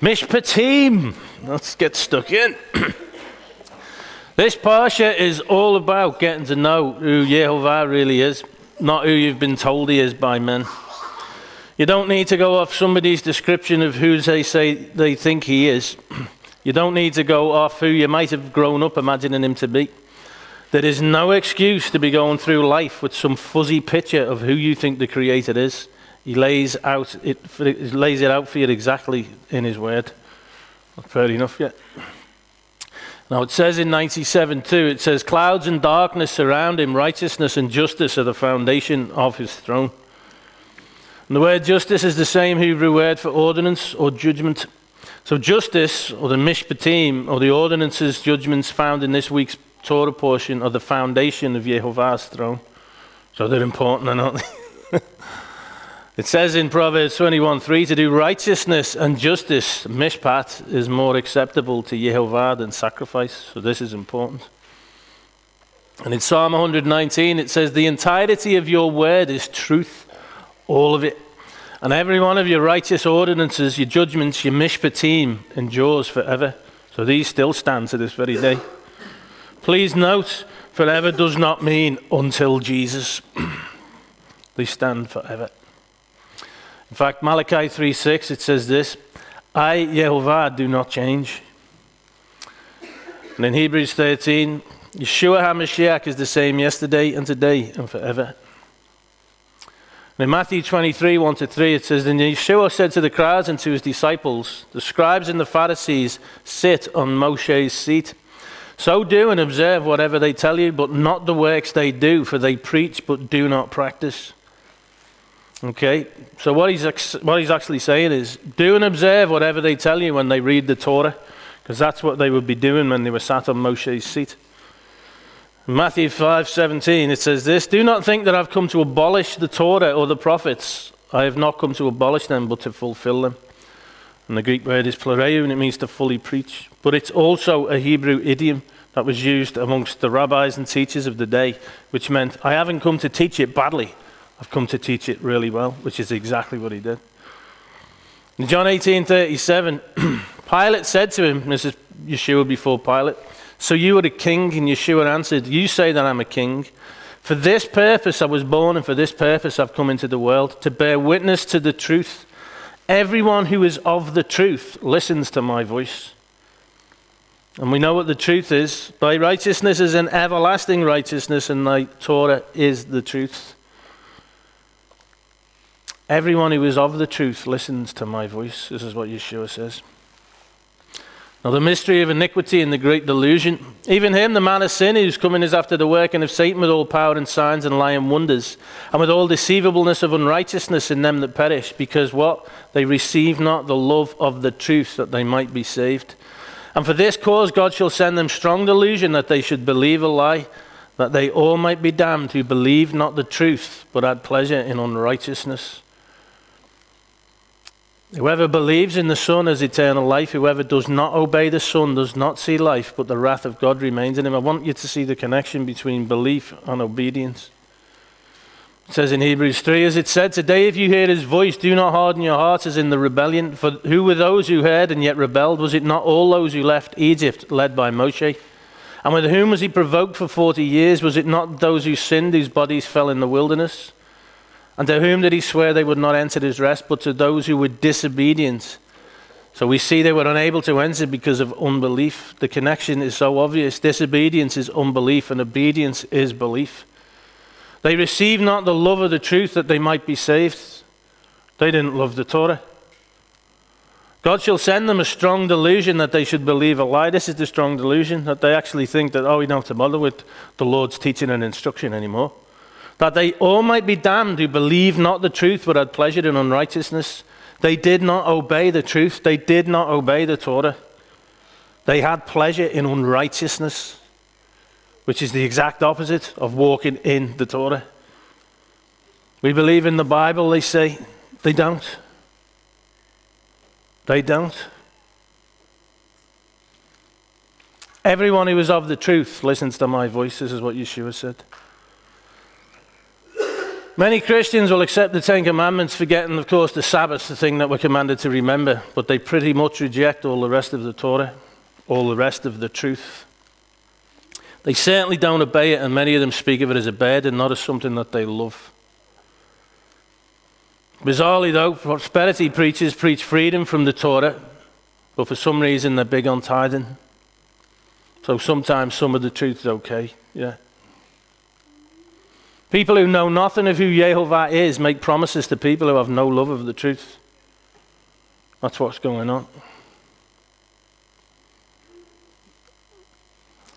Mishpatim. Let's get stuck in. This parsha is all about getting to know who Yehovah really is, not who you've been told he is by men. You don't need to go off somebody's description of who they say they think he is. You don't need to go off who you might have grown up imagining him to be. There is no excuse to be going through life with some fuzzy picture of who you think the Creator is. He lays it out for you exactly in his word. Not fair enough yet. Now it says in 97:2, it says, clouds and darkness surround him, righteousness and justice are the foundation of his throne. And the word justice is the same Hebrew word for ordinance or judgment. So justice, or the Mishpatim, or the ordinances, judgments found in this week's Torah portion are the foundation of Yehovah's throne. So they're important, aren't they? It says in Proverbs 21:3, to do righteousness and justice, Mishpat, is more acceptable to Yehovah than sacrifice. So this is important. And in Psalm 119, it says, the entirety of your word is truth, all of it. And every one of your righteous ordinances, your judgments, your Mishpatim, endures forever. So these still stand to this very day. Please note, forever does not mean until Jesus. They stand forever. In fact, Malachi 3:6, it says this, I, Yehovah, do not change. And in Hebrews 13, Yeshua HaMashiach is the same yesterday and today and forever. And in Matthew 23:1-3, it says, then Yeshua said to the crowds and to his disciples, the scribes and the Pharisees sit on Moshe's seat. So do and observe whatever they tell you, but not the works they do, for they preach but do not practice. Okay, so what he's actually saying is, do and observe whatever they tell you when they read the Torah, because that's what they would be doing when they were sat on Moshe's seat. In Matthew 5:17, it says this, do not think that I've come to abolish the Torah or the prophets. I have not come to abolish them, but to fulfill them. And the Greek word is plereu, and it means to fully preach. But it's also a Hebrew idiom that was used amongst the rabbis and teachers of the day, which meant, I haven't come to teach it badly. I've come to teach it really well, which is exactly what he did. In John 18:37, Pilate said to him, this is Yeshua before Pilate, so you are a king? And Yeshua answered, you say that I'm a king. For this purpose I was born, and for this purpose I've come into the world, to bear witness to the truth. Everyone who is of the truth listens to my voice. And we know what the truth is. Thy righteousness is an everlasting righteousness, and thy Torah is the truth. Everyone who is of the truth listens to my voice. This is what Yeshua says. Now the mystery of iniquity and the great delusion. Even him, the man of sin, whose coming is after the working of Satan with all power and signs and lying wonders, and with all deceivableness of unrighteousness in them that perish, because what? They receive not the love of the truth, that they might be saved. And for this cause God shall send them strong delusion, that they should believe a lie, that they all might be damned who believe not the truth, but had pleasure in unrighteousness. Whoever believes in the Son has eternal life. Whoever does not obey the Son does not see life, but the wrath of God remains in him. I want you to see the connection between belief and obedience. It says in Hebrews 3, as it said, today if you hear his voice, do not harden your hearts as in the rebellion. For who were those who heard and yet rebelled? Was it not all those who left Egypt, led by Moshe? And with whom was he provoked for 40 years? Was it not those who sinned, whose bodies fell in the wilderness? And to whom did he swear they would not enter his rest, but to those who were disobedient? So we see they were unable to enter because of unbelief. The connection is so obvious. Disobedience is unbelief, and obedience is belief. They received not the love of the truth that they might be saved. They didn't love the Torah. God shall send them a strong delusion that they should believe a lie. This is the strong delusion, that they actually think that, we don't have to bother with the Lord's teaching and instruction anymore. That they all might be damned who believe not the truth, but had pleasure in unrighteousness. They did not obey the truth. They did not obey the Torah. They had pleasure in unrighteousness, which is the exact opposite of walking in the Torah. We believe in the Bible, they say. They don't. They don't. Everyone who is of the truth listens to my voice. This is what Yeshua said. Many Christians will accept the Ten Commandments, forgetting, of course, the Sabbath, the thing that we're commanded to remember, but they pretty much reject all the rest of the Torah, all the rest of the truth. They certainly don't obey it, and many of them speak of it as a burden, not as something that they love. Bizarrely, though, prosperity preachers preach freedom from the Torah, but for some reason they're big on tithing. So sometimes some of the truth is okay, yeah. People who know nothing of who Yehovah is make promises to people who have no love of the truth. That's what's going on.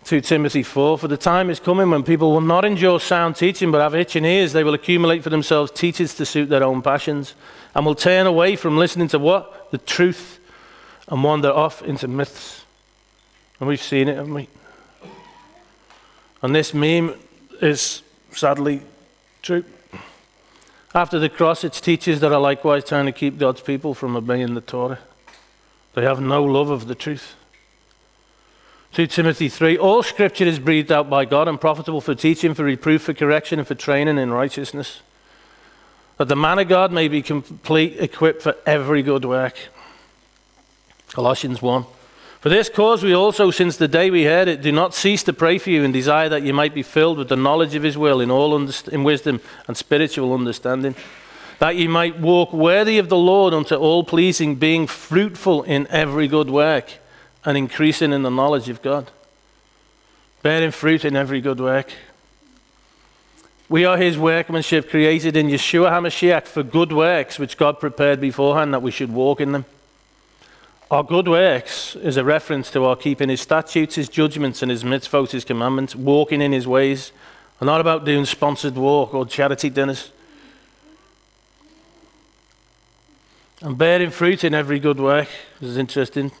2 Timothy 4, for the time is coming when people will not endure sound teaching, but have itching ears. They will accumulate for themselves teachers to suit their own passions, and will turn away from listening to what? The truth, and wander off into myths. And we've seen it, haven't we? And this meme is sadly true. After the cross, it's teachers that are likewise trying to keep God's people from obeying the Torah. They have no love of the truth. 2 Timothy 3, all scripture is breathed out by God and profitable for teaching, for reproof, for correction, and for training in righteousness, that the man of God may be complete, equipped for every good work. Colossians 1. For this cause we also, since the day we heard it, do not cease to pray for you and desire that you might be filled with the knowledge of his will in wisdom and spiritual understanding, that you might walk worthy of the Lord unto all pleasing, being fruitful in every good work and increasing in the knowledge of God. Bearing fruit in every good work. We are his workmanship, created in Yeshua HaMashiach for good works, which God prepared beforehand that we should walk in them. Our good works is a reference to our keeping his statutes, his judgments, and his mitzvot, his commandments, walking in his ways, and not about doing sponsored walk or charity dinners. And bearing fruit in every good work. This is interesting.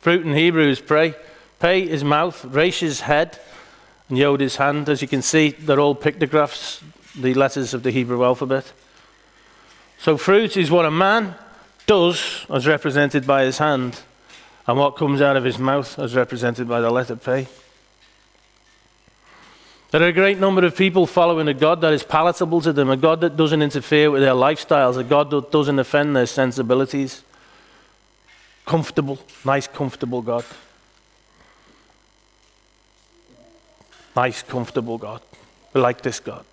Fruit in Hebrew is pray. Pei is mouth, Resh is head, and Yod is hand. As you can see, they're all pictographs, the letters of the Hebrew alphabet. So fruit is what a man does, as represented by his hand, and what comes out of his mouth, as represented by the letter Pei. There are a great number of people following a God that is palatable to them, a God that doesn't interfere with their lifestyles, a God that doesn't offend their sensibilities. Comfortable, nice, comfortable God. Nice, comfortable God. We like this God.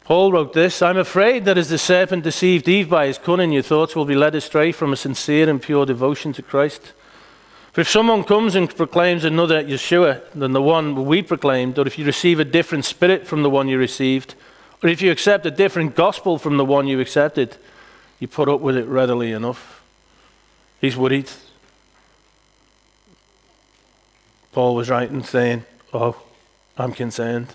Paul wrote this, I'm afraid that as the serpent deceived Eve by his cunning, your thoughts will be led astray from a sincere and pure devotion to Christ. For if someone comes and proclaims another Yeshua than the one we proclaimed, or if you receive a different spirit from the one you received, or if you accept a different gospel from the one you accepted, you put up with it readily enough. He's worried. Paul was writing saying, oh, I'm concerned.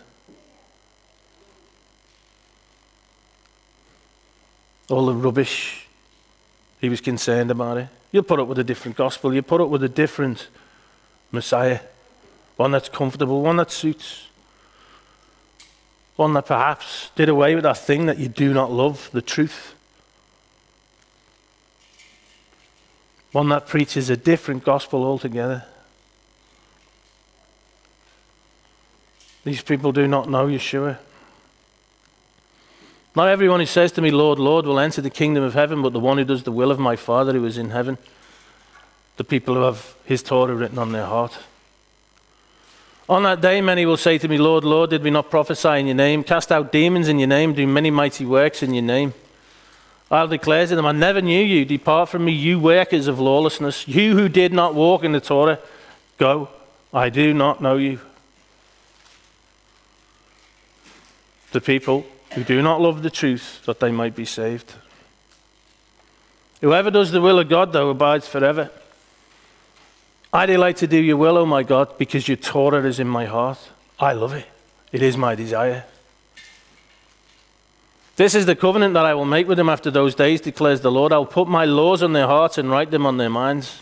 All the rubbish, he was concerned about it. You'll put up with a different gospel. You put up with a different Messiah. One that's comfortable, one that suits. One that perhaps did away with that thing that you do not love, the truth. One that preaches a different gospel altogether. These people do not know Yeshua. Not everyone who says to me, Lord, Lord, will enter the kingdom of heaven, but the one who does the will of my Father who is in heaven. The people who have his Torah written on their heart. On that day, many will say to me, Lord, Lord, did we not prophesy in your name, cast out demons in your name, do many mighty works in your name? I'll declare to them, I never knew you. Depart from me, you workers of lawlessness. You who did not walk in the Torah, go, I do not know you. The people who do not love the truth, that they might be saved. Whoever does the will of God, though, abides forever. I delight to do your will, O my God, because your Torah is in my heart. I love it. It is my desire. This is the covenant that I will make with them after those days, declares the Lord. I will put my laws on their hearts and write them on their minds.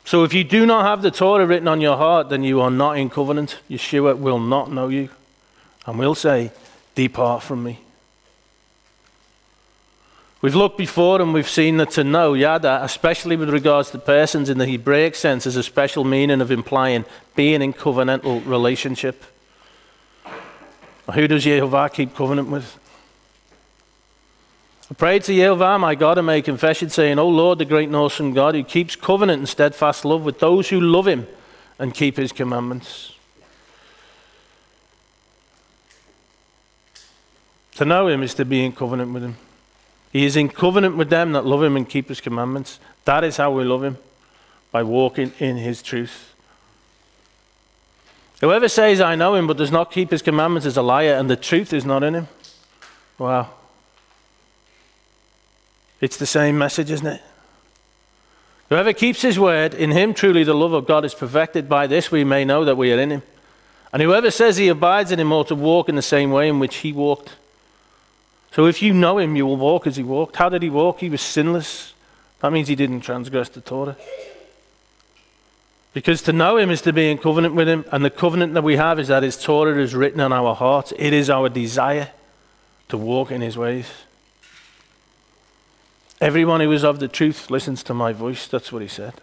So if you do not have the Torah written on your heart, then you are not in covenant. Yeshua will not know you and will say, depart from me. We've looked before and we've seen that to know, yada, especially with regards to persons in the Hebraic sense, has a special meaning of implying being in covenantal relationship. Or who does Yehovah keep covenant with? I prayed to Yehovah, my God, and made confession, saying, O Lord, the great and awesome God, who keeps covenant and steadfast love with those who love him and keep his commandments. To know him is to be in covenant with him. He is in covenant with them that love him and keep his commandments. That is how we love him, by walking in his truth. Whoever says, I know him, but does not keep his commandments is a liar, and the truth is not in him. Wow. It's the same message, isn't it? Whoever keeps his word, in him truly the love of God is perfected. By this we may know that we are in him. And whoever says he abides in him ought to walk in the same way in which he walked. So if you know him, you will walk as he walked. How did he walk? He was sinless. That means he didn't transgress the Torah. Because to know him is to be in covenant with him, and the covenant that we have is that his Torah is written on our hearts. It is our desire to walk in his ways. Everyone who is of the truth listens to my voice. That's what he said.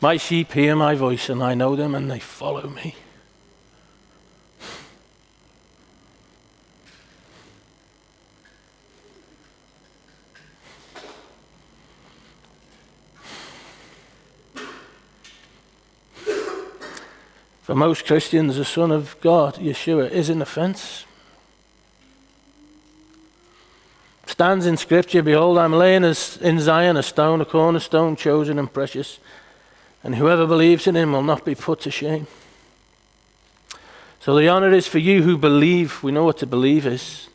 My sheep hear my voice, and I know them, and they follow me. For most Christians, the Son of God, Yeshua, is an offense. Stands in Scripture, behold, I'm laying in Zion a stone, a cornerstone, chosen and precious, and whoever believes in him will not be put to shame. So the honor is for you who believe. We know what to believe is.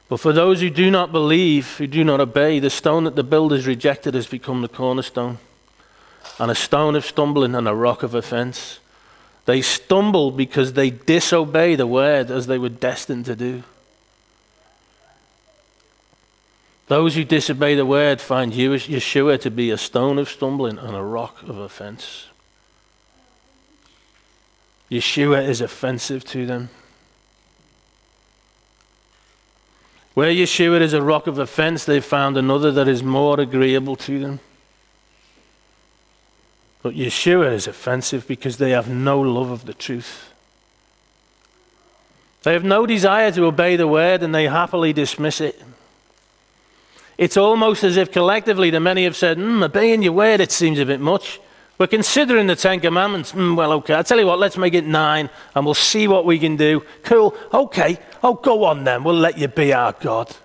But for those who do not believe, who do not obey, the stone that the builders rejected has become the cornerstone, and a stone of stumbling and a rock of offense. They stumble because they disobey the word as they were destined to do. Those who disobey the word find Yeshua to be a stone of stumbling and a rock of offense. Yeshua is offensive to them. Where Yeshua is a rock of offense, they've found another that is more agreeable to them. But Yeshua is offensive because they have no love of the truth. They have no desire to obey the word, and they happily dismiss it. It's almost as if collectively the many have said, obeying your word, it seems a bit much. We're considering the 10 Commandments. Well, okay, I'll tell you what, let's make it 9, and we'll see what we can do. Cool, okay, oh, go on then, we'll let you be our God.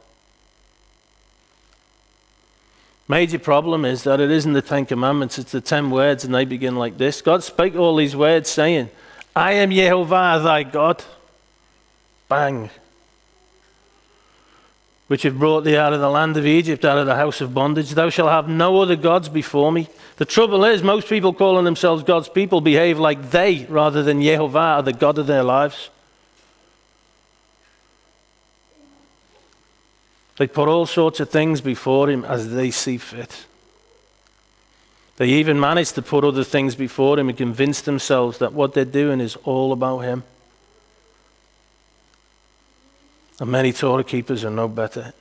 Major problem is that it isn't the 10 Commandments, it's the 10 words, and they begin like this. God spake all these words, saying, I am Yehovah thy God. Bang. Which have brought thee out of the land of Egypt, out of the house of bondage. Thou shalt have no other gods before me. The trouble is, most people calling themselves God's people behave like they, rather than Yehovah, are the God of their lives. They put all sorts of things before him as they see fit. They even manage to put other things before him and convince themselves that what they're doing is all about him. And many Torah keepers are no better.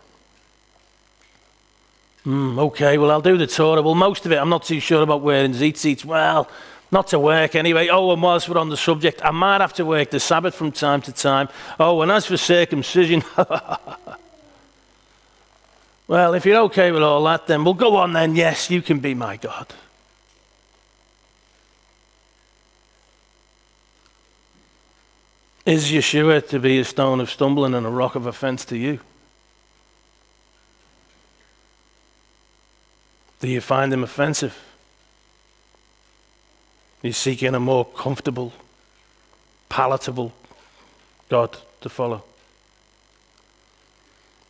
Okay, well, I'll do the Torah. Well, most of it, I'm not too sure about wearing tzitzits. Well, not to work anyway. Oh, and whilst we're on the subject, I might have to work the Sabbath from time to time. Oh, and as for circumcision, well, if you're okay with all that, then we'll go on then. Yes, you can be my God. Is Yeshua to be a stone of stumbling and a rock of offense to you? Do you find him offensive? You're seeking a more comfortable, palatable God to follow.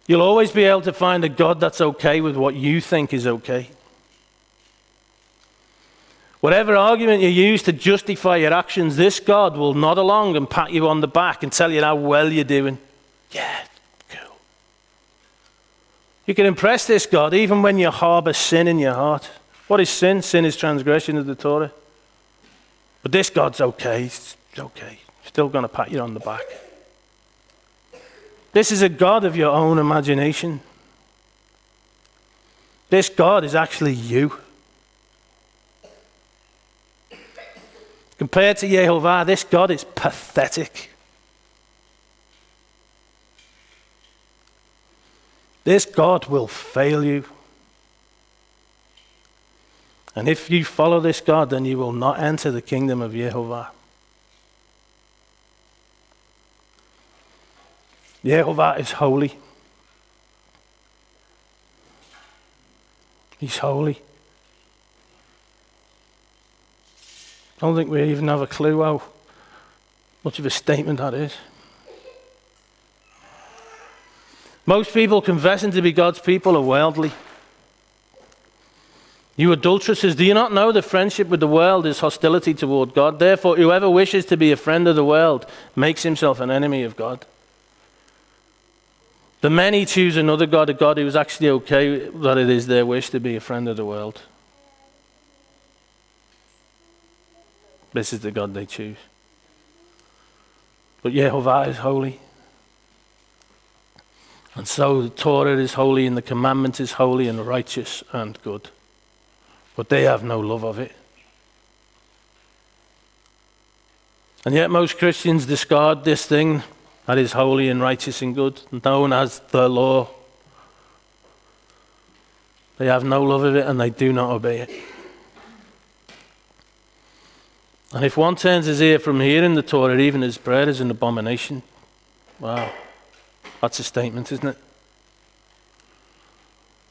You'll always be able to find a God that's okay with what you think is okay. Whatever argument you use to justify your actions, this God will nod along and pat you on the back and tell you how well you're doing. Yeah, cool. You can impress this God even when you harbor sin in your heart. What is sin? Sin is transgression of the Torah. But this God's okay. He's okay. Still going to pat you on the back. This is a God of your own imagination. This God is actually you. Compared to Yehovah, this God is pathetic. This God will fail you. And if you follow this God, then you will not enter the kingdom of Yehovah. Yehovah is holy. He's holy. I don't think we even have a clue how much of a statement that is. Most people confessing to be God's people are worldly. You adulteresses, do you not know that friendship with the world is hostility toward God? Therefore, whoever wishes to be a friend of the world makes himself an enemy of God. The many choose another God, a God who is actually okay that it is their wish to be a friend of the world. This is the God they choose. But Yehovah is holy. And so the Torah is holy and the commandment is holy and righteous and good. But they have no love of it. And yet most Christians discard this thing that is holy and righteous and good, known as the law. They have no love of it and they do not obey it. And if one turns his ear from hearing the Torah, even his prayer is an abomination. Wow, that's a statement, isn't it?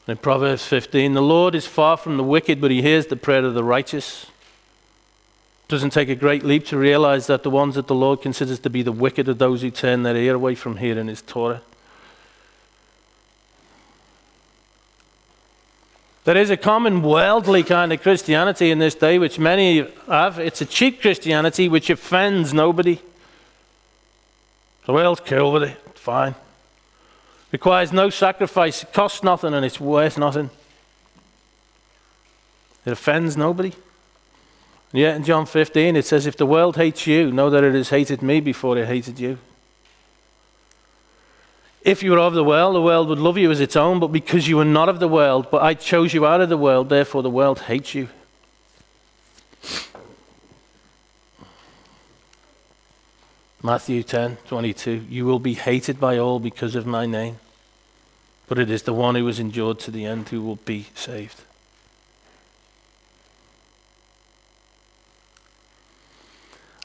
In Proverbs 15, the Lord is far from the wicked, but he hears the prayer of the righteous. It doesn't take a great leap to realize that the ones that the Lord considers to be the wicked are those who turn their ear away from hearing his Torah. There is a common worldly kind of Christianity in this day, which many have. It's a cheap Christianity which offends nobody. The world's cool with it, it's fine. Requires no sacrifice, it costs nothing and it's worth nothing. It offends nobody. And yet in John 15 it says, if the world hates you, know that it has hated me before it hated you. If you were of the world would love you as its own, but because you are not of the world, but I chose you out of the world, therefore the world hates you. Matthew 10:22, you will be hated by all because of my name, but it is the one who has endured to the end who will be saved.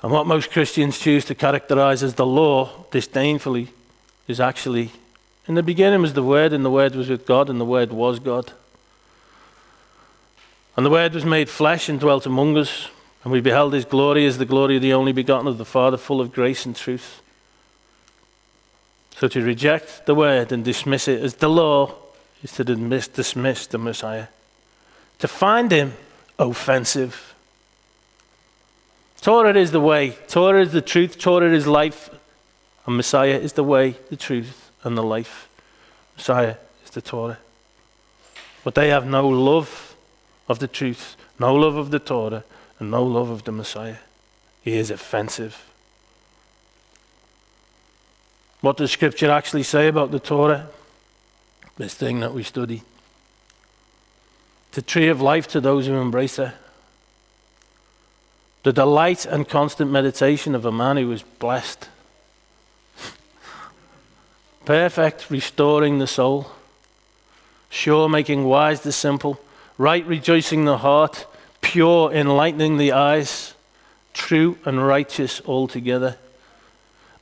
And what most Christians choose to characterize as the law, disdainfully, is actually, in the beginning was the Word, and the Word was with God, and the Word was God. And the Word was made flesh and dwelt among us, and we beheld his glory as the glory of the only begotten of the Father, full of grace and truth. So to reject the Word and dismiss it as the law is to dismiss the Messiah. To find him offensive. Torah is the way, Torah is the truth, Torah is life, and Messiah is the way, the truth, and the life. Messiah is the Torah. But they have no love of the truth, no love of the Torah, and no love of the Messiah. He is offensive. What does Scripture actually say about the Torah? This thing that we study. It's a tree of life to those who embrace it. The delight and constant meditation of a man who is blessed. Perfect, restoring the soul. Sure, making wise the simple. Right, rejoicing the heart. Pure, enlightening the eyes. True and righteous altogether.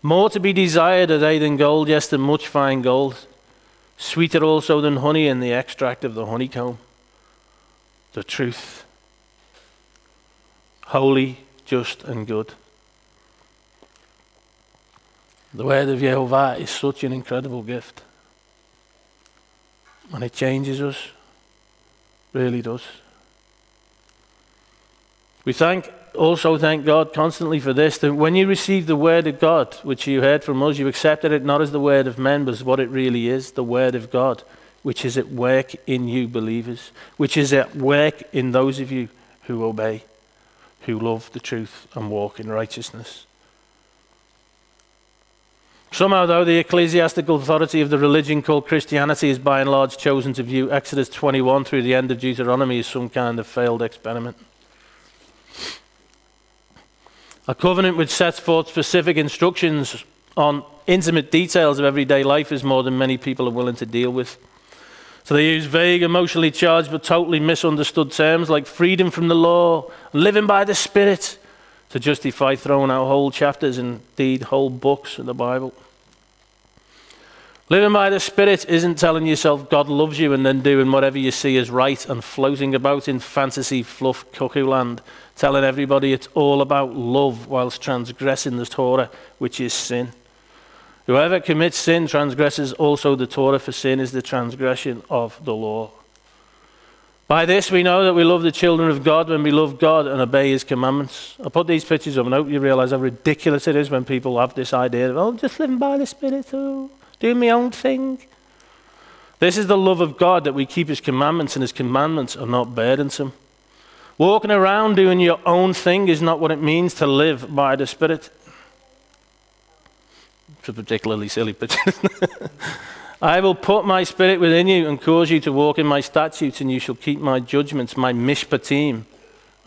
More to be desired are they than gold, yes, than much fine gold. Sweeter also than honey and the extract of the honeycomb. The truth. Holy, just, and good. The word of Yehovah is such an incredible gift. And it changes us. Really does. We also thank God constantly for this, that when you receive the word of God, which you heard from us, you accepted it not as the word of men, but as what it really is, the word of God, which is at work in you believers, which is at work in those of you who obey, who love the truth and walk in righteousness. Somehow, though, the ecclesiastical authority of the religion called Christianity is by and large chosen to view Exodus 21 through the end of Deuteronomy as some kind of failed experiment. A covenant which sets forth specific instructions on intimate details of everyday life is more than many people are willing to deal with. So they use vague, emotionally charged but totally misunderstood terms like freedom from the law, living by the Spirit, to justify throwing out whole chapters, indeed whole books of the Bible. Living by the Spirit isn't telling yourself God loves you and then doing whatever you see as right and floating about in fantasy fluff cuckoo land, telling everybody it's all about love whilst transgressing the Torah, which is sin. Whoever commits sin transgresses also the Torah, for sin is the transgression of the law. By this we know that we love the children of God when we love God and obey his commandments. I put these pictures up and I hope you realise how ridiculous it is when people have this idea of, just living by the Spirit, doing my own thing. This is the love of God, that we keep his commandments, and his commandments are not burdensome. Walking around doing your own thing is not what it means to live by the Spirit. It's a particularly silly picture. I will put my Spirit within you and cause you to walk in my statutes, and you shall keep my judgments, my Mishpatim,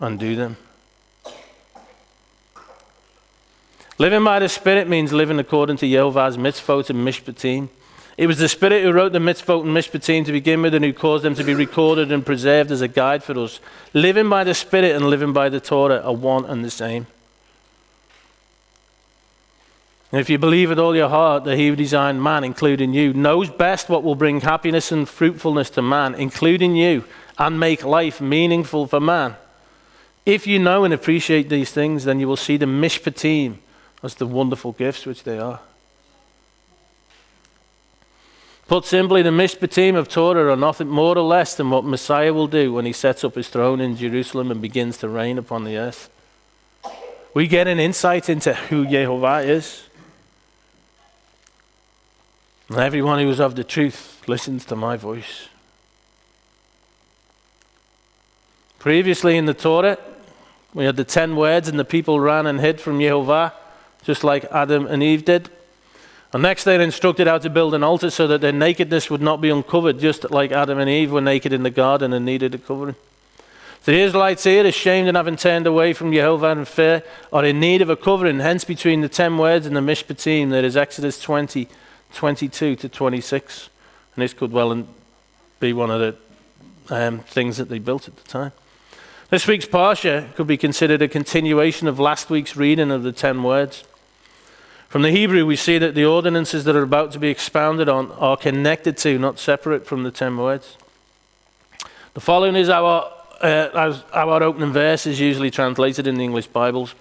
and do them. Living by the Spirit means living according to Yehovah's mitzvot and Mishpatim. It was the Spirit who wrote the mitzvot and Mishpatim to begin with, and who caused them to be recorded and preserved as a guide for us. Living by the Spirit and living by the Torah are one and the same. And if you believe with all your heart that he who designed man, including you, knows best what will bring happiness and fruitfulness to man, including you, and make life meaningful for man, if you know and appreciate these things, then you will see the Mishpatim as the wonderful gifts which they are. Put simply, the Mishpatim of Torah are nothing more or less than what Messiah will do when he sets up his throne in Jerusalem and begins to reign upon the earth. We get an insight into who Yehovah is. And everyone who is of the truth listens to my voice. Previously in the Torah, we had the 10 words, and the people ran and hid from Yehovah, just like Adam and Eve did. And next they're instructed how to build an altar so that their nakedness would not be uncovered, just like Adam and Eve were naked in the garden and needed a covering. The Israelites here, ashamed and having turned away from Yehovah in fear, are in need of a covering. Hence, between the 10 words and the Mishpatim, there is Exodus 20, 22 to 26. And this could well be one of the things that they built at the time. This week's Parsha could be considered a continuation of last week's reading of the 10 words. From the Hebrew, we see that the ordinances that are about to be expounded on are connected to, not separate from, the 10 words. The following is our opening verse is usually translated in the English Bibles.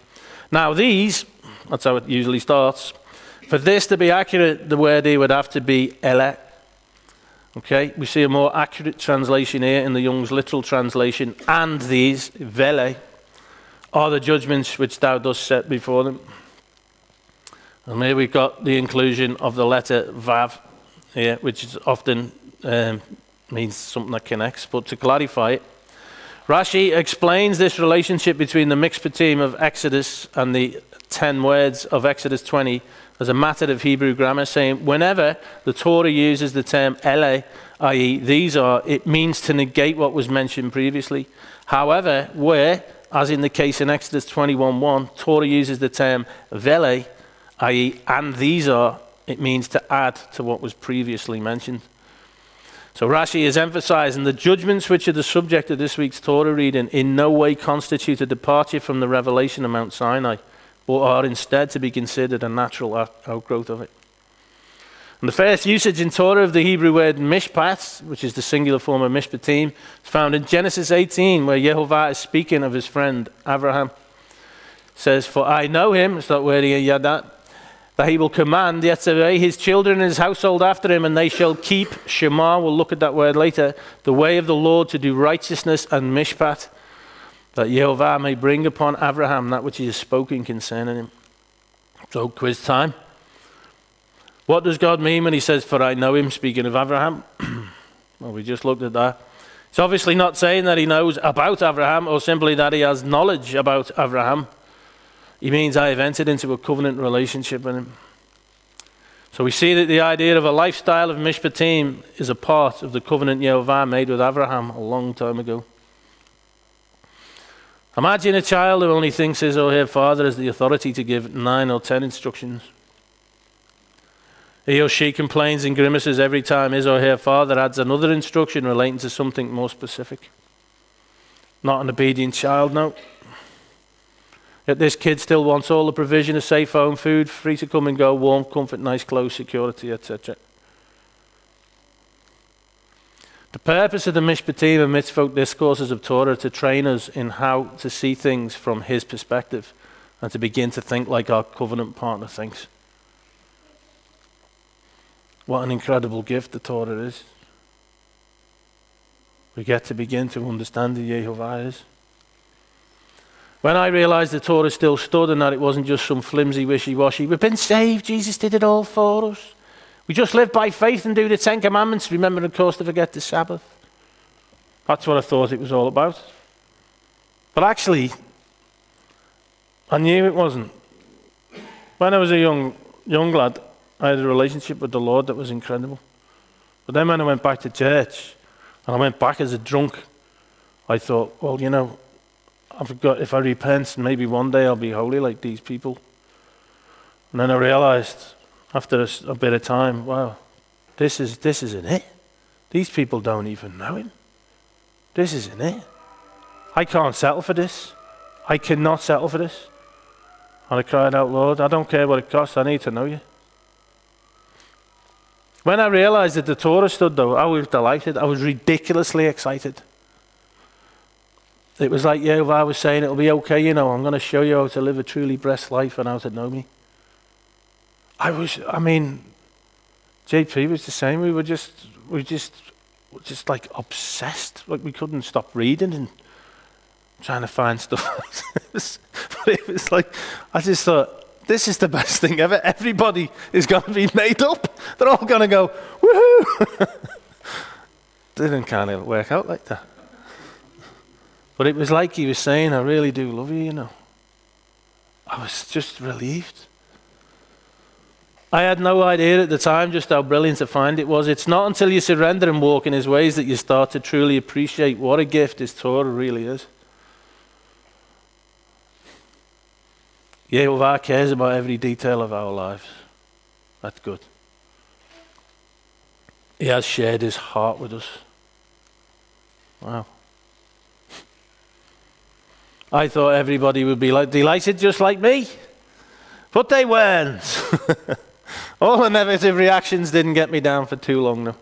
Now these, that's how it usually starts. For this to be accurate, the word here would have to be ele. Okay, we see a more accurate translation here in the Young's literal translation. And these, vele, are the judgments which thou dost set before them. And here we've got the inclusion of the letter vav here, which is often means something that connects. But to clarify it, Rashi explains this relationship between the Mishpatim of Exodus and the 10 words of Exodus 20 as a matter of Hebrew grammar, saying whenever the Torah uses the term ele, i.e. these are, it means to negate what was mentioned previously. However, where, as in the case in Exodus 21:1, Torah uses the term vele, i.e. and these are, it means to add to what was previously mentioned. So Rashi is emphasizing the judgments which are the subject of this week's Torah reading in no way constitute a departure from the revelation of Mount Sinai, but are instead to be considered a natural outgrowth of it. And the first usage in Torah of the Hebrew word mishpat, which is the singular form of mishpatim, is found in Genesis 18, where Yehovah is speaking of his friend Abraham. It says, for I know him, it's that word here, yadat, that he will command Yetzirah, his children and his household after him, and they shall keep Shema, we'll look at that word later, the way of the Lord to do righteousness and mishpat, that Yehovah may bring upon Abraham that which he has spoken concerning him. So, quiz time. What does God mean when he says, for I know him, speaking of Abraham? Well, we just looked at that. It's obviously not saying that he knows about Abraham or simply that he has knowledge about Abraham. He means I have entered into a covenant relationship with him. So we see that the idea of a lifestyle of Mishpatim is a part of the covenant Yehovah made with Abraham a long time ago. Imagine a child who only thinks his or her father has the authority to give 9 or 10 instructions. He or she complains and grimaces every time his or her father adds another instruction relating to something more specific. Not an obedient child, no. Yet this kid still wants all the provision of safe home, food, free to come and go, warm, comfort, nice clothes, security, etc. The purpose of the Mishpatim and Mitzvot discourses of Torah to train us in how to see things from his perspective and to begin to think like our covenant partner thinks. What an incredible gift the Torah is. We get to begin to understand who Yehovah is. When I realized the Torah still stood and that it wasn't just some flimsy wishy-washy, we've been saved, Jesus did it all for us. We just live by faith and do the 10 Commandments, remember of course to forget the Sabbath. That's what I thought it was all about. But actually, I knew it wasn't. When I was a young lad, I had a relationship with the Lord that was incredible. But then when I went back to church, and I went back as a drunk, I thought, well, you know, if I repent, maybe one day I'll be holy like these people. And then I realized, after a bit of time, wow, this isn't it. These people don't even know him. This isn't it. I can't settle for this. I cannot settle for this. And I cried out, Lord, I don't care what it costs, I need to know you. When I realized that the Torah stood though, I was delighted. I was ridiculously excited. It was like Yehovah was saying, it'll be okay, you know, I'm going to show you how to live a truly blessed life and how to know me. JP was the same. We were just like obsessed. Like we couldn't stop reading and trying to find stuff. But it was like, I just thought, this is the best thing ever. Everybody is going to be made up. They're all going to go, woohoo! Didn't kind of work out like that. But it was like he was saying, I really do love you, you know. I was just relieved. I had no idea at the time just how brilliant a find it was. It's not until you surrender and walk in his ways that you start to truly appreciate what a gift his Torah really is. Yehovah cares about every detail of our lives. That's good. He has shared his heart with us. Wow. I thought everybody would be delighted just like me. But they weren't. All the negative reactions didn't get me down for too long though.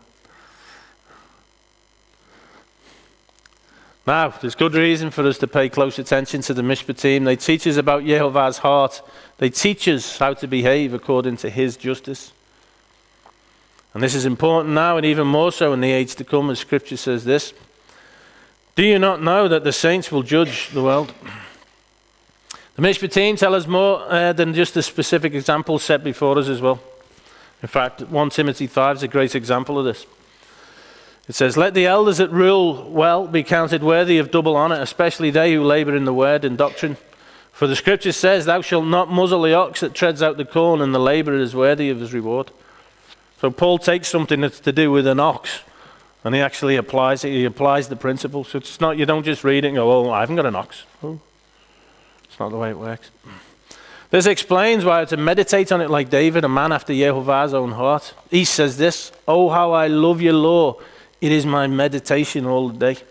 Now, there's good reason for us to pay close attention to the Mishpatim. They teach us about Yehovah's heart. They teach us how to behave according to his justice. And this is important now and even more so in the age to come, as Scripture says this. Do you not know that the saints will judge the world? The Mishpatim tell us more than just the specific examples set before us as well. In fact, 1 Timothy 5 is a great example of this. It says, let the elders that rule well be counted worthy of double honor, especially they who labor in the word and doctrine. For the Scripture says, thou shalt not muzzle the ox that treads out the corn, and the laborer is worthy of his reward. So Paul takes something that's to do with an ox, and he actually applies it. He applies the principle. So it's not, you don't just read it and go, oh, I haven't got an ox. Oh. It's not the way it works. This explains why to meditate on it like David, a man after Yehovah's own heart. He says this, oh, how I love your law. It is my meditation all the day.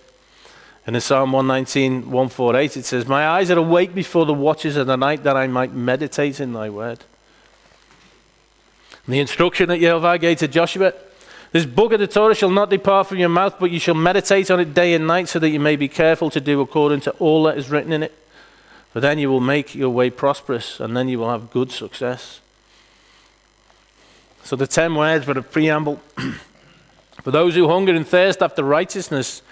And in Psalm 119, 148, it says, my eyes are awake before the watches of the night that I might meditate in thy word. And the instruction that Yehovah gave to Joshua, this book of the Torah shall not depart from your mouth, but you shall meditate on it day and night so that you may be careful to do according to all that is written in it. For then you will make your way prosperous and then you will have good success. So the 10 words were a preamble. For those who hunger and thirst after righteousness,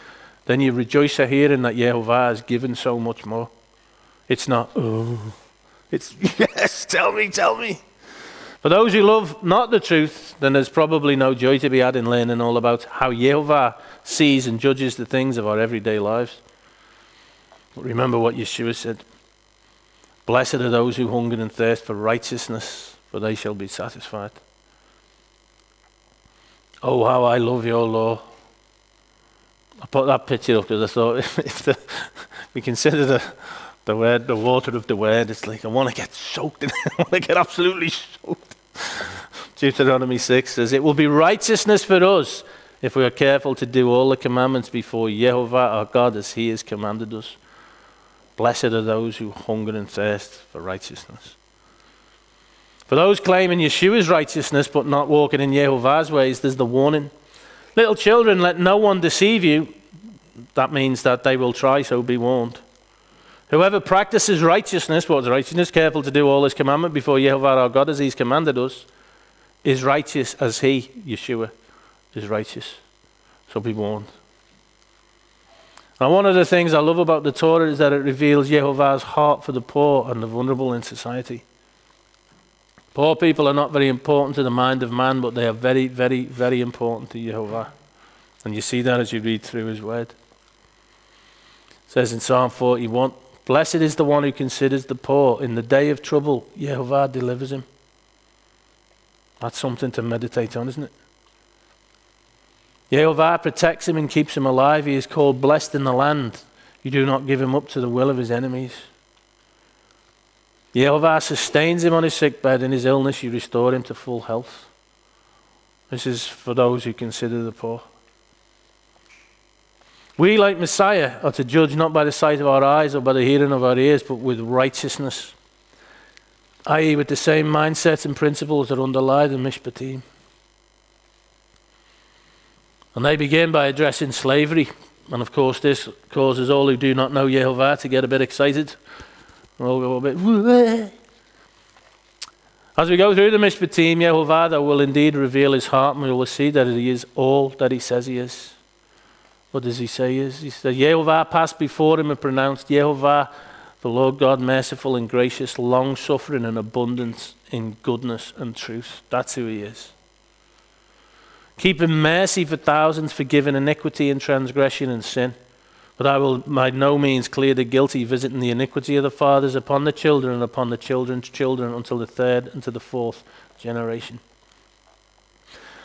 then you rejoice at hearing that Yehovah has given so much more. It's not, oh, it's, yes, tell me. For those who love not the truth, then there's probably no joy to be had in learning all about how Yehovah sees and judges the things of our everyday lives. But remember what Yeshua said. Blessed are those who hunger and thirst for righteousness, for they shall be satisfied. Oh, how I love your law. I put that picture up because I thought if We consider the word, the water of the word. It's like, I want to get soaked in it. I want to get absolutely soaked. Deuteronomy 6 says, it will be righteousness for us if we are careful to do all the commandments before Yehovah our God as he has commanded us. Blessed are those who hunger and thirst for righteousness. For those claiming Yeshua's righteousness but not walking in Yehovah's ways, there's the warning. Little children, let no one deceive you. That means that they will try, so be warned. Whoever practices righteousness, what is righteousness? Careful to do all his commandment before Yehovah our God as he's commanded us, is righteous as he, Yeshua, is righteous. So be warned. And one of the things I love about the Torah is that it reveals Yehovah's heart for the poor and the vulnerable in society. Poor people are not very important to the mind of man, but they are very, very, very important to Yehovah. And you see that as you read through his word. It says in Psalm 41, blessed is the one who considers the poor. In the day of trouble, Yehovah delivers him. That's something to meditate on, isn't it? Yehovah protects him and keeps him alive. He is called blessed in the land. You do not give him up to the will of his enemies. Yehovah sustains him on his sickbed. In his illness, you restore him to full health. This is for those who consider the poor. We, like Messiah, are to judge not by the sight of our eyes or by the hearing of our ears, but with righteousness, i.e. with the same mindsets and principles that underlie the Mishpatim. And they begin by addressing slavery. And of course this causes all who do not know Yehovah to get a bit excited. We'll go a bit, whoa. As we go through the Mishpatim, Yehovah will indeed reveal his heart, and we will see that he is all that he says he is. What does he say he is? He said, Yehovah passed before him and pronounced, Yehovah, the Lord God, merciful and gracious, long-suffering and abundant in goodness and truth. That's who he is. Keeping mercy for thousands, forgiving iniquity and transgression and sin. But I will by no means clear the guilty, visiting the iniquity of the fathers upon the children and upon the children's children until the third and to the fourth generation.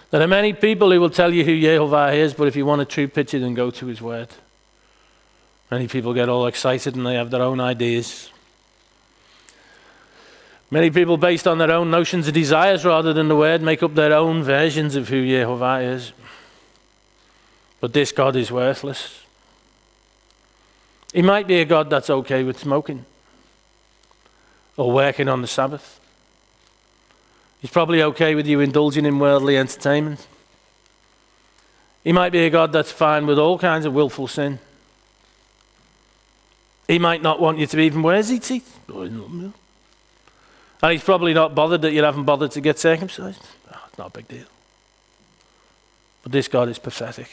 There are many people who will tell you who Yehovah is, but if you want a true picture, then go to his word. Many people get all excited and they have their own ideas. Many people, based on their own notions and desires rather than the word, make up their own versions of who Yehovah is. But this God is worthless. He might be a God that's okay with smoking or working on the Sabbath. He's probably okay with you indulging in worldly entertainment. He might be a God that's fine with all kinds of willful sin. He might not want you to even wear tzitzit. And he's probably not bothered that you haven't bothered to get circumcised. Oh, it's not a big deal. But this God is pathetic.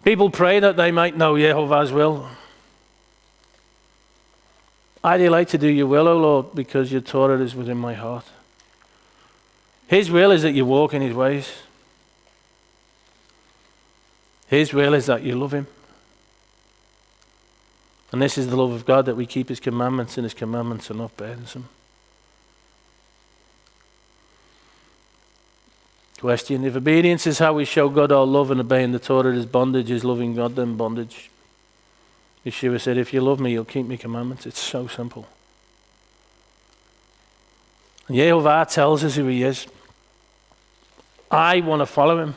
People pray that they might know Yehovah's will. I delight to do your will, O Lord, because your Torah is within my heart. His will is that you walk in his ways. His will is that you love him. And this is the love of God, that we keep his commandments, and his commandments are not burdensome. Question: if obedience is how we show God our love and obeying the Torah is bondage, is loving God then bondage? Yeshua said, if you love me, you'll keep my commandments. It's so simple. And Yehovah tells us who he is. I want to follow him.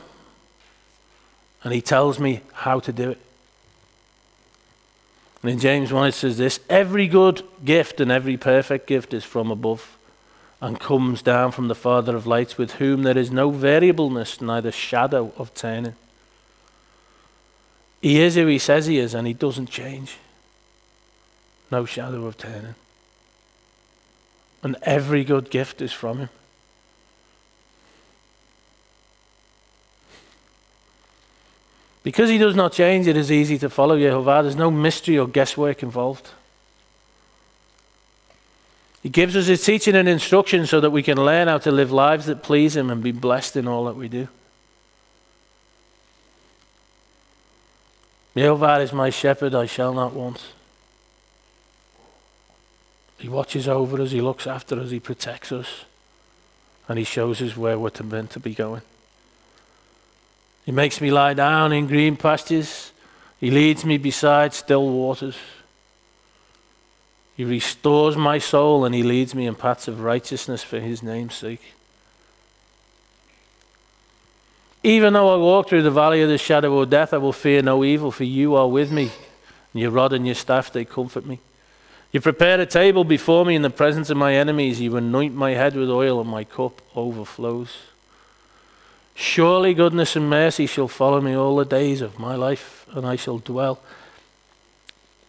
And he tells me how to do it. And in James 1 it says this: every good gift and every perfect gift is from above and comes down from the Father of lights, with whom there is no variableness, neither shadow of turning. He is who he says he is, and he doesn't change. No shadow of turning. And every good gift is from him. Because he does not change, it is easy to follow Yehovah. There's no mystery or guesswork involved. He gives us his teaching and instruction so that we can learn how to live lives that please him and be blessed in all that we do. Yehovah is my shepherd, I shall not want. He watches over us, he looks after us, he protects us, and he shows us where we're meant to be going. He makes me lie down in green pastures. He leads me beside still waters. He restores my soul and he leads me in paths of righteousness for his name's sake. Even though I walk through the valley of the shadow of death, I will fear no evil, for you are with me. And your rod and your staff, they comfort me. You prepare a table before me in the presence of my enemies. You anoint my head with oil and my cup overflows. Surely goodness and mercy shall follow me all the days of my life, and I shall dwell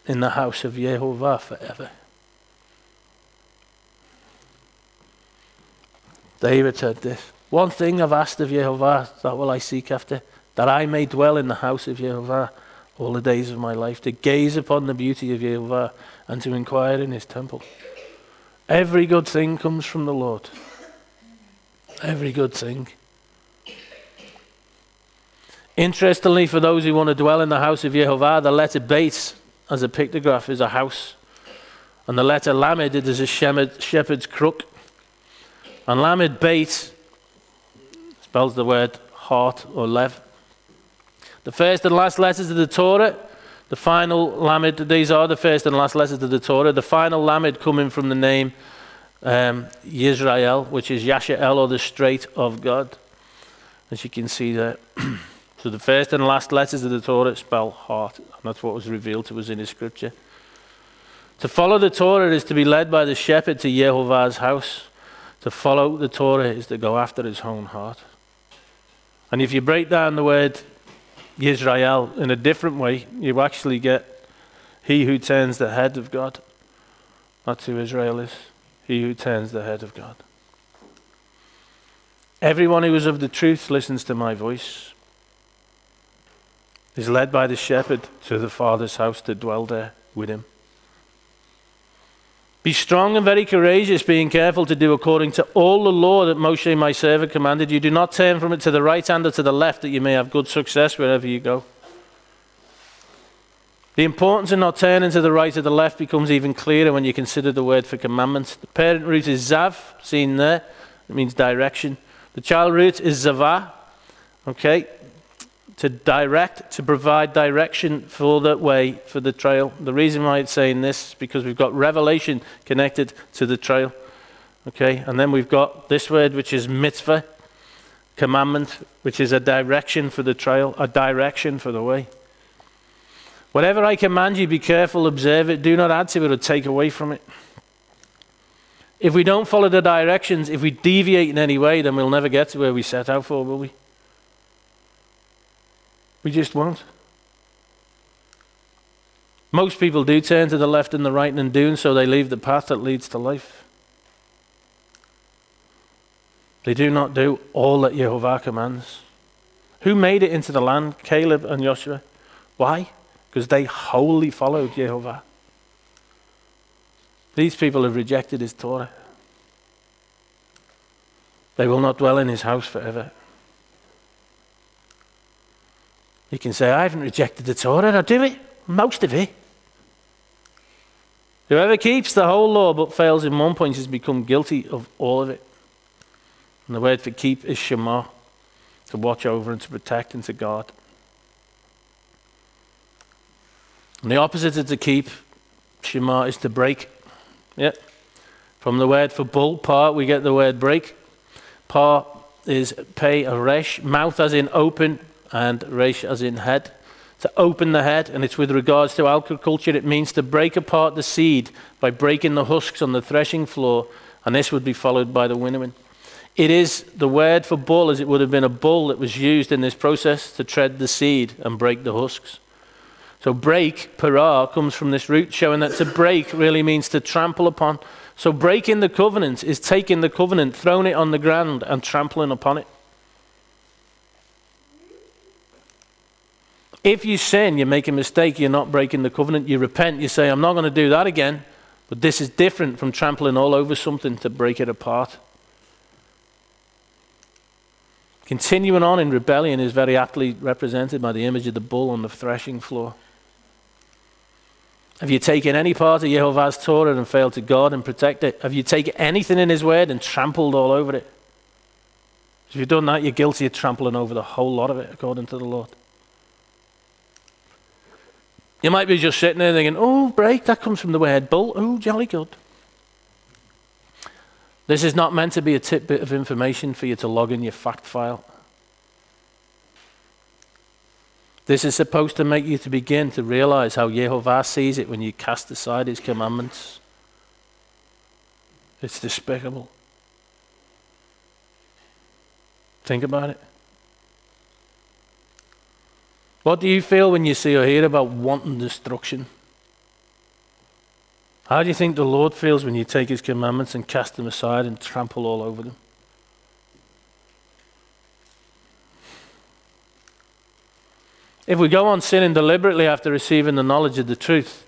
in the house of Yehovah forever. David said this, one thing I've asked of Yehovah, that will I seek after, that I may dwell in the house of Yehovah all the days of my life, to gaze upon the beauty of Yehovah and to inquire in his temple. Every good thing comes from the Lord. Every good thing. Interestingly, for those who want to dwell in the house of Yehovah, the letter Beit as a pictograph is a house. And the letter Lamed is a shepherd's crook. And Lamed Beit spells the word heart or lev. The first and last letters of the Torah, the final Lamed, these are the first and last letters of the Torah. The final Lamed coming from the name Yisrael, which is Yashael, or the Strait of God, as you can see there. So the first and last letters of the Torah spell heart, and that's what was revealed to us in his scripture. To follow the Torah is to be led by the shepherd to Yehovah's house. To follow the Torah is to go after his own heart. And if you break down the word Yisrael in a different way, you actually get he who turns the head of God. That's who Israel is. He who turns the head of God. Everyone who is of the truth listens to my voice, is led by the shepherd to the Father's house to dwell there with him. Be strong and very courageous, being careful to do according to all the law that Moshe my servant commanded you. Do not turn from it to the right hand or to the left, that you may have good success wherever you go. The importance of not turning to the right or the left becomes even clearer when you consider the word for commandments. The parent root is zav, seen there. It means direction. The child root is zavah. Okay. To direct, to provide direction for the way, for the trail. The reason why it's saying this is because we've got revelation connected to the trail. Okay, and then we've got this word which is mitzvah, commandment, which is a direction for the trail, a direction for the way. Whatever I command you, be careful, observe it, do not add to it or take away from it. If we don't follow the directions, if we deviate in any way, then we'll never get to where we set out for, will we? We just won't. Most people do turn to the left and the right, and in doing so they leave the path that leads to life. They do not do all that Yehovah commands. Who made it into the land? Caleb and Joshua. Why? Because they wholly followed Yehovah. These people have rejected his Torah. They will not dwell in his house forever. You can say, I haven't rejected the Torah, I do it, most of it. Whoever keeps the whole law but fails in one point has become guilty of all of it. And the word for keep is shema, to watch over and to protect and to guard. And the opposite of to keep, shema, is to break. Yeah. From the word for bull, pa, we get the word break. Pa is pei, a resh, mouth as in open, and resh as in head. To open the head, and it's with regards to agriculture, it means to break apart the seed by breaking the husks on the threshing floor, and this would be followed by the winnowing. It is the word for bull, as it would have been a bull that was used in this process to tread the seed and break the husks. So break, parah, comes from this root, showing that to break really means to trample upon. So breaking the covenant is taking the covenant, throwing it on the ground and trampling upon it. If you sin, you make a mistake, you're not breaking the covenant, you repent, you say, I'm not going to do that again, but this is different from trampling all over something to break it apart. Continuing on in rebellion is very aptly represented by the image of the bull on the threshing floor. Have you taken any part of Yehovah's Torah and failed to guard and protect it? Have you taken anything in his word and trampled all over it? If you've done that, you're guilty of trampling over the whole lot of it, according to the Lord. You might be just sitting there thinking, oh, break, that comes from the word bull. Oh, jolly good. This is not meant to be a tidbit of information for you to log in your fact file. This is supposed to make you to begin to realize how Yehovah sees it when you cast aside his commandments. It's despicable. Think about it. What do you feel when you see or hear about wanton destruction? How do you think the Lord feels when you take his commandments and cast them aside and trample all over them? If we go on sinning deliberately after receiving the knowledge of the truth,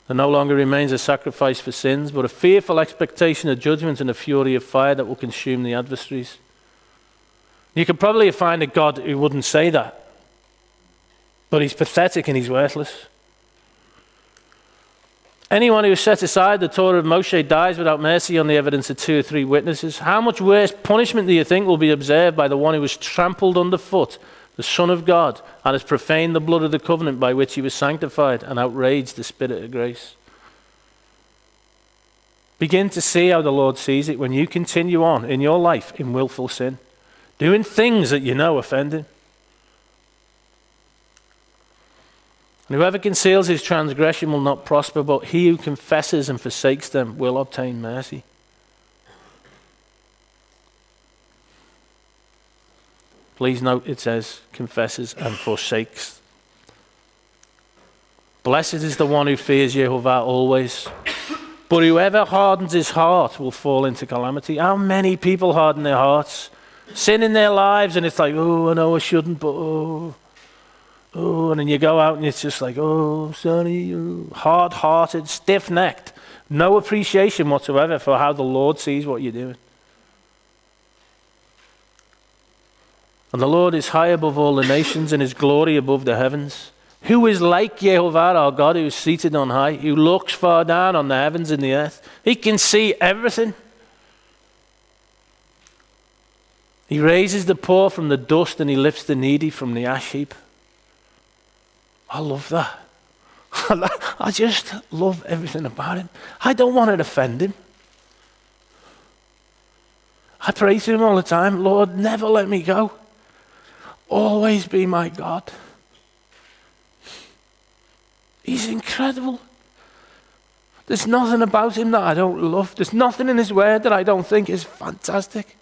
there no longer remains a sacrifice for sins, but a fearful expectation of judgment and a fury of fire that will consume the adversaries. You could probably find a God who wouldn't say that, but he's pathetic and he's worthless. Anyone who set aside the Torah of Moshe dies without mercy on the evidence of 2 or 3 witnesses. How much worse punishment do you think will be observed by the one who was trampled underfoot, the Son of God, and has profaned the blood of the covenant by which he was sanctified and outraged the Spirit of grace? Begin to see how the Lord sees it when you continue on in your life in willful sin, doing things that you know offend him. And whoever conceals his transgression will not prosper, but he who confesses and forsakes them will obtain mercy. Please note it says confesses and forsakes. Blessed is the one who fears Yehovah always. But whoever hardens his heart will fall into calamity. How many people harden their hearts? Sin in their lives, and it's like, oh, I know I shouldn't, but oh, and then you go out and it's just like, oh, sorry, hard-hearted, stiff-necked, no appreciation whatsoever for how the Lord sees what you're doing. And the Lord is high above all the nations and his glory above the heavens. Who is like Yehovah, our God, who is seated on high, who looks far down on the heavens and the earth? He can see everything. He raises the poor from the dust and he lifts the needy from the ash heap. I love that. I just love everything about him. I don't want to offend him. I pray to him all the time, Lord, never let me go. Always be my God. He's incredible. There's nothing about him that I don't love. There's nothing in his word that I don't think is fantastic.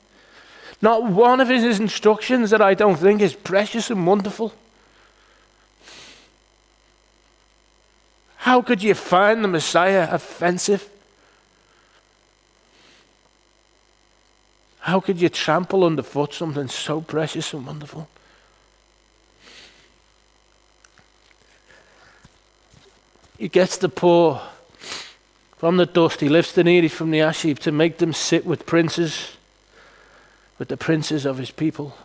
Not one of his instructions that I don't think is precious and wonderful. How could you find the Messiah offensive? How could you trample underfoot something so precious and wonderful? He gets the poor from the dust. He lifts the needy from the ash heap to make them sit with princes, with the princes of his people.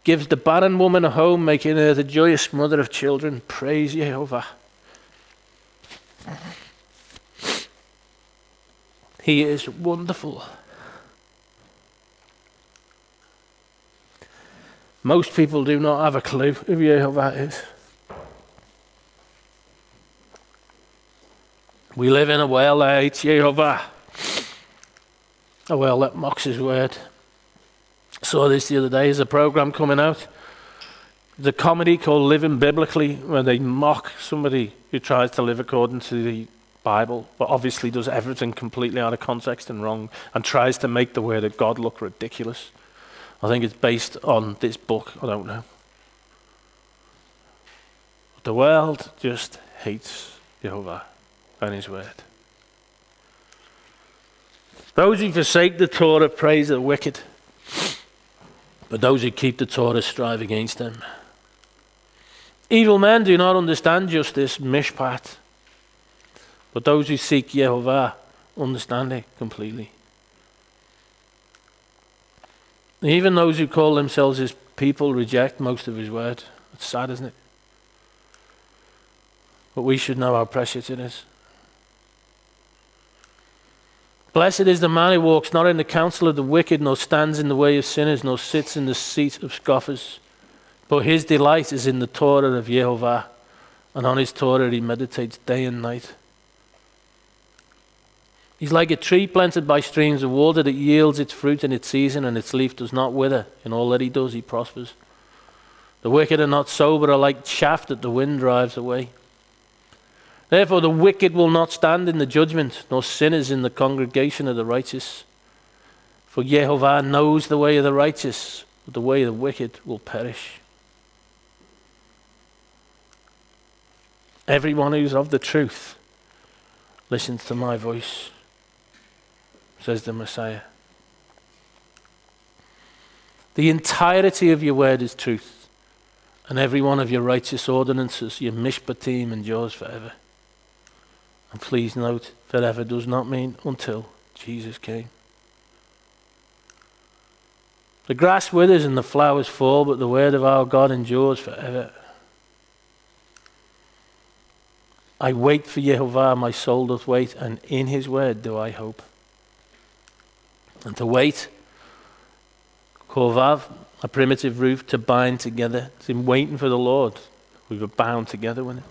Gives the barren woman a home, making her the joyous mother of children. Praise Yehovah. He is wonderful. Most people do not have a clue who Yehovah is. We live in a world that hates Yehovah. A world that mocks his word. Saw this the other day. There's a program coming out. The comedy called Living Biblically, where they mock somebody who tries to live according to the Bible, but obviously does everything completely out of context and wrong, and tries to make the word of God look ridiculous. I think it's based on this book. I don't know. But the world just hates Jehovah and his word. Those who forsake the Torah praise the wicked, but those who keep the Torah strive against them. Evil men do not understand justice, Mishpat, but those who seek Yehovah understand it completely. Even those who call themselves his people reject most of his word. It's sad, isn't it? But we should know how precious it is. Blessed is the man who walks not in the counsel of the wicked, nor stands in the way of sinners, nor sits in the seat of scoffers. But his delight is in the Torah of Yehovah, and on his Torah he meditates day and night. He's like a tree planted by streams of water that yields its fruit in its season, and its leaf does not wither. In all that he does, he prospers. The wicked are not so, but are like chaff that the wind drives away. Therefore the wicked will not stand in the judgment, nor sinners in the congregation of the righteous. For Yehovah knows the way of the righteous, but the way of the wicked will perish. Everyone who's of the truth listens to my voice, says the Messiah. The entirety of your word is truth, and every one of your righteous ordinances, your Mishpatim, endures forever. And please note, forever does not mean until Jesus came. The grass withers and the flowers fall, but the word of our God endures forever. I wait for Yehovah, my soul doth wait, and in his word do I hope. And to wait, kovav, a primitive root, to bind together. It's in waiting for the Lord. We were bound together with him.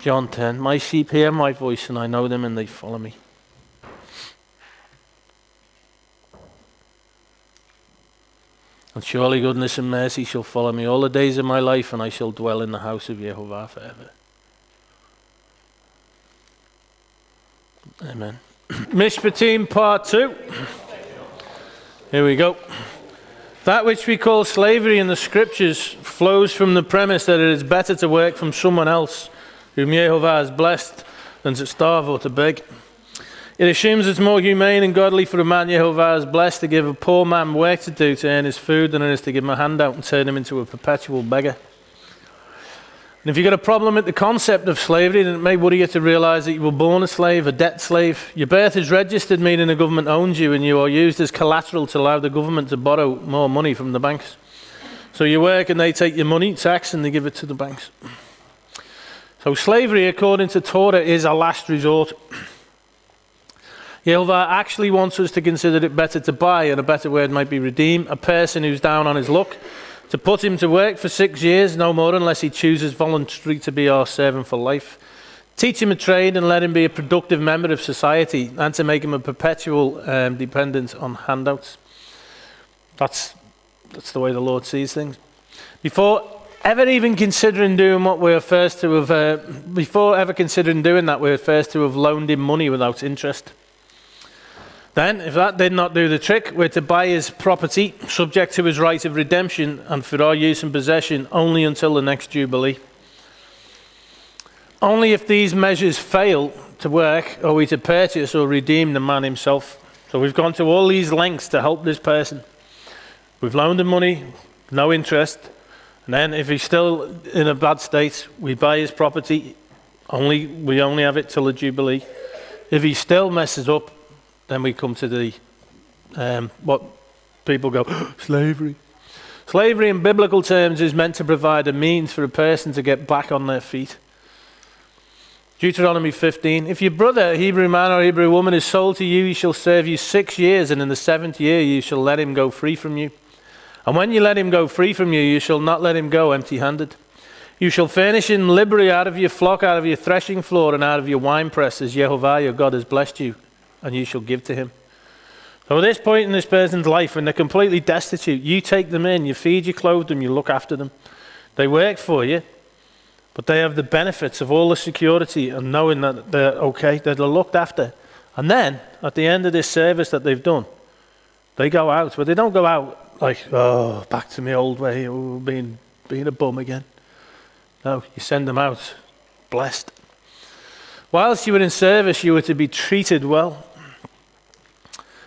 John 10, my sheep hear my voice, and I know them, and they follow me. And surely goodness and mercy shall follow me all the days of my life, and I shall dwell in the house of Yehovah forever. Amen. Mishpatim part 2. Here we go. That which we call slavery in the scriptures flows from the premise that it is better to work from someone else whom Yehovah has blessed than to starve or to beg. It assumes it's more humane and godly for a man Yehovah has blessed to give a poor man work to do to earn his food than it is to give him a handout and turn him into a perpetual beggar. And if you've got a problem with the concept of slavery, then it may worry you to realise that you were born a slave, a debt slave. Your birth is registered, meaning the government owns you, and you are used as collateral to allow the government to borrow more money from the banks. So you work and they take your money, tax, and they give it to the banks. So slavery, according to Torah, is a last resort. Yehovah actually wants us to consider it better to buy, and a better word might be redeem, a person who's down on his luck, to put him to work for 6 years, no more, unless he chooses voluntarily to be our servant for life. Teach him a trade and let him be a productive member of society, and to make him a perpetual dependent on handouts. That's the way the Lord sees things. Before ever considering doing that, we were first to have loaned him money without interest. Then, if that did not do the trick, we're to buy his property, subject to his right of redemption, and for our use and possession only until the next Jubilee. Only if these measures fail to work are we to purchase or redeem the man himself. So we've gone to all these lengths to help this person. We've loaned him money, no interest, and then if he's still in a bad state, we buy his property, we only have it till the Jubilee. If he still messes up, then we come to the, what people go, slavery. Slavery in biblical terms is meant to provide a means for a person to get back on their feet. Deuteronomy 15, if your brother, a Hebrew man or Hebrew woman, is sold to you, he shall serve you 6 years, and in the 7th year you shall let him go free from you. And when you let him go free from you, you shall not let him go empty-handed. You shall furnish him liberally out of your flock, out of your threshing floor, and out of your winepress, as Yehovah your God has blessed you, and you shall give to him. So at this point in this person's life, when they're completely destitute, you take them in, you feed, you clothe them, you look after them. They work for you, but they have the benefits of all the security and knowing that they're okay, that they're looked after. And then, at the end of this service that they've done, they go out, but they don't go out like, oh, back to my old way, oh, being a bum again. No, you send them out blessed. Whilst you were in service, you were to be treated well.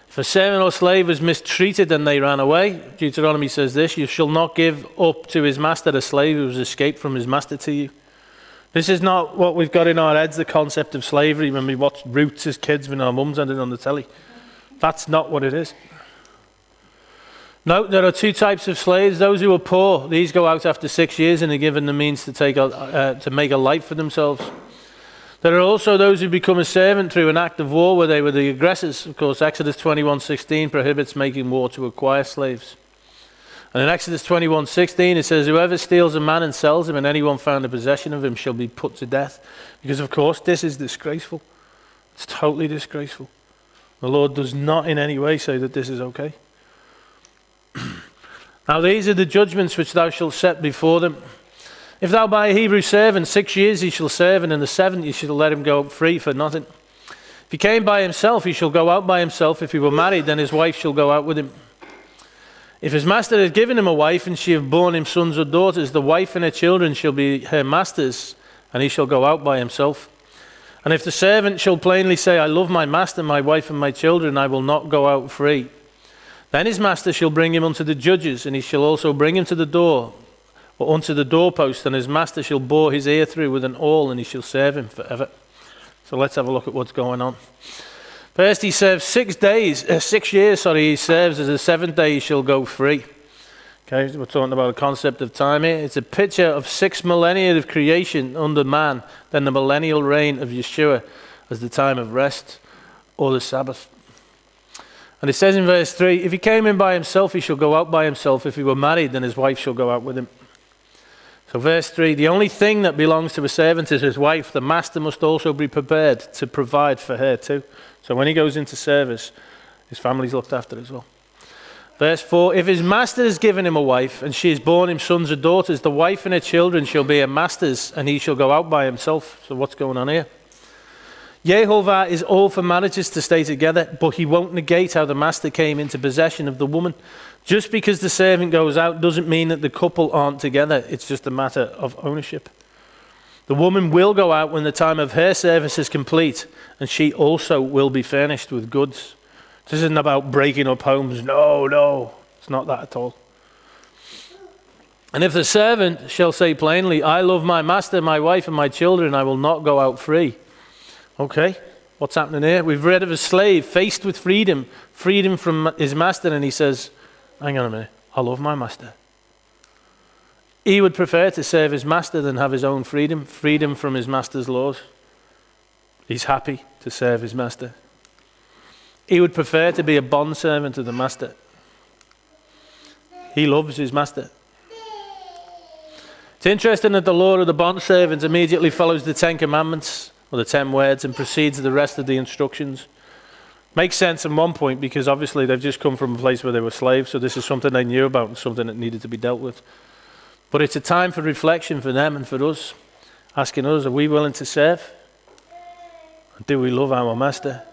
If a servant or slave was mistreated and they ran away, Deuteronomy says this, you shall not give up to his master a slave who has escaped from his master to you. This is not what we've got in our heads, the concept of slavery, when we watch Roots as kids when our mums had it on the telly. That's not what it is. No, there are two types of slaves. Those who are poor, these go out after 6 years and are given the means to make a life for themselves. There are also those who become a servant through an act of war where they were the aggressors. Of course, Exodus 21:16 prohibits making war to acquire slaves. And in Exodus 21:16 it says, whoever steals a man and sells him and anyone found in possession of him shall be put to death. Because of course this is disgraceful. It's totally disgraceful. The Lord does not in any way say that this is okay. Now these are the judgments which thou shalt set before them. If thou buy a Hebrew servant, 6 years he shall serve, and in the 7th you shall let him go free for nothing. If he came by himself, he shall go out by himself. If he were married, then his wife shall go out with him. If his master had given him a wife, and she have borne him sons or daughters, the wife and her children shall be her master's, and he shall go out by himself. And if the servant shall plainly say, I love my master, my wife, and my children, I will not go out free, then his master shall bring him unto the judges, and he shall also bring him to the door, or unto the doorpost, and his master shall bore his ear through with an awl, and he shall serve him forever. So let's have a look at what's going on. First, he serves 6 years, he serves, as the 7th day he shall go free. Okay, we're talking about the concept of time here. It's a picture of 6 millennia of creation under man, then the millennial reign of Yeshua as the time of rest or the Sabbath. And it says in verse 3, if he came in by himself, he shall go out by himself. If he were married, then his wife shall go out with him. So verse 3, the only thing that belongs to a servant is his wife. The master must also be prepared to provide for her too. So when he goes into service, his family's looked after as well. Verse 4, if his master has given him a wife, and she has borne him sons or daughters, the wife and her children shall be her master's, and he shall go out by himself. So what's going on here? Yehovah is all for marriages to stay together, but he won't negate how the master came into possession of the woman. Just because the servant goes out doesn't mean that the couple aren't together. It's just a matter of ownership. The woman will go out when the time of her service is complete, and she also will be furnished with goods. This isn't about breaking up homes. No, it's not that at all. And if the servant shall say plainly, I love my master, my wife, and my children, I will not go out free. Okay, what's happening here? We've read of a slave faced with freedom from his master, and he says, hang on a minute, I love my master. He would prefer to serve his master than have his own freedom from his master's laws. He's happy to serve his master. He would prefer to be a bondservant of the master. He loves his master. It's interesting that the law of the bondservant immediately follows the 10 commandments, or the 10 words, and precedes the rest of the instructions. Makes sense at one point, because obviously they've just come from a place where they were slaves, so this is something they knew about and something that needed to be dealt with. But it's a time for reflection for them and for us, asking us, are we willing to serve? And do we love our master?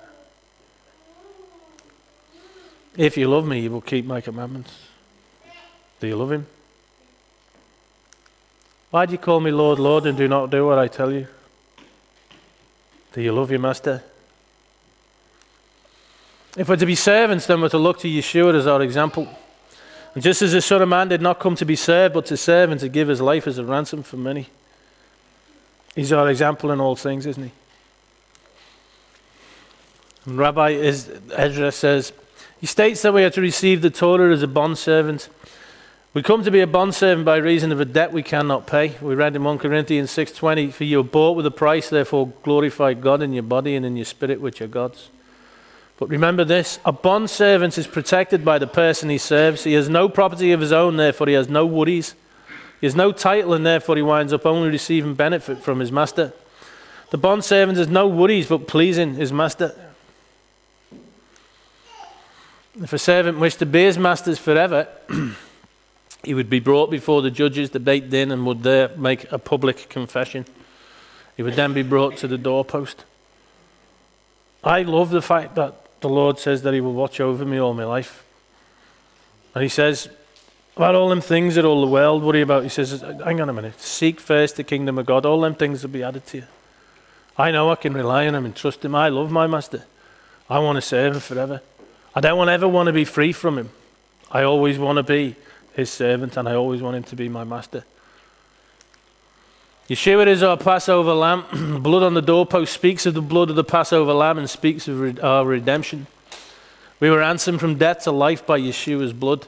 If you love me, you will keep my commandments. Do you love him? Why do you call me Lord, Lord, and do not do what I tell you? Do you love your master? If we're to be servants, then we're to look to Yeshua as our example. And just as the Son of Man did not come to be served, but to serve and to give his life as a ransom for many. He's our example in all things, isn't he? And Rabbi Ezra says, he states that we are to receive the Torah as a bondservant. We come to be a bondservant by reason of a debt we cannot pay. We read in 1 Corinthians 6:20, for you are bought with a price, therefore glorify God in your body and in your spirit, which are God's. But remember this, a bondservant is protected by the person he serves. He has no property of his own, therefore he has no worries. He has no title, and therefore he winds up only receiving benefit from his master. The bondservant has no worries but pleasing his master. If a servant wished to be his master's forever, he would be brought before the judges, the Beit Din, and would there make a public confession. He would then be brought to the doorpost. I love the fact that the Lord says that he will watch over me all my life. And he says, about all them things that all the world worry about, he says, hang on a minute, seek first the kingdom of God, all them things will be added to you. I know I can rely on him and trust him. I love my master. I want to serve him forever. I don't ever want to be free from him. I always want to be his servant, and I always want him to be my master. Yeshua is our Passover lamb. Blood on the doorpost speaks of the blood of the Passover lamb and speaks of our redemption. We were ransomed from death to life by Yeshua's blood,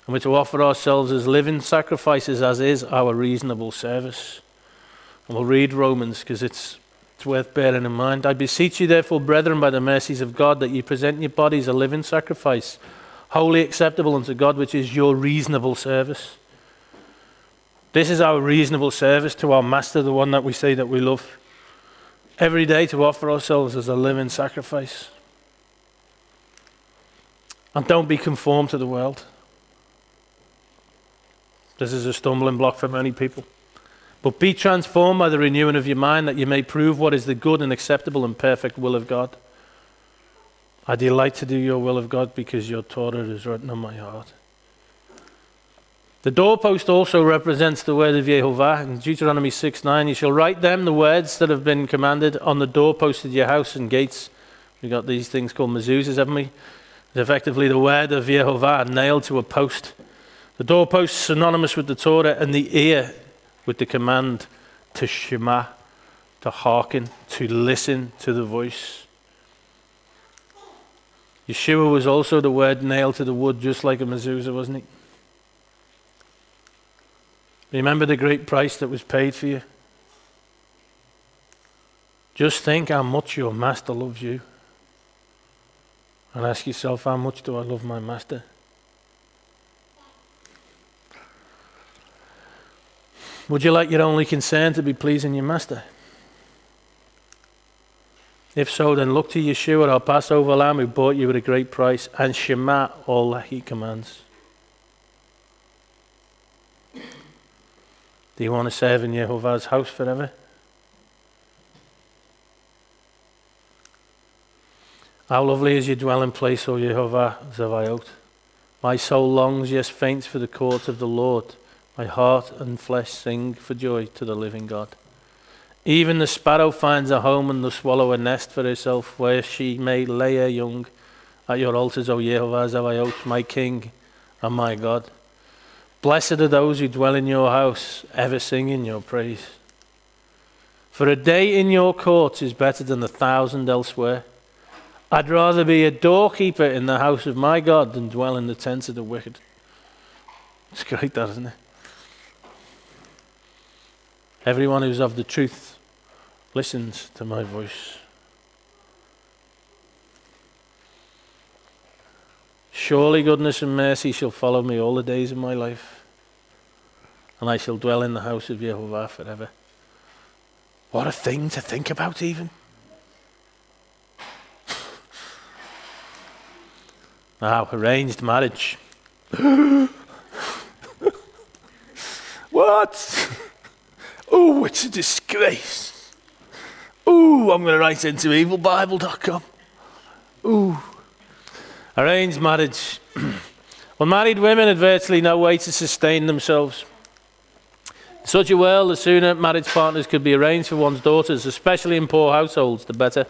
and we're to offer ourselves as living sacrifices, as is our reasonable service. And we'll read Romans, because it's It's worth bearing in mind. I beseech you, therefore, brethren, by the mercies of God, that ye present your bodies a living sacrifice, wholly acceptable unto God, which is your reasonable service. This is our reasonable service to our Master, the one that we say that we love. Every day to offer ourselves as a living sacrifice. And don't be conformed to the world. This is a stumbling block for many people. But be transformed by the renewing of your mind, that you may prove what is the good and acceptable and perfect will of God. I delight to do your will of God, because your Torah is written on my heart. The doorpost also represents the word of Yehovah. In Deuteronomy 6:9, you shall write them, the words that have been commanded, on the doorpost of your house and gates. We've got these things called mezuzahs, haven't we? It's effectively the word of Yehovah nailed to a post. The doorpost is synonymous with the Torah, and the ear with the command to shema, to hearken, to listen to the voice. Yeshua was also the word nailed to the wood, just like a mezuzah, wasn't he? Remember the great price that was paid for you. Just think how much your Master loves you. And ask yourself, how much do I love my Master? Would you like your only concern to be pleasing your Master? If so, then look to Yeshua, our Passover Lamb, who bought you at a great price, and shema all that he commands. Do you want to serve in Yehovah's house forever? How lovely is your dwelling place, O Yehovah Zavaot. My soul longs, yes, faints for the court of the Lord. My heart and flesh sing for joy to the living God. Even the sparrow finds a home, and the swallow a nest for herself, where she may lay her young. At your altars, O Yehovah Zavaot, my King and my God. Blessed are those who dwell in your house, ever singing your praise. For a day in your courts is better than 1,000 elsewhere. I'd rather be a doorkeeper in the house of my God than dwell in the tents of the wicked. It's great, that, isn't it? Everyone who's of the truth listens to my voice. Surely goodness and mercy shall follow me all the days of my life, and I shall dwell in the house of Yehovah forever. What a thing to think about, even. Now, arranged marriage. What? Oh, it's a disgrace. Ooh, I'm going to write into evilbible.com. Ooh. Arranged marriage. Well, married women had virtually no way to sustain themselves. In such a world, the sooner marriage partners could be arranged for one's daughters, especially in poor households, the better.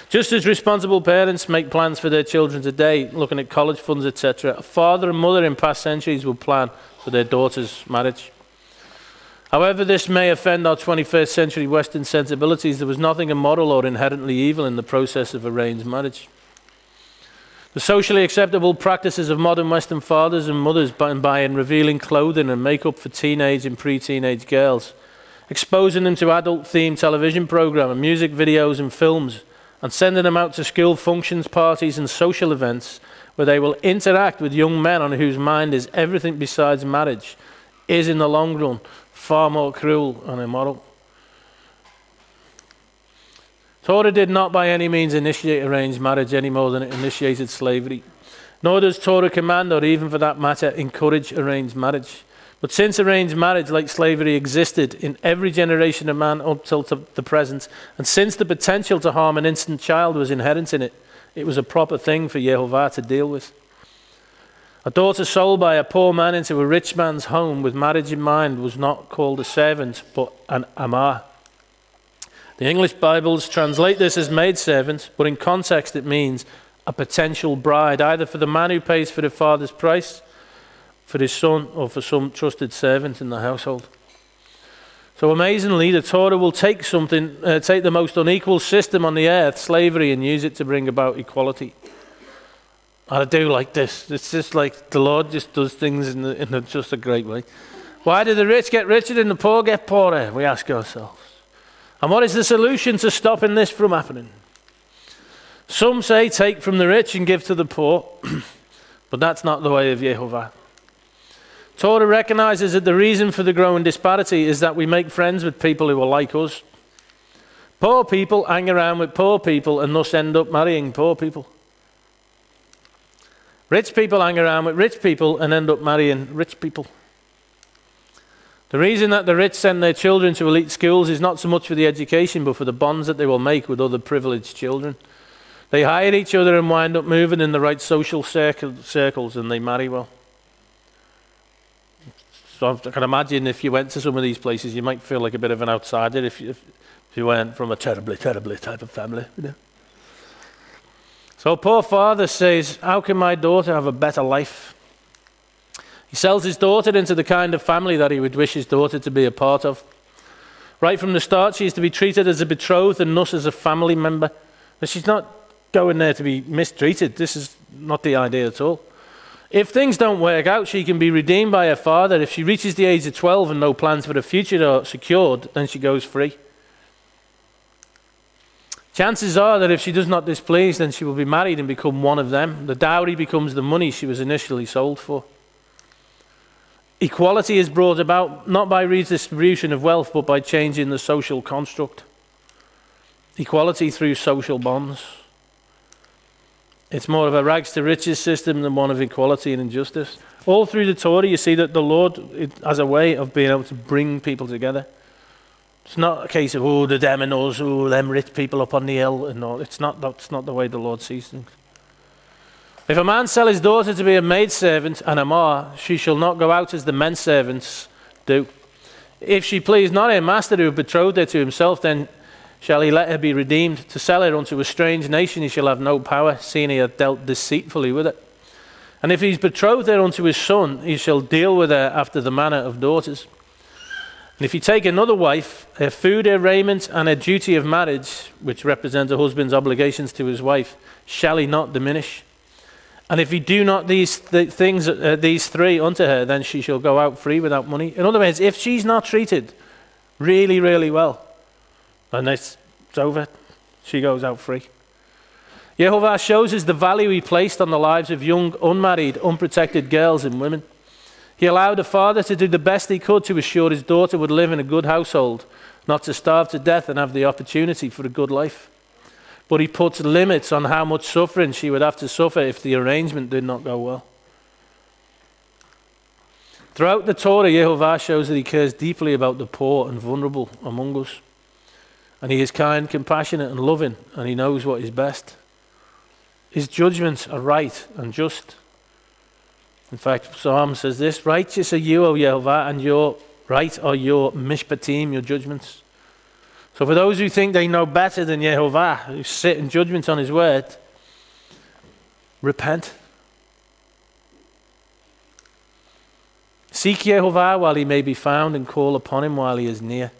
Just as responsible parents make plans for their children today, looking at college funds, etc., a father and mother in past centuries would plan for their daughter's marriage. However this may offend our 21st century Western sensibilities, there was nothing immoral or inherently evil in the process of arranged marriage. The socially acceptable practices of modern Western fathers and mothers buying revealing clothing and makeup for teenage and pre-teenage girls, exposing them to adult-themed television programs and music videos and films, and sending them out to school functions, parties and social events where they will interact with young men on whose mind is everything besides marriage, is in the long run far more cruel and immoral. Torah did not by any means initiate arranged marriage any more than it initiated slavery. Nor does Torah command, or even for that matter, encourage arranged marriage. But since arranged marriage, like slavery, existed in every generation of man up till the present, and since the potential to harm an innocent child was inherent in it, it was a proper thing for Yehovah to deal with. A daughter sold by a poor man into a rich man's home with marriage in mind was not called a servant, but an amah. The English Bibles translate this as maidservant, but in context it means a potential bride, either for the man who pays for the father's price, for his son, or for some trusted servant in the household. So amazingly, the Torah will take the most unequal system on the earth, slavery, and use it to bring about equality. I do like this. It's just like the Lord just does things in just a great way. Why do the rich get richer and the poor get poorer? We ask ourselves. And what is the solution to stopping this from happening? Some say take from the rich and give to the poor, but that's not the way of Yehovah. Torah recognizes that the reason for the growing disparity is that we make friends with people who are like us. Poor people hang around with poor people and thus end up marrying poor people. Rich people hang around with rich people and end up marrying rich people. The reason that the rich send their children to elite schools is not so much for the education, but for the bonds that they will make with other privileged children. They hire each other and wind up moving in the right social circles, and they marry well. So I can imagine if you went to some of these places, you might feel like a bit of an outsider if you weren't from a terribly type of family. You know? So poor father says, how can my daughter have a better life? He sells his daughter into the kind of family that he would wish his daughter to be a part of. Right from the start, she is to be treated as a betrothed and thus as a family member. But she's not going there to be mistreated. This is not the idea at all. If things don't work out, she can be redeemed by her father. If she reaches the age of 12 and no plans for the future are secured, then she goes free. Chances are that if she does not displease, then she will be married and become one of them. The dowry becomes the money she was initially sold for. Equality is brought about not by redistribution of wealth, but by changing the social construct. Equality through social bonds. It's more of a rags to riches system than one of equality and injustice. All through the Torah, you see that the Lord has a way of being able to bring people together. It's not a case of, the them and us, them rich people up on the hill. And all. That's not the way the Lord sees things. If a man sell his daughter to be a maidservant and a mar, she shall not go out as the men servants do. If she please not her master who betrothed her to himself, then shall he let her be redeemed. To sell her unto a strange nation he shall have no power, seeing he hath dealt deceitfully with it. And if he's betrothed her unto his son, he shall deal with her after the manner of daughters. And if he take another wife, her food, her raiment, and her duty of marriage, which represents a husband's obligations to his wife, shall he not diminish. And if he do not these three unto her, then she shall go out free without money. In other words, if she's not treated really, really well, then it's over. She goes out free. Yehovah shows us the value he placed on the lives of young, unmarried, unprotected girls and women. He allowed a father to do the best he could to assure his daughter would live in a good household, not to starve to death and have the opportunity for a good life. But he puts limits on how much suffering she would have to suffer if the arrangement did not go well. Throughout the Torah, Yehovah shows that he cares deeply about the poor and vulnerable among us. And he is kind, compassionate, and loving, and he knows what is best. His judgments are right and just. In fact, Psalm says this, righteous are you, O Yehovah, and your right are your Mishpatim, your judgments. So for those who think they know better than Yehovah, who sit in judgment on his word, repent. Seek Yehovah while he may be found, and call upon him while he is near.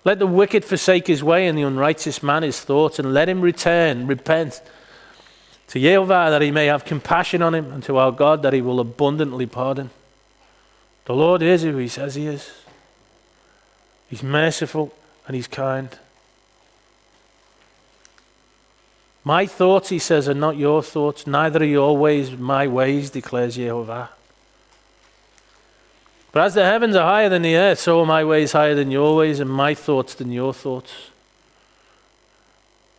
Let the wicked forsake his way, and the unrighteous man his thoughts, and let him repent to Yehovah, that he may have compassion on him, and to our God, that he will abundantly pardon. The Lord is who he says he is. He's merciful and he's kind. My thoughts, he says, are not your thoughts, neither are your ways my ways, declares Yehovah. But as the heavens are higher than the earth, so are my ways higher than your ways, and my thoughts than your thoughts.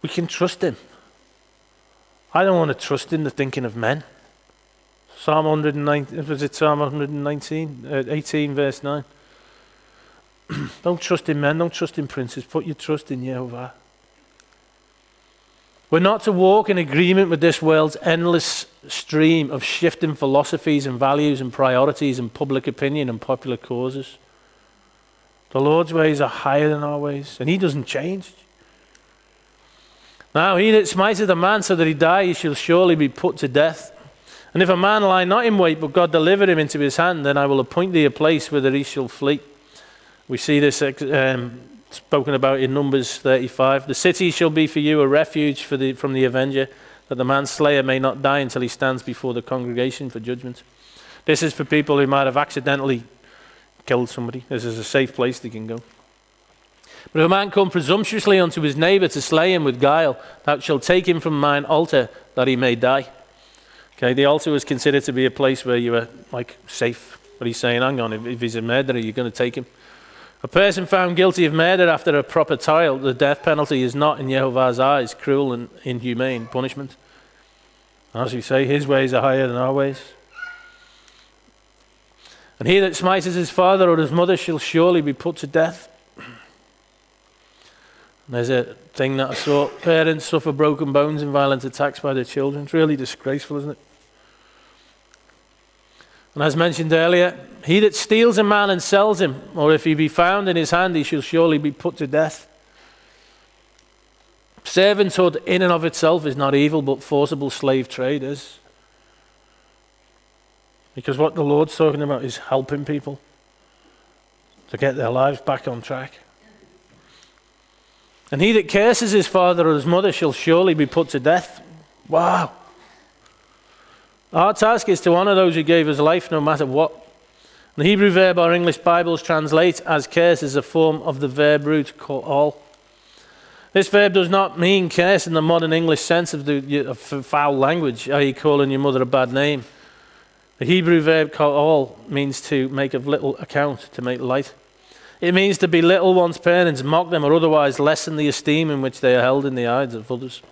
We can trust him. I don't want to trust in the thinking of men. Psalm 18 verse 9. Don't trust in men, don't trust in princes, put your trust in Yehovah. We're not to walk in agreement with this world's endless stream of shifting philosophies and values and priorities and public opinion and popular causes. The Lord's ways are higher than our ways, and he doesn't change. Now, he that smiteth a man so that he die, he shall surely be put to death. And if a man lie not in wait, but God deliver him into his hand, then I will appoint thee a place whither he shall flee. We see this spoken about in Numbers 35. The city shall be for you a refuge from the avenger, that the manslayer may not die until he stands before the congregation for judgment. This is for people who might have accidentally killed somebody. This is a safe place they can go. But if a man come presumptuously unto his neighbour to slay him with guile, thou shalt take him from mine altar, that he may die. Okay, the altar was considered to be a place where you were safe. But he's saying, hang on, if he's a murderer, you're going to take him. A person found guilty of murder after a proper trial, the death penalty is not in Jehovah's eyes cruel and inhumane punishment. As we say, his ways are higher than our ways. And he that smites his father or his mother shall surely be put to death. There's a thing that I saw. Parents suffer broken bones in violent attacks by their children. It's really disgraceful, isn't it? And as mentioned earlier, he that steals a man and sells him, or if he be found in his hand, he shall surely be put to death. Servanthood in and of itself is not evil, but forcible slave trade is. Because what the Lord's talking about is helping people to get their lives back on track. And he that curses his father or his mother shall surely be put to death. Wow. Our task is to honor those who gave us life no matter what. The Hebrew verb our English Bibles translate as curse is a form of the verb root ka'al. This verb does not mean curse in the modern English sense of foul language, i.e. calling your mother a bad name. The Hebrew verb ka'al means to make of little account, to make light. It means to belittle one's parents, mock them, or otherwise lessen the esteem in which they are held in the eyes of others.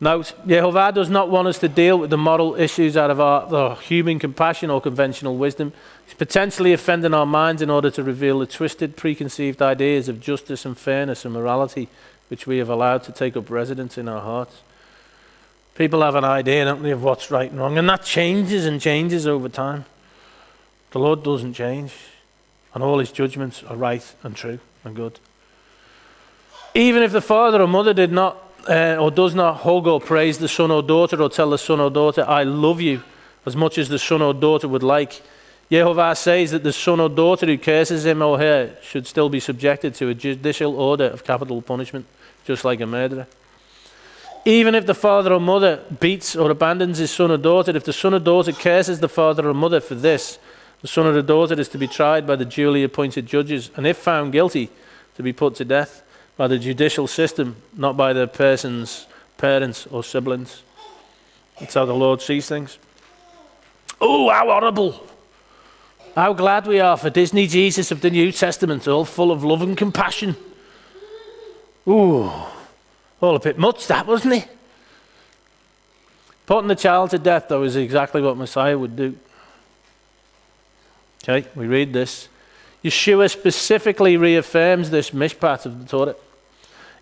Note, Jehovah does not want us to deal with the moral issues out of our human compassion or conventional wisdom. He's potentially offending our minds in order to reveal the twisted, preconceived ideas of justice and fairness and morality which we have allowed to take up residence in our hearts. People have an idea, don't they, of what's right and wrong, and that changes and changes over time. The Lord doesn't change, and all his judgments are right and true and good. Even if the father or mother did not or does not hug or praise the son or daughter, or tell the son or daughter, I love you, as much as the son or daughter would like, Jehovah says that the son or daughter who curses him or her should still be subjected to a judicial order of capital punishment, just like a murderer. Even if the father or mother beats or abandons his son or daughter, if the son or daughter curses the father or mother for this, the son or the daughter is to be tried by the duly appointed judges, and if found guilty, to be put to death by the judicial system, not by the person's parents or siblings. That's how the Lord sees things. Oh, how horrible. How glad we are for Disney Jesus of the New Testament, all full of love and compassion. Ooh, all a bit much that, wasn't it? Putting the child to death, though, is exactly what Messiah would do. Okay, we read this. Yeshua specifically reaffirms this mishpat of the Torah.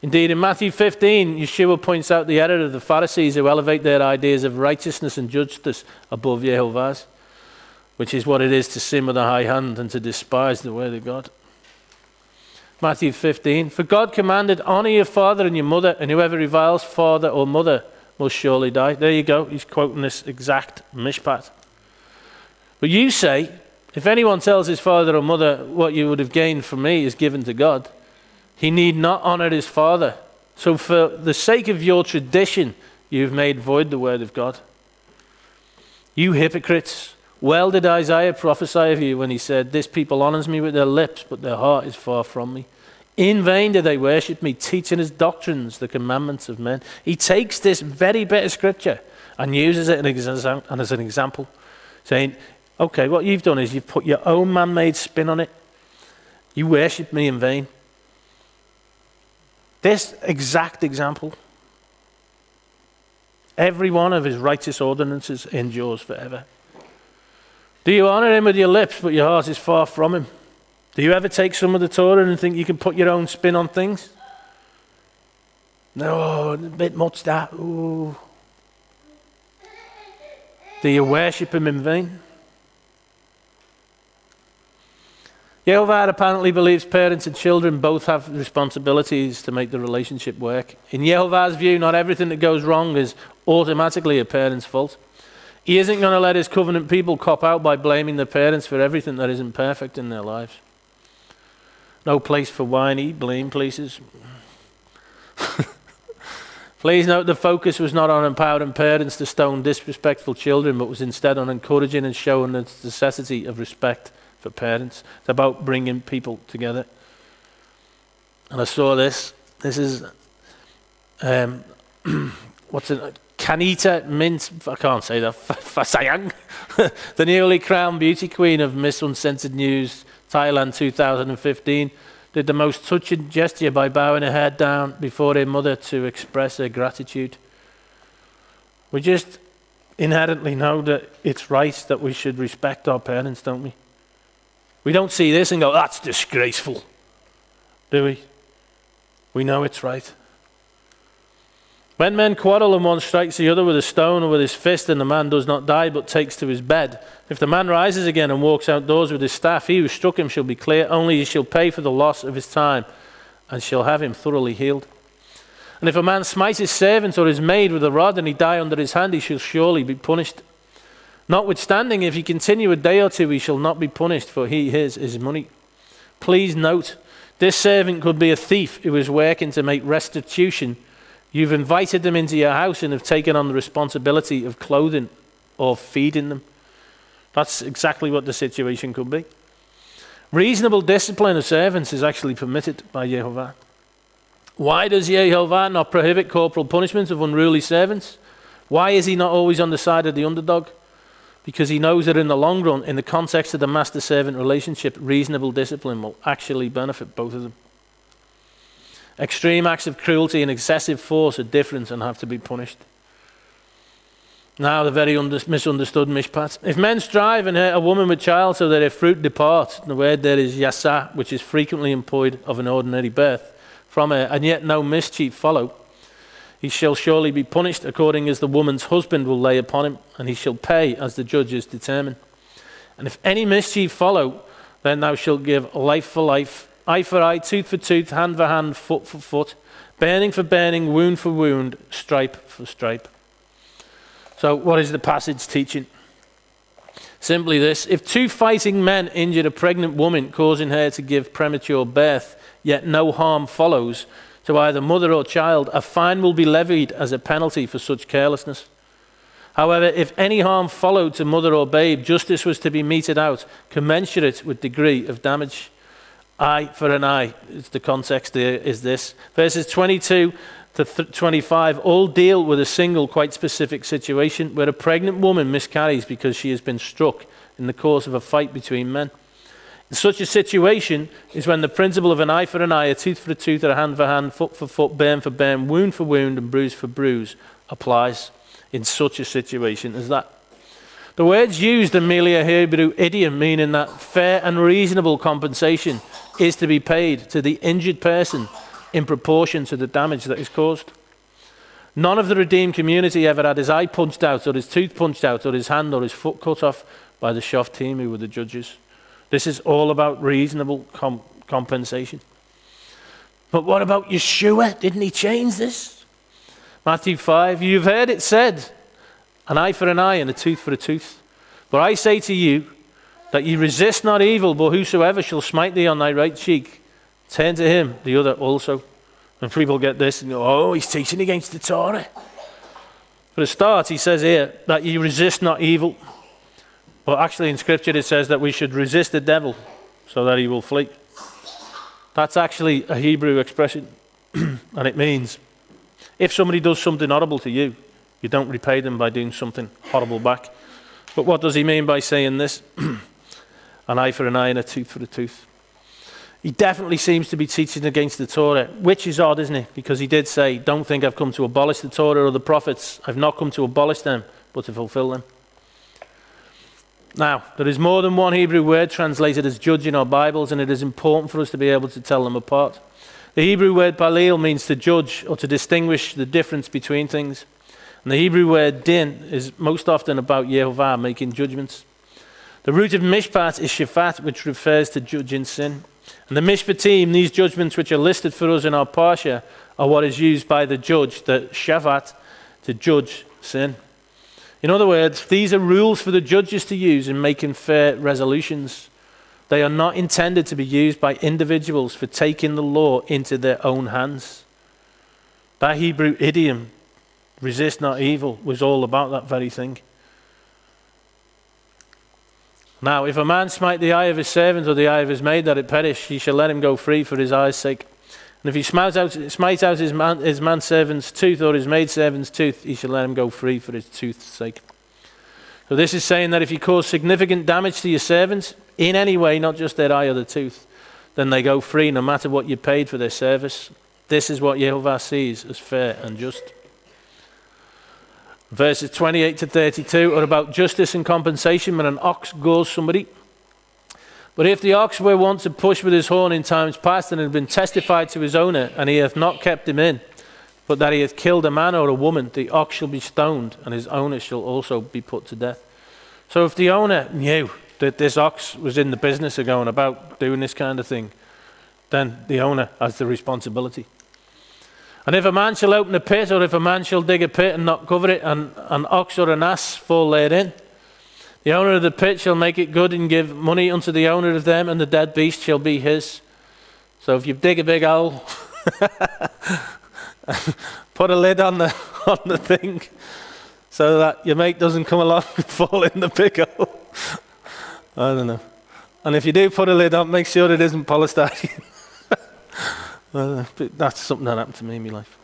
Indeed, in Matthew 15, Yeshua points out the error of the Pharisees who elevate their ideas of righteousness and justice above Jehovah's, which is what it is to sin with a high hand and to despise the word of God. Matthew 15, for God commanded, honor your father and your mother, and whoever reviles father or mother must surely die. There you go, he's quoting this exact mishpat. But you say, if anyone tells his father or mother, what you would have gained from me is given to God, he need not honor his father. So for the sake of your tradition, you've made void the word of God. You hypocrites, well did Isaiah prophesy of you when he said, this people honors me with their lips, but their heart is far from me. In vain do they worship me, teaching as doctrines the commandments of men. He takes this very bit of scripture and uses it as an example, saying, okay, what you've done is you've put your own man-made spin on it. You worship me in vain. This exact example, every one of his righteous ordinances endures forever. Do you honor him with your lips, but your heart is far from him? Do you ever take some of the Torah and think you can put your own spin on things? No, a bit much that. Ooh. Do you worship him in vain? Jehovah apparently believes parents and children both have responsibilities to make the relationship work. In Jehovah's view, not everything that goes wrong is automatically a parent's fault. He isn't going to let his covenant people cop out by blaming the parents for everything that isn't perfect in their lives. No place for whiny blame places. Please note the focus was not on empowering parents to stone disrespectful children, but was instead on encouraging and showing the necessity of respect for parents. It's about bringing people together. And I saw this. This is, what's it? Kanita Mint, I can't say that, Fasayang, the newly crowned beauty queen of Miss Uncensored News Thailand 2015, did the most touching gesture by bowing her head down before her mother to express her gratitude. We just inherently know that it's right that we should respect our parents, don't we? We don't see this and go, that's disgraceful, do we? We know it's right. When men quarrel and one strikes the other with a stone or with his fist, and the man does not die but takes to his bed, if the man rises again and walks outdoors with his staff, he who struck him shall be clear, only he shall pay for the loss of his time, and shall have him thoroughly healed. And if a man smite his servant or his maid with a rod, and he die under his hand, he shall surely be punished. Notwithstanding, if he continue a day or two, he shall not be punished, for his is money. Please note, this servant could be a thief who is working to make restitution. You've invited them into your house and have taken on the responsibility of clothing or feeding them. That's exactly what the situation could be. Reasonable discipline of servants is actually permitted by Yehovah. Why does Yehovah not prohibit corporal punishment of unruly servants? Why is he not always on the side of the underdog? Because he knows that in the long run, in the context of the master-servant relationship, reasonable discipline will actually benefit both of them. Extreme acts of cruelty and excessive force are different and have to be punished. Now the very misunderstood mishpat. If men strive and hurt a woman with child so that her fruit depart, the word there is yasa, which is frequently employed of an ordinary birth, from her, and yet no mischief follow, he shall surely be punished according as the woman's husband will lay upon him, and he shall pay as the judges determine. And if any mischief follow, then thou shalt give life for life, eye for eye, tooth for tooth, hand for hand, foot for foot, burning for burning, wound for wound, stripe for stripe. So what is the passage teaching? Simply this: if two fighting men injured a pregnant woman, causing her to give premature birth, yet no harm follows to either mother or child, a fine will be levied as a penalty for such carelessness. However, if any harm followed to mother or babe, justice was to be meted out, commensurate with degree of damage. Eye for an eye, the context there is this. Verses 22 to 25 all deal with a single, quite specific situation where a pregnant woman miscarries because she has been struck in the course of a fight between men. In such a situation is when the principle of an eye for an eye, a tooth for a tooth, a hand for hand, foot for foot, burn for burn, wound for wound, and bruise for bruise applies in such a situation as that. The words used are merely a Hebrew idiom, meaning that fair and reasonable compensation is to be paid to the injured person in proportion to the damage that is caused. None of the redeemed community ever had his eye punched out, or his tooth punched out, or his hand or his foot cut off by the shoftim, who were the judges. This is all about reasonable compensation. But what about Yeshua? Didn't he change this? Matthew 5, you've heard it said, an eye for an eye and a tooth for a tooth. But I say to you that ye resist not evil, but whosoever shall smite thee on thy right cheek, turn to him the other also. And people get this and go, oh, he's teaching against the Torah. For a start, he says here that ye resist not evil. But actually in Scripture it says that we should resist the devil so that he will flee. That's actually a Hebrew expression. And it means if somebody does something horrible to you, you don't repay them by doing something horrible back. But what does he mean by saying this? An eye for an eye and a tooth for a tooth. He definitely seems to be teaching against the Torah, which is odd, isn't it? Because he did say, don't think I've come to abolish the Torah or the prophets. I've not come to abolish them, but to fulfill them. Now, there is more than one Hebrew word translated as judge in our Bibles, and it is important for us to be able to tell them apart. The Hebrew word palil means to judge or to distinguish the difference between things. And the Hebrew word din is most often about Yehovah making judgments. The root of mishpat is shafat, which refers to judging sin. And the Mishpatim, these judgments which are listed for us in our parsha, are what is used by the judge, the shavat, to judge sin. In other words, these are rules for the judges to use in making fair resolutions. They are not intended to be used by individuals for taking the law into their own hands. That Hebrew idiom, resist not evil, was all about that very thing. Now, if a man smite the eye of his servant or the eye of his maid that it perish, he shall let him go free for his eye's sake. And if he smite out his manservant's tooth or his maidservant's tooth, he shall let him go free for his tooth's sake. So this is saying that if you cause significant damage to your servants in any way, not just their eye or the tooth, then they go free no matter what you paid for their service. This is what Yehovah sees as fair and just. Verses 28 to 32 are about justice and compensation when an ox gores somebody. But if the ox were wont to push with his horn in times past and had been testified to his owner, and he hath not kept him in, but that he hath killed a man or a woman, the ox shall be stoned, and his owner shall also be put to death. So if the owner knew that this ox was in the business of going about doing this kind of thing, then the owner has the responsibility. And if a man shall open a pit, or if a man shall dig a pit and not cover it, and an ox or an ass fall therein, the owner of the pit shall make it good and give money unto the owner of them, and the dead beast shall be his. So if you dig a big hole, put a lid on the thing, so that your mate doesn't come along and fall in the big hole. I don't know. And if you do put a lid on, make sure it isn't polystyrene. That's something that happened to me in my life.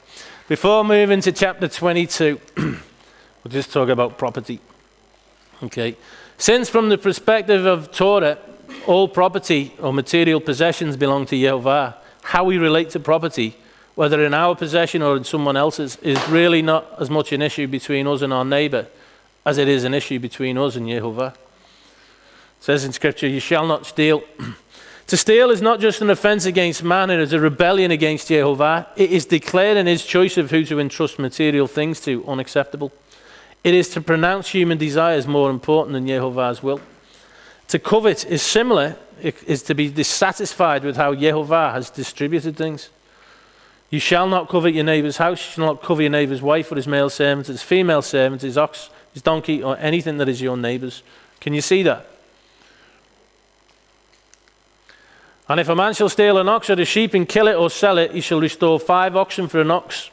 Before moving to chapter 22, we'll just talk about property. Okay. Since from the perspective of Torah, all property or material possessions belong to Yehovah, how we relate to property, whether in our possession or in someone else's, is really not as much an issue between us and our neighbor as it is an issue between us and Yehovah. It says in Scripture, you shall not steal. To steal is not just an offense against man, it is a rebellion against Yehovah. It is declaring his choice of who to entrust material things to unacceptable. It is to pronounce human desires more important than Yehovah's will. To covet is similar, it is to be dissatisfied with how Yehovah has distributed things. You shall not covet your neighbor's house, you shall not covet your neighbor's wife or his male servant, his female servant, his ox, his donkey, or anything that is your neighbor's. Can you see that? And if a man shall steal an ox or a sheep and kill it or sell it, he shall restore 5 oxen for an ox.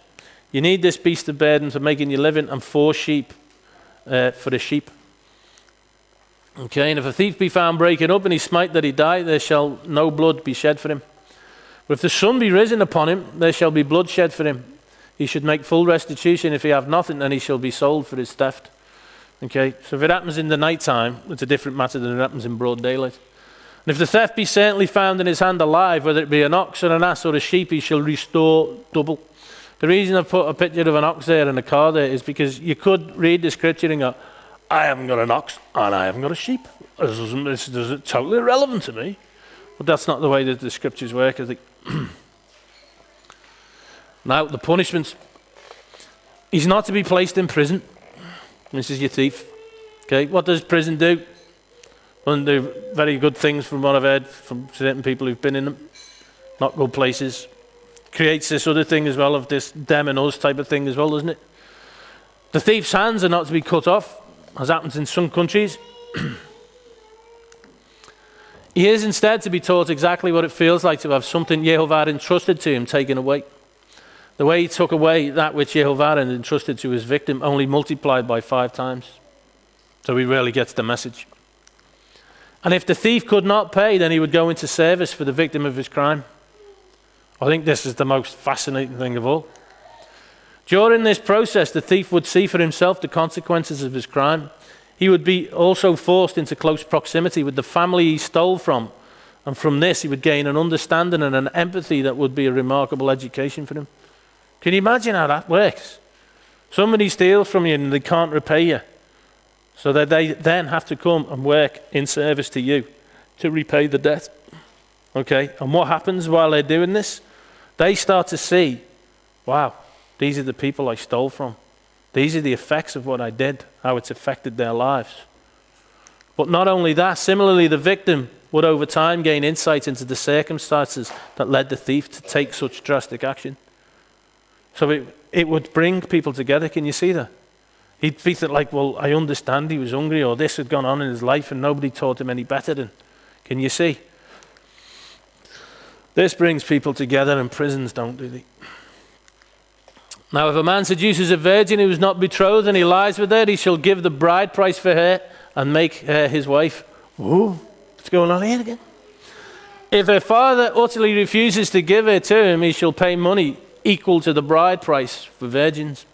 You need this beast of burden for making your living, and 4 sheep for the sheep. Okay, and if a thief be found breaking up and he smite that he die, there shall no blood be shed for him. But if the sun be risen upon him, there shall be blood shed for him. He should make full restitution. If he have nothing, then he shall be sold for his theft. Okay, so if it happens in the night time, it's a different matter than it happens in broad daylight. And if the theft be certainly found in his hand alive, whether it be an ox or an ass or a sheep, he shall restore double. The reason I put a picture of an ox there and a car there is because you could read the scripture and go, I haven't got an ox and I haven't got a sheep. This is totally irrelevant to me. But that's not the way that the scriptures work, I think. Now, the punishments. He's not to be placed in prison. This is your thief. Okay, what does prison do? Doesn't do very good things from what I've heard from certain people who've been in them. Not good places. Creates this other thing as well of this them and us type of thing as well, doesn't it? The thief's hands are not to be cut off, as happens in some countries. He is instead to be taught exactly what it feels like to have something Yehovah entrusted to him taken away. The way he took away that which Yehovah had entrusted to his victim, only multiplied by 5 times. So he really gets the message. And if the thief could not pay, then he would go into service for the victim of his crime. I think this is the most fascinating thing of all. During this process, the thief would see for himself the consequences of his crime. He would be also forced into close proximity with the family he stole from. And from this, he would gain an understanding and an empathy that would be a remarkable education for him. Can you imagine how that works? Somebody steals from you and they can't repay you. So that they then have to come and work in service to you to repay the debt. Okay, and what happens while they're doing this? They start to see, wow, these are the people I stole from. These are the effects of what I did, how it's affected their lives. But not only that, similarly, the victim would over time gain insight into the circumstances that led the thief to take such drastic action. So it would bring people together. Can you see that? He'd be like, well, I understand he was hungry, or this had gone on in his life and nobody taught him any better than. Can you see? This brings people together, and prisons don't, do they? Now, if a man seduces a virgin who is not betrothed and he lies with her, he shall give the bride price for her and make her his wife Whoa, what's going on here again? If her father utterly refuses to give her to him, he shall pay money equal to the bride price for virgins.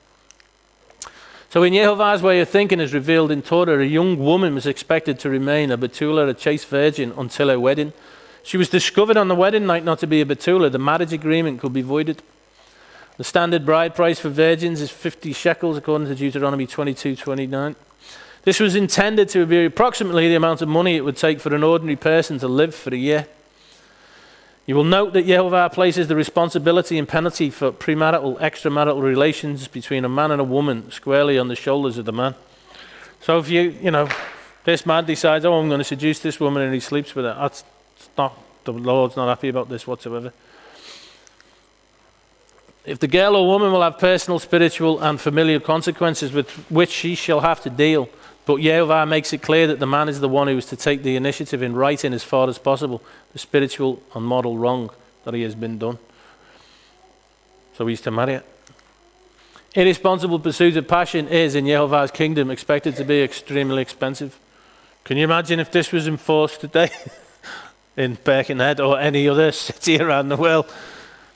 So in Yehovah's way of thinking as revealed in Torah, a young woman was expected to remain a betula, a chaste virgin, until her wedding. She was discovered on the wedding night not to be a betula. The marriage agreement could be voided. The standard bride price for virgins is 50 shekels, according to Deuteronomy 22:29. This was intended to be approximately the amount of money it would take for an ordinary person to live for a year. You will note that Yehovah places the responsibility and penalty for premarital, extramarital relations between a man and a woman squarely on the shoulders of the man. So if this man decides, I'm going to seduce this woman and he sleeps with her, the Lord's not happy about this whatsoever. If the girl or woman will have personal, spiritual and familial consequences with which she shall have to deal, but Yehovah makes it clear that the man is the one who is to take the initiative in righting as far as possible the spiritual and moral wrong that he has been done. So he's to marry her. Irresponsible pursuit of passion is, in Yehovah's kingdom, expected to be extremely expensive. Can you imagine if this was enforced today in Birkenhead or any other city around the world?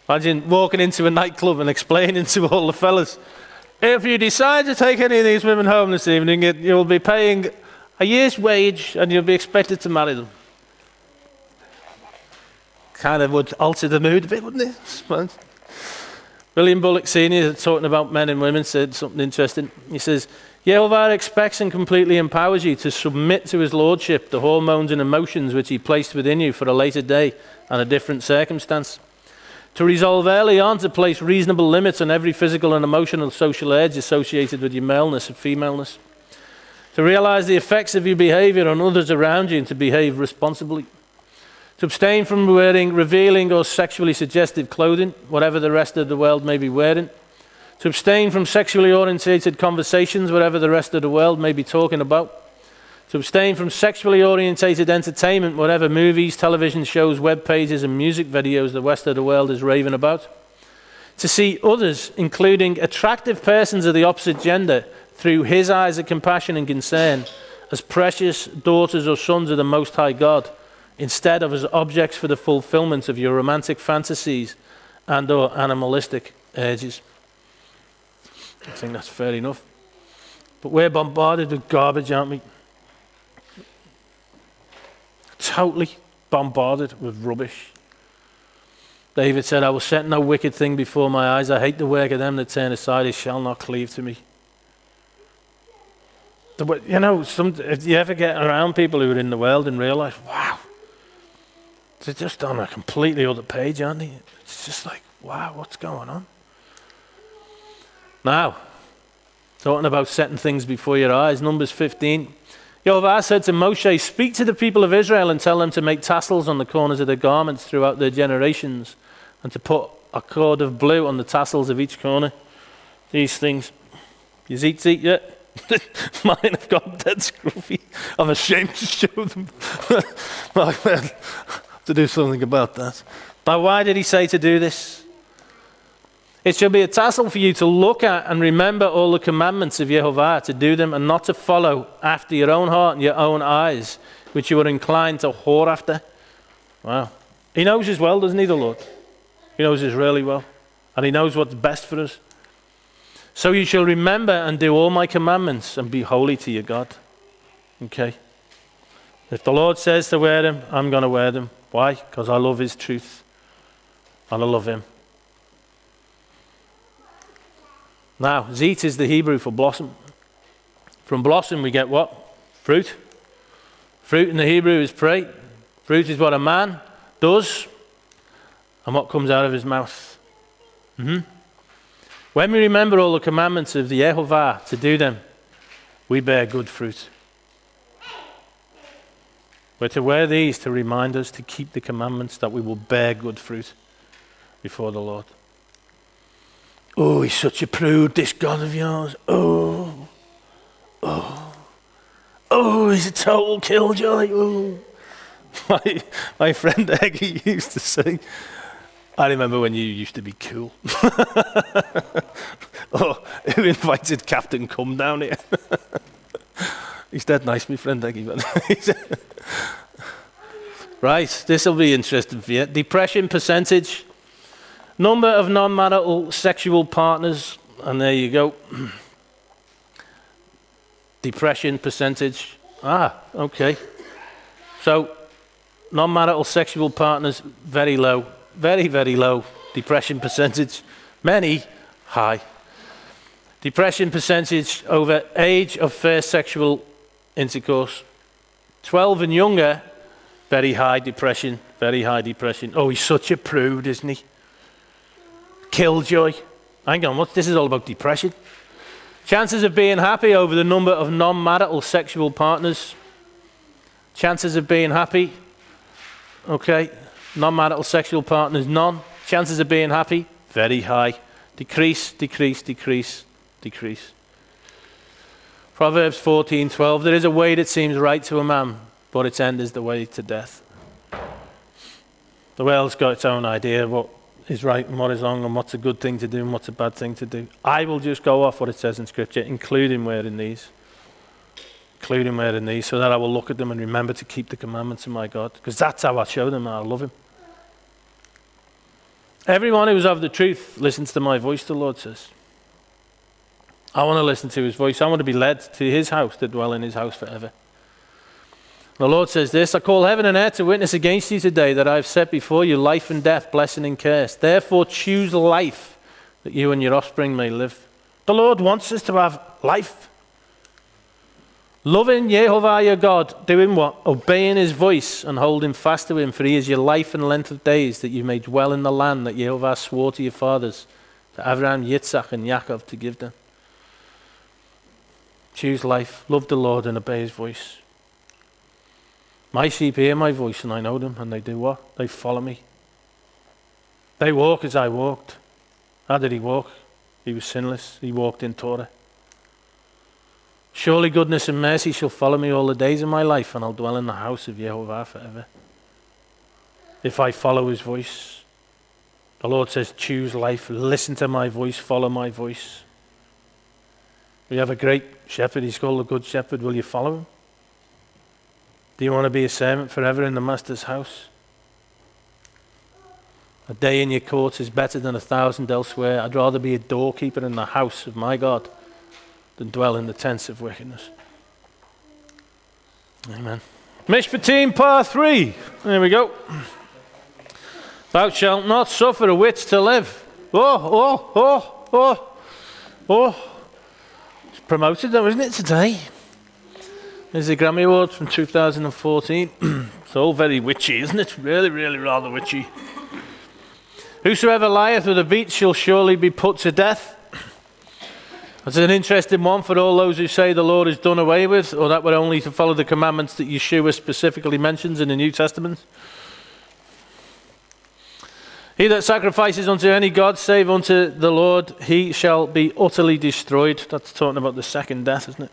Imagine walking into a nightclub and explaining to all the fellas, if you decide to take any of these women home this evening, you'll be paying a year's wage and you'll be expected to marry them. Kind of would alter the mood a bit, wouldn't it? William Bullock Sr., talking about men and women, said something interesting. He says, Yehovah expects and completely empowers you to submit to his lordship the hormones and emotions which he placed within you for a later day and a different circumstance. To resolve early on to place reasonable limits on every physical and emotional social urge associated with your maleness and femaleness. To realize the effects of your behavior on others around you and to behave responsibly. To abstain from wearing revealing or sexually suggestive clothing, whatever the rest of the world may be wearing. To abstain from sexually orientated conversations, whatever the rest of the world may be talking about. To abstain from sexually orientated entertainment, whatever movies, television shows, web pages and music videos the rest of the world is raving about. To see others, including attractive persons of the opposite gender, through his eyes of compassion and concern, as precious daughters or sons of the Most High God, instead of as objects for the fulfillment of your romantic fantasies and or animalistic urges. I think that's fair enough. But we're bombarded with garbage, aren't we? Totally bombarded with rubbish. David said, I will set no wicked thing before my eyes. I hate the work of them that turn aside. It shall not cleave to me. If you ever get around people who are in the world and realize, wow, they're just on a completely other page, aren't they? It's just like, wow, what's going on? Now, talking about setting things before your eyes, Numbers 15. Yehovah said to Moshe, speak to the people of Israel and tell them to make tassels on the corners of their garments throughout their generations and to put a cord of blue on the tassels of each corner. These things. Your zeets eat yet? Mine have gone dead scruffy. I'm ashamed to show them. I have to do something about that. Now, why did he say to do this? It shall be a tassel for you to look at and remember all the commandments of Yehovah, to do them and not to follow after your own heart and your own eyes, which you are inclined to whore after. Wow. He knows us well, doesn't he, the Lord? He knows us really well. And he knows what's best for us. So you shall remember and do all my commandments and be holy to your God. Okay? If the Lord says to wear them, I'm going to wear them. Why? Because I love his truth. And I love him. Now, zeet is the Hebrew for blossom. From blossom we get what? Fruit. Fruit in the Hebrew is prey. Fruit is what a man does and what comes out of his mouth. When we remember all the commandments of the Yehovah to do them, we bear good fruit. We're to wear these to remind us to keep the commandments, that we will bear good fruit before the Lord. Oh, he's such a prude, this God of yours. Oh, he's a total killjoy. Oh. My friend Eggy used to say, I remember when you used to be cool. Oh, who invited Captain Come down here? He's dead nice, my friend Eggy. Right, this will be interesting for you. Depression percentage. Number of non-marital sexual partners. And there you go. Depression percentage. Okay. So, non-marital sexual partners, very low. Very, very low. Depression percentage. Many, high. Depression percentage over age of first sexual intercourse. 12 and younger, very high depression. Very high depression. Oh, he's such a prude, isn't he? Killjoy. Hang on, this is all about depression. Chances of being happy over the number of non-marital sexual partners. Chances of being happy. Okay. Non-marital sexual partners, none. Chances of being happy, very high. Decrease, decrease, decrease, decrease. Proverbs 14:12. There is a way that seems right to a man, but its end is the way to death. The world's got its own idea of what is right and what is wrong and what's a good thing to do and what's a bad thing to do. I will just go off what it says in Scripture, including wearing these, so that I will look at them and remember to keep the commandments of my God, because that's how I show them I love him. Everyone who is of the truth listens to my voice, the Lord says. I want to listen to his voice. I want to be led to his house, to dwell in his house forever. The Lord says this, I call heaven and earth to witness against you today that I have set before you life and death, blessing and curse. Therefore choose life, that you and your offspring may live. The Lord wants us to have life. Loving Yehovah your God, doing what? Obeying his voice and holding fast to him, for he is your life and length of days, that you may dwell in the land that Yehovah swore to your fathers, to Abraham, Yitzhak and Yaakov, to give them. Choose life, love the Lord and obey his voice. My sheep hear my voice and I know them, and they do what? They follow me. They walk as I walked. How did he walk? He was sinless. He walked in Torah. Surely goodness and mercy shall follow me all the days of my life, and I'll dwell in the house of Yehovah forever. If I follow his voice. The Lord says, choose life, listen to my voice, follow my voice. We have a great shepherd, he's called the Good Shepherd. Will you follow him? Do you want to be a servant forever in the master's house? A day in your courts is better than 1,000 elsewhere. I'd rather be a doorkeeper in the house of my God than dwell in the tents of wickedness. Amen. Mishpatim part 3. There we go. Thou shalt not suffer a witch to live. Oh. It's promoted though, isn't it, today? There's the Grammy Awards from 2014. It's all very witchy, isn't it? Really, really rather witchy. Whosoever lieth with a beat shall surely be put to death. That's an interesting one for all those who say the Lord is done away with, or that we're only to follow the commandments that Yeshua specifically mentions in the New Testament. He that sacrifices unto any god save unto the Lord, he shall be utterly destroyed. That's talking about the second death, isn't it?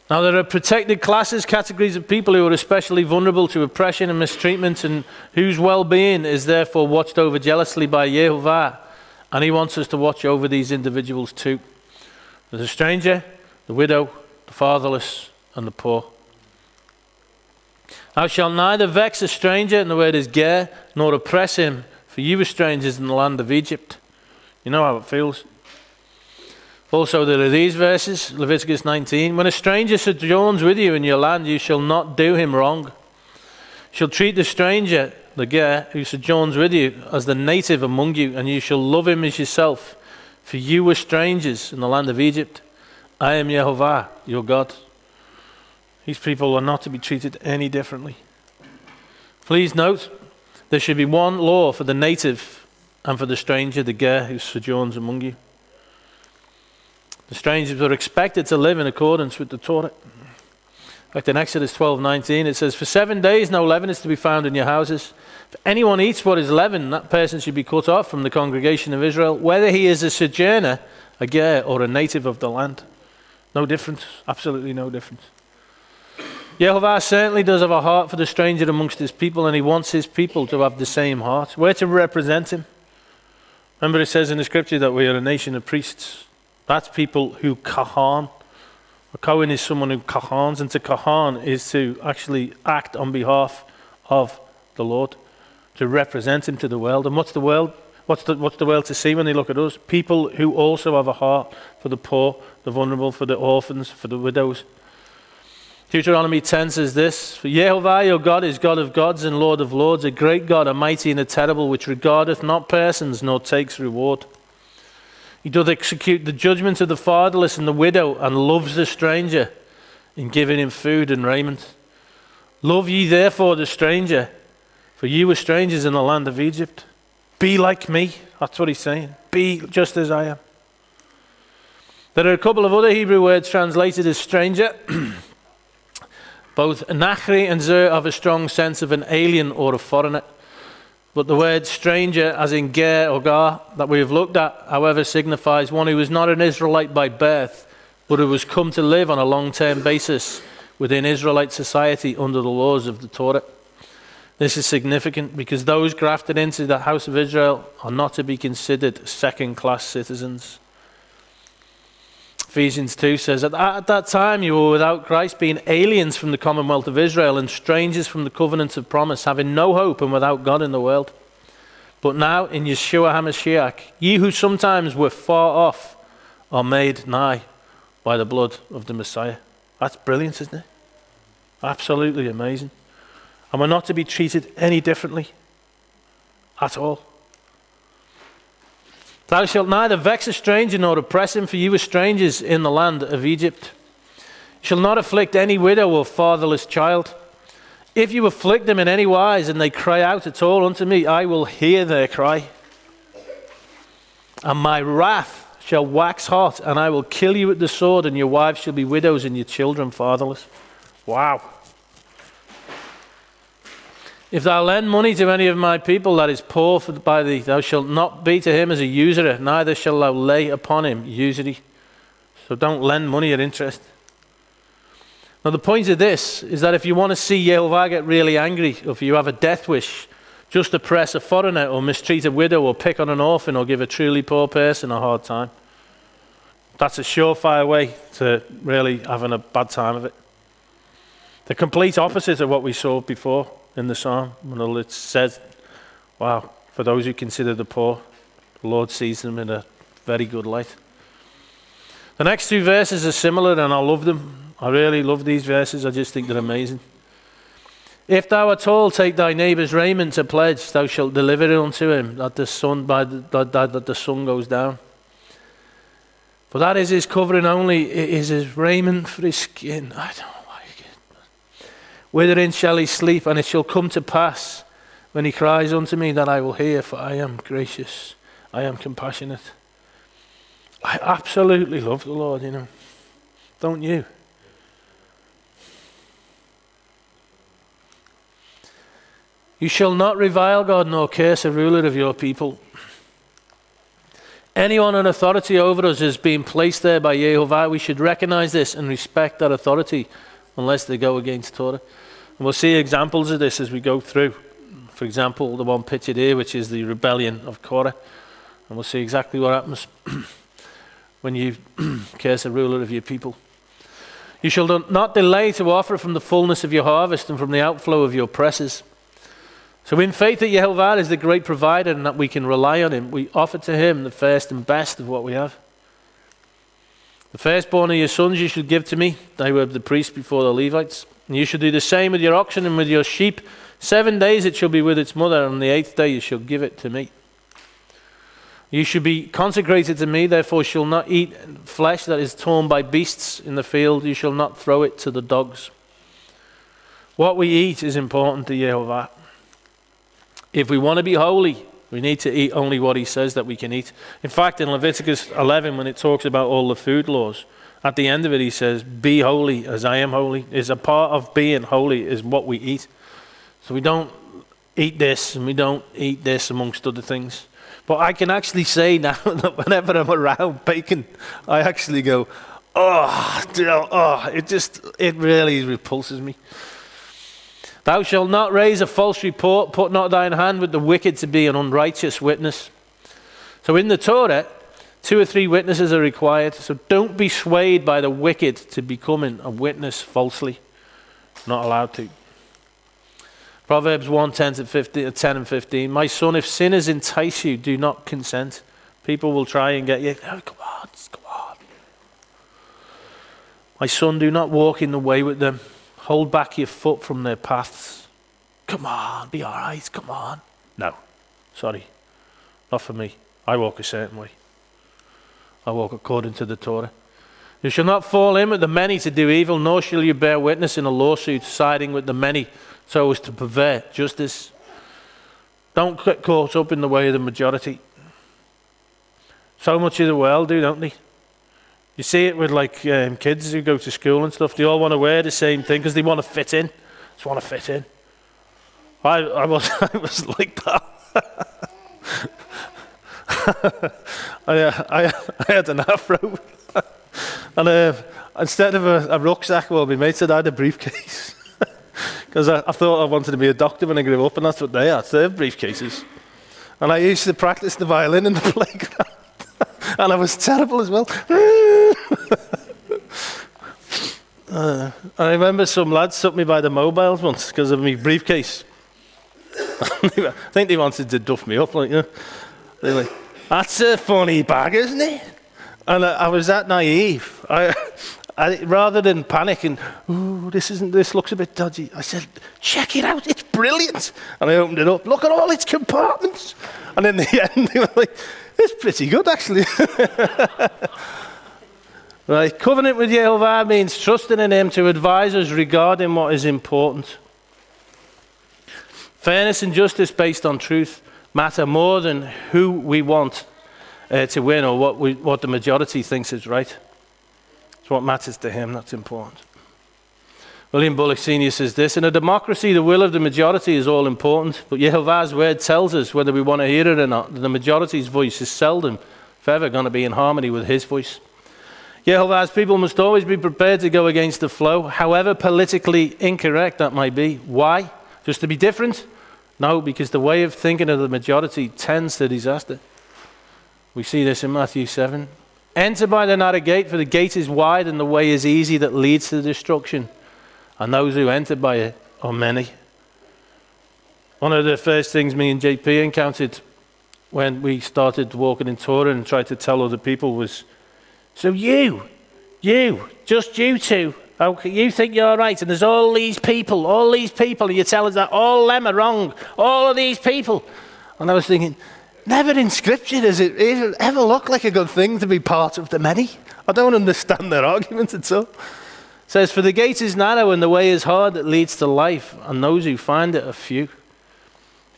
Now there are protected classes, categories of people who are especially vulnerable to oppression and mistreatment, and whose well-being is therefore watched over jealously by Yehovah. And he wants us to watch over these individuals too. There's a stranger, the widow, the fatherless, and the poor. Thou shalt neither vex a stranger, and the word is ger, nor oppress him, for you were strangers in the land of Egypt. You know how it feels. Also, there are these verses, Leviticus 19. When a stranger sojourns with you in your land, you shall not do him wrong. You shall treat the stranger, the ger, who sojourns with you, as the native among you, and you shall love him as yourself. For you were strangers in the land of Egypt. I am Yehovah, your God. These people are not to be treated any differently. Please note, there should be one law for the native and for the stranger, the ger, who sojourns among you. The strangers were expected to live in accordance with the Torah. In fact, in Exodus 12:19, it says, for 7 days no leaven is to be found in your houses. If anyone eats what is leavened, that person should be cut off from the congregation of Israel, whether he is a sojourner, a ger, or a native of the land. No difference, absolutely no difference. Yehovah certainly does have a heart for the stranger amongst his people, and he wants his people to have the same heart. We're to represent him. Remember it says in the scripture that we are a nation of priests. That's people who kahan, A Kohen is someone who kahans, and to kahan is to actually act on behalf of the Lord, to represent him to the world. And what's the world? What's the world to see when they look at us? People who also have a heart for the poor, the vulnerable, for the orphans, for the widows. Deuteronomy 10 says this, "For Yehovah your God is God of gods and Lord of lords, a great God, a mighty and a terrible, which regardeth not persons, nor takes reward. He doth execute the judgment of the fatherless and the widow, and loves the stranger, in giving him food and raiment. Love ye therefore the stranger, for ye were strangers in the land of Egypt. Be like me." That's what he's saying. Be just as I am. There are a couple of other Hebrew words translated as stranger. Both Nachri and Zer have a strong sense of an alien or a foreigner. But the word stranger, as in ger or gar, that we have looked at, however, signifies one who is not an Israelite by birth, but who has come to live on a long-term basis within Israelite society under the laws of the Torah. This is significant because those grafted into the house of Israel are not to be considered second-class citizens. Ephesians 2 says, at that time you were without Christ, being aliens from the commonwealth of Israel and strangers from the covenant of promise, having no hope and without God in the world. But now in Yeshua HaMashiach, ye who sometimes were far off are made nigh by the blood of the Messiah. That's brilliant, isn't it? Absolutely amazing. And we're not to be treated any differently at all. Thou shalt neither vex a stranger nor oppress him, for you were strangers in the land of Egypt. You shall not afflict any widow or fatherless child. If you afflict them in any wise, and they cry out at all unto me, I will hear their cry. And my wrath shall wax hot, and I will kill you with the sword, and your wives shall be widows, and your children fatherless. Wow. If thou lend money to any of my people that is poor by thee, thou shalt not be to him as a usurer, neither shalt thou lay upon him usury. So don't lend money at interest. Now the point of this is that if you want to see Yehovah get really angry, or if you have a death wish, just oppress a foreigner or mistreat a widow or pick on an orphan or give a truly poor person a hard time. That's a surefire way to really having a bad time of it. The complete opposite of what we saw before in the psalm, when it says, wow, for those who consider the poor, the Lord sees them in a very good light. The next two verses are similar, and I love them. I really love these verses. I just think they're amazing. If thou at all take thy neighbour's raiment to pledge, thou shalt deliver it unto him, that the sun goes down. For that is his covering only, it is his raiment for his skin. I don't like it. Wherein shall he sleep? And it shall come to pass, when he cries unto me, that I will hear, for I am gracious, I am compassionate. I absolutely love the Lord, you know. Don't you? You shall not revile God, nor curse a ruler of your people. Anyone in authority over us is being placed there by Yehovah. We should recognize this and respect that authority, unless they go against Torah. And we'll see examples of this as we go through. For example, the one pictured here, which is the rebellion of Korah. And we'll see exactly what happens when you curse a ruler of your people. You shall not delay to offer from the fullness of your harvest and from the outflow of your presses. So in faith that Yehovah is the great provider and that we can rely on him, we offer to him the first and best of what we have. The firstborn of your sons you should give to me. They were the priests before the Levites. And you should do the same with your oxen and with your sheep. 7 days it shall be with its mother, and on the 8th day you shall give it to me. You should be consecrated to me, therefore shall not eat flesh that is torn by beasts in the field. You shall not throw it to the dogs. What we eat is important to Yehovah. If we want to be holy, we need to eat only what he says that we can eat. In fact, in Leviticus 11, when it talks about all the food laws, at the end of it he says, be holy as I am holy. Is a part of being holy is what we eat. So we don't eat this and we don't eat this amongst other things. But I can actually say now that whenever I'm around bacon, I actually go, it really repulses me. Thou shalt not raise a false report, put not thine hand with the wicked to be an unrighteous witness. So in the Torah, 2 or 3 witnesses are required. So don't be swayed by the wicked to becoming a witness falsely. Not allowed to. Proverbs 1, 10 and 15. My son, if sinners entice you, do not consent. People will try and get you. Oh, come on, come on. My son, do not walk in the way with them. Hold back your foot from their paths. Come on, be all right, come on. No, sorry, not for me. I walk a certain way. I walk according to the Torah. You shall not fall in with the many to do evil, nor shall you bear witness in a lawsuit siding with the many so as to pervert justice. Don't get caught up in the way of the majority. So much of the world do, don't they? You see it with kids who go to school and stuff. They all want to wear the same thing because they want to fit in. Just want to fit in. I was like that. I had an afro, and instead of a rucksack, well, my mate said I had a briefcase, because I thought I wanted to be a doctor when I grew up, and that's what they had. They have briefcases, and I used to practice the violin in the playground, and I was terrible as well. I remember some lads took me by the mobiles once because of my briefcase. I think they wanted to duff me up, they're like, that's a funny bag, isn't it? And I was that naive. I rather than panic and, ooh, this looks a bit dodgy, I said, check it out, it's brilliant. And I opened it up, look at all its compartments. And in the end, they were like, it's pretty good, actually. Right, covenant with Yehovah means trusting in him to advise us regarding what is important. Fairness and justice based on truth matter more than who we want to win or what the majority thinks is right. It's what matters to him that's important. William Bullock Sr. says this, in a democracy, the will of the majority is all important, but Yehovah's word tells us whether we want to hear it or not, that the majority's voice is seldom, if ever, going to be in harmony with his voice. Yehovah's people must always be prepared to go against the flow, however politically incorrect that might be. Why? Just to be different? No, because the way of thinking of the majority tends to disaster. We see this in Matthew 7. Enter by the narrow gate, for the gate is wide and the way is easy that leads to destruction. And those who enter by it are many. One of the first things me and JP encountered when we started walking in Torah and tried to tell other people was, so just you two, okay, you think you're right, and there's all these people, and you tell us that all them are wrong, all of these people. And I was thinking, never in Scripture does it ever look like a good thing to be part of the many. I don't understand their argument at all. It says, for the gate is narrow and the way is hard that leads to life, and those who find it are few.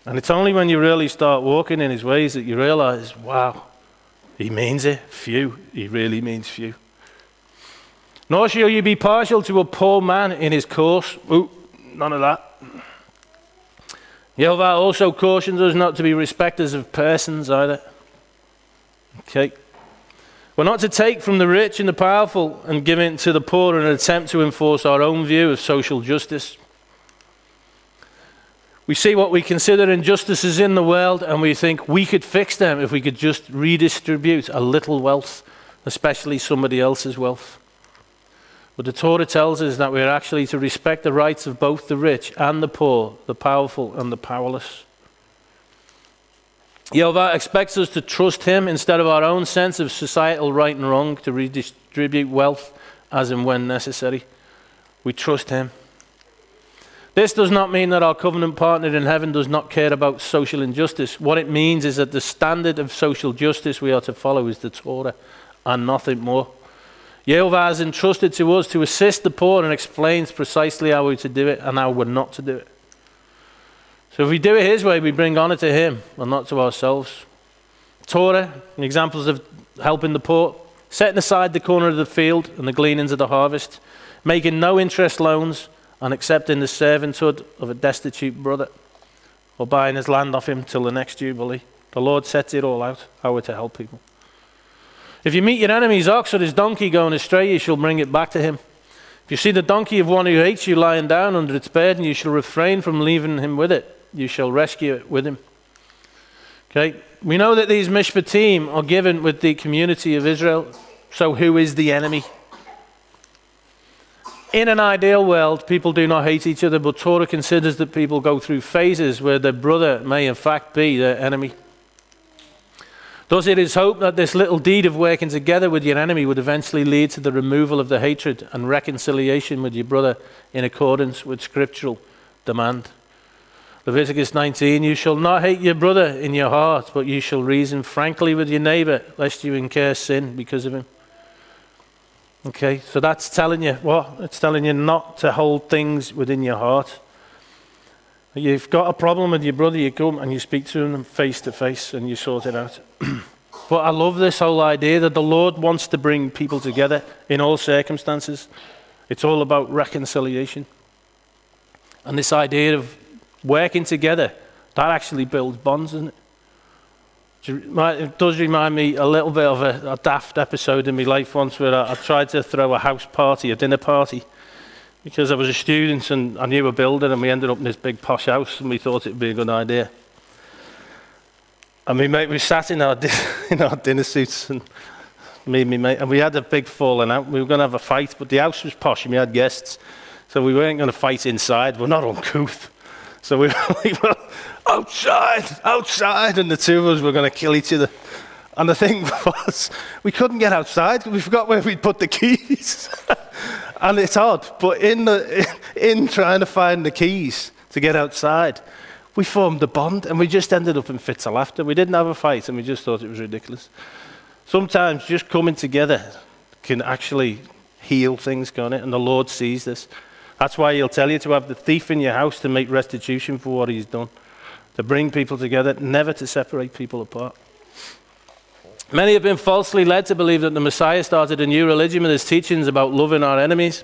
And it's only when you really start walking in his ways that you realize, wow, he means it, few. He really means few. Nor shall you be partial to a poor man in his course. Ooh, none of that. Yehovah also cautions us not to be respecters of persons either. Okay. We're not to take from the rich and the powerful and give it to the poor in an attempt to enforce our own view of social justice. We see what we consider injustices in the world and we think we could fix them if we could just redistribute a little wealth, especially somebody else's wealth. But the Torah tells us that we're actually to respect the rights of both the rich and the poor, the powerful and the powerless. Yehovah expects us to trust him instead of our own sense of societal right and wrong to redistribute wealth as and when necessary. We trust him. This does not mean that our covenant partner in heaven does not care about social injustice. What it means is that the standard of social justice we are to follow is the Torah and nothing more. Yehovah has entrusted to us to assist the poor and explains precisely how we're to do it and how we're not to do it. So if we do it his way, we bring honor to him and not to ourselves. Torah, examples of helping the poor, setting aside the corner of the field and the gleanings of the harvest, making no interest loans, and accepting the servanthood of a destitute brother, or buying his land off him till the next Jubilee. The Lord sets it all out, how we're to help people. If you meet your enemy's ox or his donkey going astray, you shall bring it back to him. If you see the donkey of one who hates you lying down under its burden, you shall refrain from leaving him with it. You shall rescue it with him. Okay, we know that these Mishpatim are given with the community of Israel. So who is the enemy? In an ideal world, people do not hate each other, but Torah considers that people go through phases where their brother may in fact be their enemy. Thus it is hoped that this little deed of working together with your enemy would eventually lead to the removal of the hatred and reconciliation with your brother in accordance with scriptural demand. Leviticus 19, you shall not hate your brother in your heart, but you shall reason frankly with your neighbor, lest you incur sin because of him. Okay, so that's telling you what? It's telling you not to hold things within your heart. You've got a problem with your brother, you come and you speak to him face to face and you sort it out. But I love this whole idea that the Lord wants to bring people together in all circumstances. It's all about reconciliation. And this idea of working together, that actually builds bonds, doesn't it? It does remind me a little bit of a daft episode in my life once where I tried to throw a house party, a dinner party, because I was a student and I knew a builder, and we ended up in this big posh house and we thought it would be a good idea. And my mate, we sat in our dinner suits, and me and my mate, and we had a big falling out. We were going to have a fight, but the house was posh and we had guests, so we weren't going to fight inside. We're not uncouth. So we were outside, and the two of us were going to kill each other. And the thing was, we couldn't get outside. We forgot where we'd put the keys. And it's odd, but in trying to find the keys to get outside, we formed a bond, and we just ended up in fits of laughter. We didn't have a fight, and we just thought it was ridiculous. Sometimes just coming together can actually heal things, can't it? And the Lord sees this. That's why he'll tell you to have the thief in your house to make restitution for what he's done, to bring people together, never to separate people apart. Many have been falsely led to believe that the Messiah started a new religion with his teachings about loving our enemies.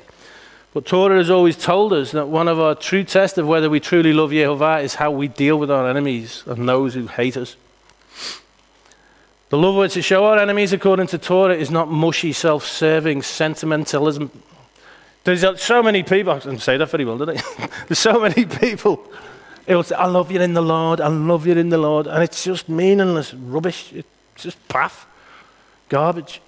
But Torah has always told us that one of our true tests of whether we truly love Yehovah is how we deal with our enemies and those who hate us. The love we're to show our enemies, according to Torah, is not mushy, self-serving sentimentalism. There's so many people, I didn't say that very well, did I? There's so many people who will say, I love you in the Lord, I love you in the Lord, and it's just meaningless rubbish. It's just paff, garbage.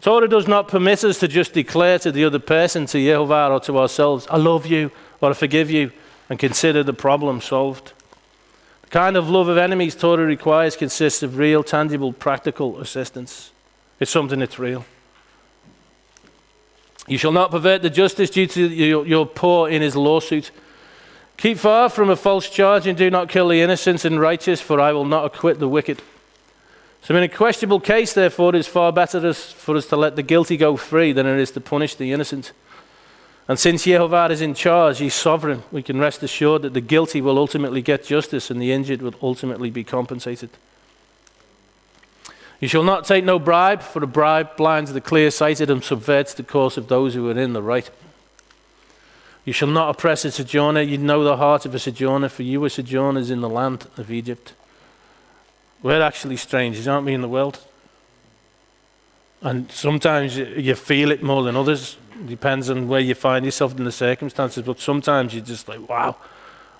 Torah does not permit us to just declare to the other person, to Yehovah or to ourselves, I love you or I forgive you, and consider the problem solved. The kind of love of enemies Torah requires consists of real, tangible, practical assistance. It's something that's real. You shall not pervert the justice due to your poor in his lawsuit. Keep far from a false charge and do not kill the innocent and righteous, for I will not acquit the wicked. So in a questionable case, therefore, it is far better for us to let the guilty go free than it is to punish the innocent. And since Yehovah is in charge, he's sovereign, we can rest assured that the guilty will ultimately get justice and the injured will ultimately be compensated. You shall not take no bribe, for a bribe blinds the clear-sighted and subverts the course of those who are in the right. You shall not oppress a sojourner. You know the heart of a sojourner, for you were sojourners in the land of Egypt. We're actually strangers, aren't we, in the world? And sometimes you feel it more than others. It depends on where you find yourself in the circumstances. But sometimes you're just like, wow,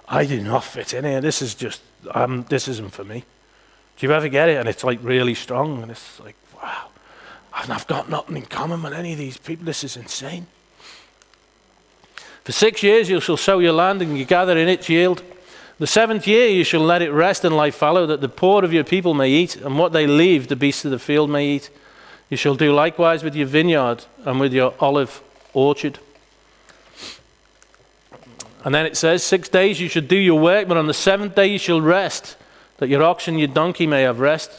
I do not fit in here. This isn't for me. Do you ever get it? And it's like really strong. And it's like, wow, I've got nothing in common with any of these people. This is insane. For 6 years you shall sow your land and you gather in its yield. The 7th year you shall let it rest and lie fallow, that the poor of your people may eat, and what they leave the beasts of the field may eat. You shall do likewise with your vineyard and with your olive orchard. And then it says, 6 days you shall do your work, but on the 7th day you shall rest, that your ox and your donkey may have rest,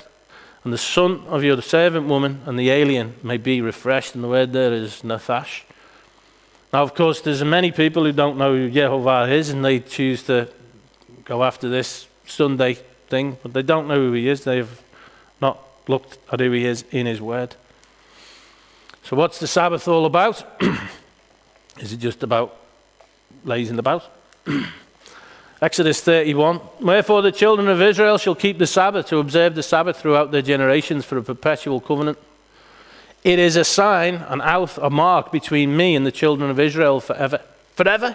and the son of your servant woman and the alien may be refreshed. And the word there is nathash. Now, of course, there's many people who don't know who Yehovah is, and they choose to go after this Sunday thing, but they don't know who he is. They've not looked at who he is in his word. So what's the Sabbath all about? Is it just about lazing about? Exodus 31. Wherefore the children of Israel shall keep the Sabbath, to observe the Sabbath throughout their generations for a perpetual covenant. It is a sign, an oath, a mark between me and the children of Israel forever. Forever?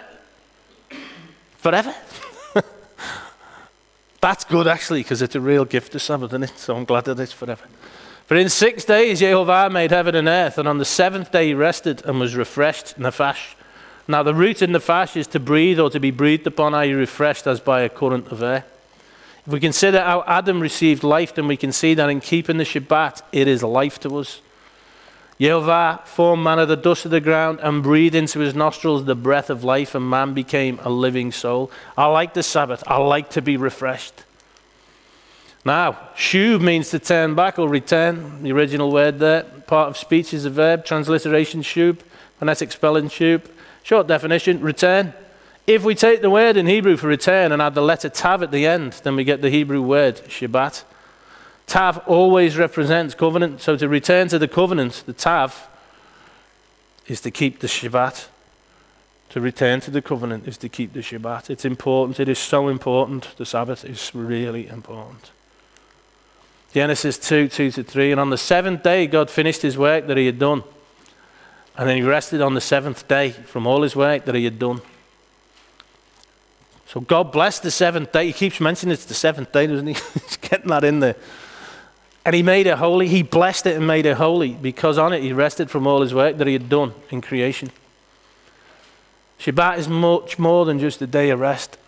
Forever? That's good, actually, because it's a real gift, the Sabbath, isn't it? So I'm glad that it's forever. For in 6 days Jehovah made heaven and earth, and on the seventh day he rested and was refreshed, nephash. Now the root in nephash is to breathe or to be breathed upon, i.e. refreshed as by a current of air. If we consider how Adam received life, then we can see that in keeping the Shabbat, it is life to us. Jehovah formed man of the dust of the ground and breathed into his nostrils the breath of life, and man became a living soul. I like the Sabbath. I like to be refreshed. Now, shub means to turn back or return. The original word there. Part of speech is a verb. Transliteration shub. Phonetic spelling shub. Short definition, return. If we take the word in Hebrew for return and add the letter tav at the end, then we get the Hebrew word Shabbat. Tav always represents covenant. So to return to the covenant, the tav, is to keep the Shabbat. To return to the covenant is to keep the Shabbat. It's important. It is so important. The Sabbath is really important. Genesis 2:2-3. And on the seventh day, God finished his work that he had done. And then he rested on the seventh day from all his work that he had done. So God blessed the seventh day. He keeps mentioning it's the seventh day, doesn't he? He's getting that in there. And he made it holy. He blessed it and made it holy because on it he rested from all his work that he had done in creation. Shabbat is much more than just a day of rest.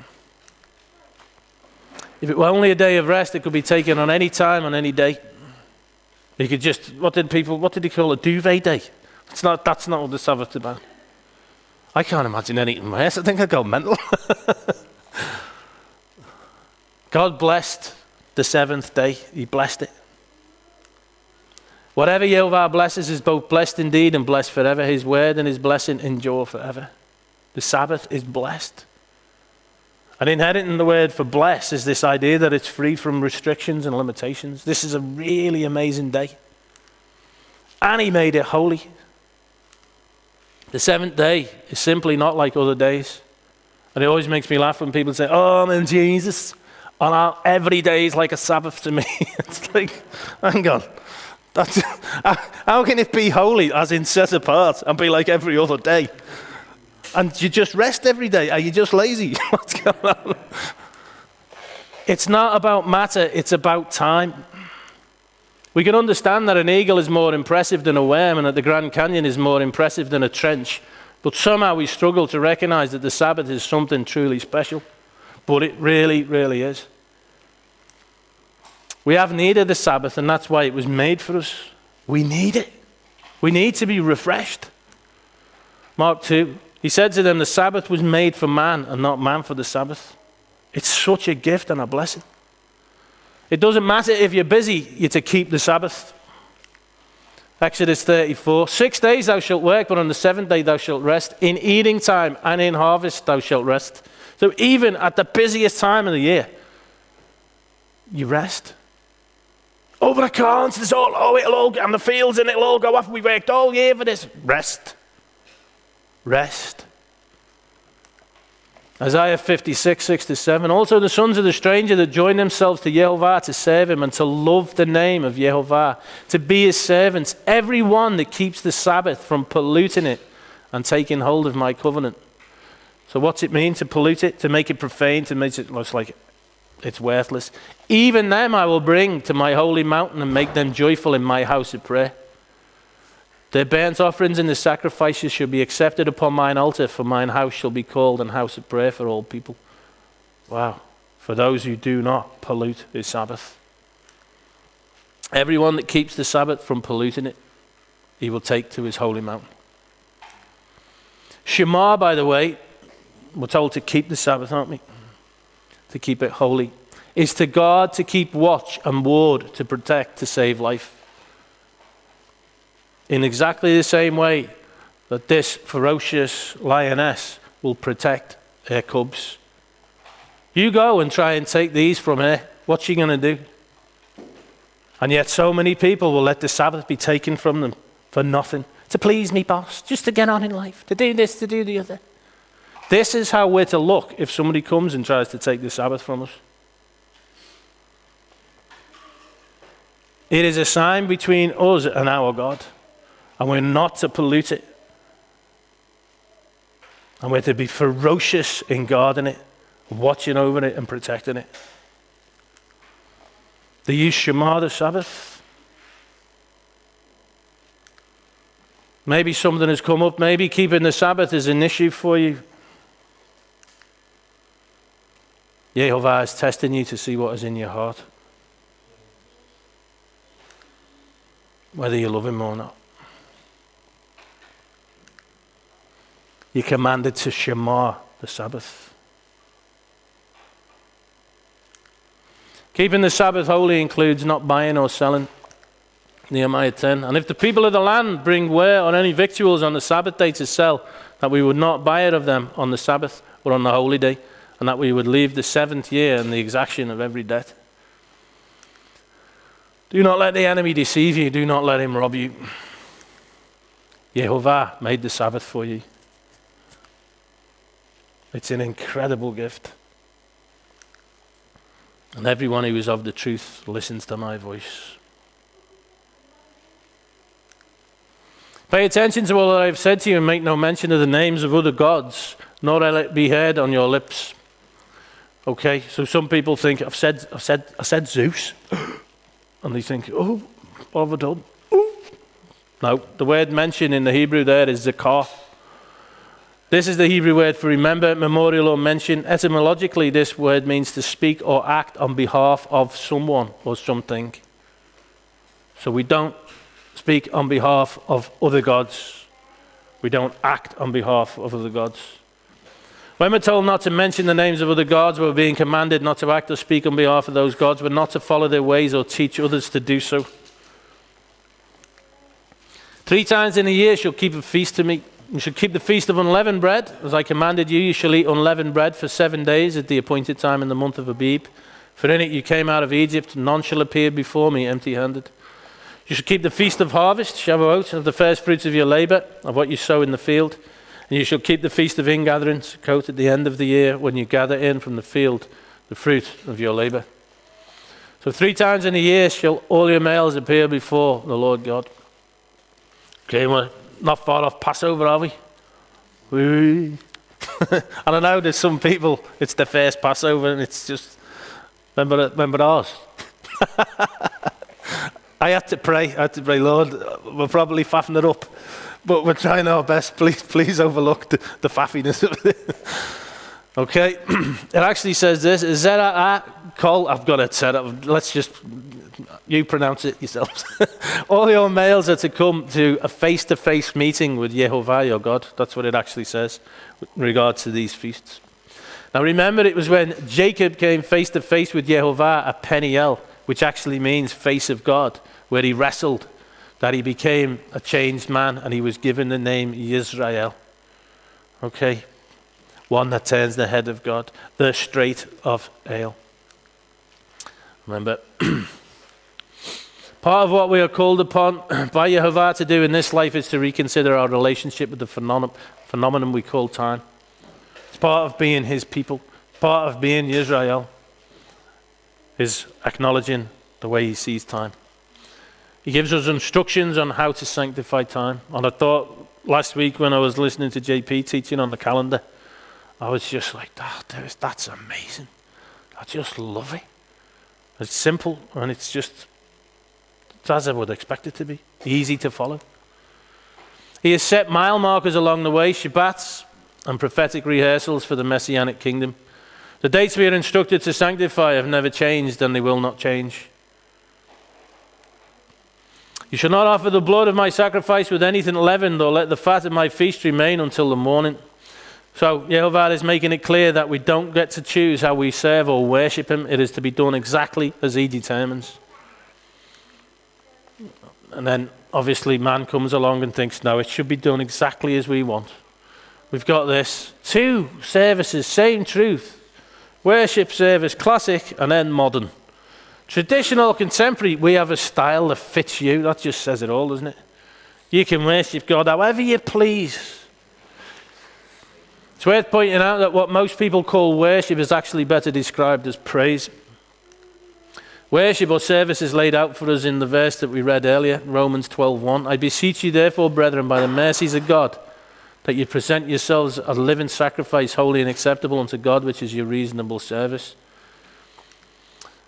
If it were only a day of rest, it could be taken on any time, on any day. You could just, what did he call it? Duvet day. That's not what the Sabbath's about. I can't imagine anything worse. I think I'd go mental. God blessed the seventh day. He blessed it. Whatever Jehovah blesses is both blessed indeed and blessed forever. His word and his blessing endure forever. The Sabbath is blessed. And inherent in the word for bless is this idea that it's free from restrictions and limitations. This is a really amazing day. And he made it holy. The seventh day is simply not like other days. And it always makes me laugh when people say, oh, man, Jesus, every day is like a Sabbath to me. It's like, hang on. How can it be holy, as in set apart, and be like every other day? And you just rest every day? Are you just lazy? What's going on? It's not about matter, it's about time. We can understand that an eagle is more impressive than a worm and that the Grand Canyon is more impressive than a trench. But somehow we struggle to recognize that the Sabbath is something truly special. But it really, really is. We have need of the Sabbath, and that's why it was made for us. We need it. We need to be refreshed. Mark 2, he said to them, the Sabbath was made for man and not man for the Sabbath. It's such a gift and a blessing. It doesn't matter if you're busy, you're to keep the Sabbath. Exodus 34, 6 days thou shalt work, but on the seventh day thou shalt rest. In eating time and in harvest thou shalt rest. So even at the busiest time of the year, you rest. Over the corns, and the fields, and it'll all go off. We worked all year for this. Rest. Rest. Isaiah 56, 6-7. Also the sons of the stranger that join themselves to Jehovah to serve him and to love the name of Jehovah, to be his servants, every one that keeps the Sabbath from polluting it and taking hold of my covenant. So what's it mean to pollute it? To make it profane, to make it look like it's worthless. Even them I will bring to my holy mountain and make them joyful in my house of prayer. Their burnt offerings and the sacrifices shall be accepted upon mine altar, for mine house shall be called an house of prayer for all people. Wow. For those who do not pollute his Sabbath. Everyone that keeps the Sabbath from polluting it, he will take to his holy mountain. Shema, by the way, we're told to keep the Sabbath, aren't we? To keep it holy. Is to guard, to keep watch and ward, to protect, to save life. In exactly the same way that this ferocious lioness will protect her cubs. You go and try and take these from her. What's she going to do? And yet so many people will let the Sabbath be taken from them for nothing. To please me, boss. Just to get on in life. To do this, to do the other. This is how we're to look if somebody comes and tries to take the Sabbath from us. It is a sign between us and our God. And we're not to pollute it. And we're to be ferocious in guarding it, watching over it and protecting it. Do you Shema the Sabbath? Maybe something has come up. Maybe keeping the Sabbath is an issue for you. Yehovah is testing you to see what is in your heart. Whether you love him or not. You're commanded to Shema the Sabbath. Keeping the Sabbath holy includes not buying or selling. Nehemiah 10. And if the people of the land bring ware or any victuals on the Sabbath day to sell, that we would not buy it of them on the Sabbath or on the holy day, and that we would leave the seventh year in the exaction of every debt. Do not let the enemy deceive you. Do not let him rob you. Yehovah made the Sabbath for you. It's an incredible gift. And everyone who is of the truth listens to my voice. Pay attention to all that I have said to you and make no mention of the names of other gods, nor let it be heard on your lips. Okay, so some people think, I said Zeus. And they think, oh, what have I done? Ooh. No, the word mentioned in the Hebrew there is zakar. This is the Hebrew word for remember, memorial, or mention. Etymologically, this word means to speak or act on behalf of someone or something. So we don't speak on behalf of other gods. We don't act on behalf of other gods. When we're told not to mention the names of other gods, we're being commanded not to act or speak on behalf of those gods. We're not to follow their ways or teach others to do so. 3 times in a year shall keep a feast to me. You should keep the feast of unleavened bread. As I commanded you, you shall eat unleavened bread for 7 days at the appointed time in the month of Abib. For in it you came out of Egypt, none shall appear before me empty-handed. You shall keep the feast of harvest, Shavuot, of the first fruits of your labor, of what you sow in the field. And you shall keep the feast of ingathering, Sukkot, at the end of the year, when you gather in from the field the fruit of your labor. So 3 times in a year shall all your males appear before the Lord God. Okay, we're not far off Passover, are we? And I know there's some people, it's their first Passover, and it's just, remember ours? I had to pray, Lord, we're probably faffing it up, but we're trying our best. Please overlook the faffiness of it. Okay, it actually says this, Zera'ah kol, I've got it set up, you pronounce it yourselves. All your males are to come to a face-to-face meeting with Yehovah, your God. That's what it actually says in regard to these feasts. Now remember, it was when Jacob came face-to-face with Yehovah at Peniel, which actually means face of God, where he wrestled, that he became a changed man and he was given the name Yisrael. Okay, one that turns the head of God, the straight of Ale. Remember, part of what we are called upon by Yehovah to do in this life is to reconsider our relationship with the phenomenon we call time. It's part of being his people, part of being Yisrael, is acknowledging the way he sees time. He gives us instructions on how to sanctify time. And I thought last week when I was listening to JP teaching on the calendar, I was just like, that's amazing. I just love it. It's simple and it's just as I would expect it to be. Easy to follow. He has set mile markers along the way, Shabbats and prophetic rehearsals for the Messianic kingdom. The dates we are instructed to sanctify have never changed and they will not change. You shall not offer the blood of my sacrifice with anything leavened, or let the fat of my feast remain until the morning. So Yehovah is making it clear that we don't get to choose how we serve or worship him. It is to be done exactly as he determines. And then obviously man comes along and thinks, no, it should be done exactly as we want. We've got this 2 services, same truth. Worship service, classic, and then modern. Traditional, contemporary, we have a style that fits you. That just says it all, doesn't it? You can worship God however you please. It's worth pointing out that what most people call worship is actually better described as praise. Worship or service is laid out for us in the verse that we read earlier, Romans 12:1. I beseech you therefore, brethren, by the mercies of God, that you present yourselves a living sacrifice, holy and acceptable unto God, which is your reasonable service.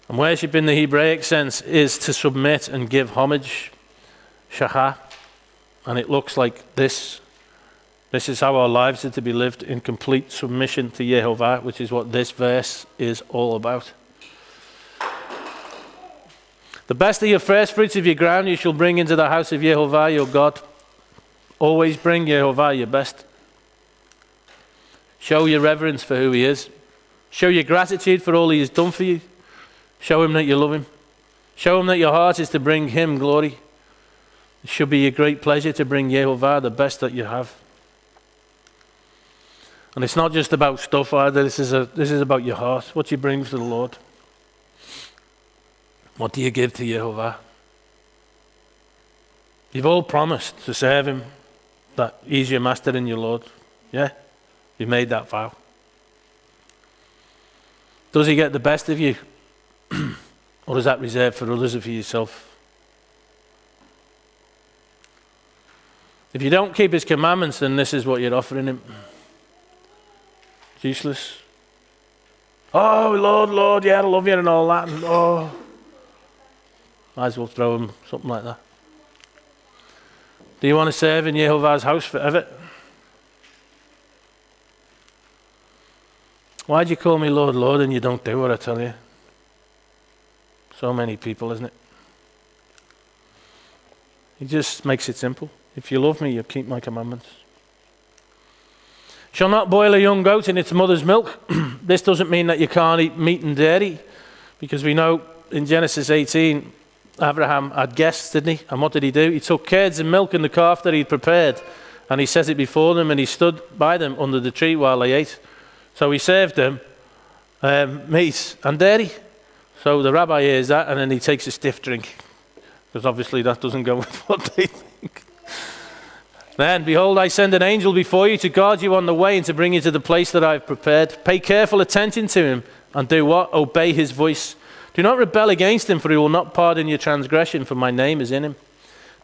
And worship in the Hebraic sense is to submit and give homage, shachah. And it looks like this. This is how our lives are to be lived, in complete submission to Yehovah, which is what this verse is all about. The best of your first fruits of your ground you shall bring into the house of Yehovah your God. Always bring Yehovah your best. Show your reverence for who he is. Show your gratitude for all he has done for you. Show him that you love him. Show him that your heart is to bring him glory. It should be a great pleasure to bring Yehovah the best that you have. And it's not just about stuff either. This is about your heart. What you bring to the Lord. What do you give to Yehovah? You've all promised to serve him, that he's your master and your Lord. Yeah? You made that vow. Does he get the best of you? Or is that reserved for others or for yourself? If you don't keep his commandments, then this is what you're offering him. It's useless. Oh, Lord, yeah, I love you and all that. And, might as well throw him something like that. Do you want to serve in Yehovah's house forever? Why do you call me Lord, Lord, and you don't do what I tell you? So many people, isn't it? He just makes it simple. If you love me, you'll keep my commandments. Shall not boil a young goat in its mother's milk. This doesn't mean that you can't eat meat and dairy, because we know in Genesis 18, Abraham had guests, didn't he? And what did he do? He took curds and milk and the calf that he'd prepared, and he set it before them, and he stood by them under the tree while they ate. So he served them meat and dairy. So the rabbi hears that, and then he takes a stiff drink, because obviously that doesn't go with what they think. Then, behold, I send an angel before you to guard you on the way and to bring you to the place that I have prepared. Pay careful attention to him and do what? Obey his voice. Do not rebel against him, for he will not pardon your transgression, for my name is in him.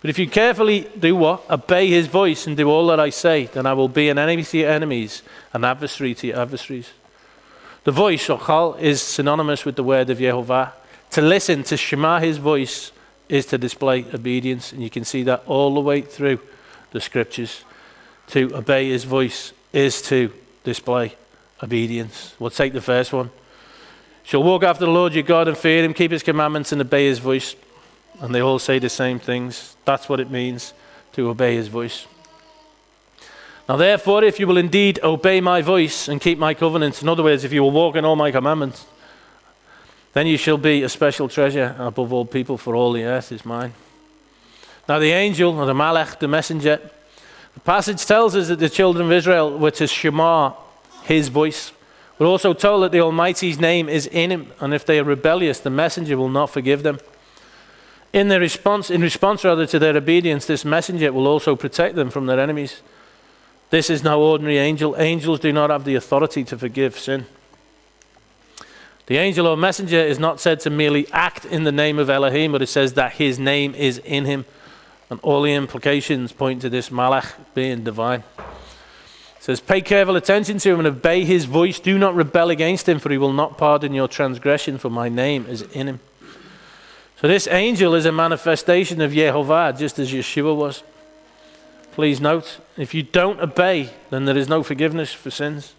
But if you carefully do what? Obey his voice and do all that I say, then I will be an enemy to your enemies, an adversary to your adversaries. The voice, Ochal, is synonymous with the word of Yehovah. To listen, to shema his voice, is to display obedience. And you can see that all the way through the scriptures. To obey his voice is to display obedience. We'll take the first one. Shall walk after the Lord your God and fear him, keep his commandments and obey his voice. And they all say the same things. That's what it means to obey his voice. Now therefore, if you will indeed obey my voice and keep my covenants, in other words, if you will walk in all my commandments, then you shall be a special treasure above all people, for all the earth is mine. Now the angel, or the malach, the messenger, the passage tells us that the children of Israel were to shema his voice. We're also told that the Almighty's name is in him, and if they are rebellious, the messenger will not forgive them. In response to their obedience, this messenger will also protect them from their enemies. This is no ordinary angel. Angels do not have the authority to forgive sin. The angel or messenger is not said to merely act in the name of Elohim, but it says that his name is in him. And all the implications point to this malach being divine. It says, pay careful attention to him and obey his voice. Do not rebel against him, for he will not pardon your transgression, for my name is in him. So this angel is a manifestation of Yehovah, just as Yeshua was. Please note, if you don't obey, then there is no forgiveness for sins.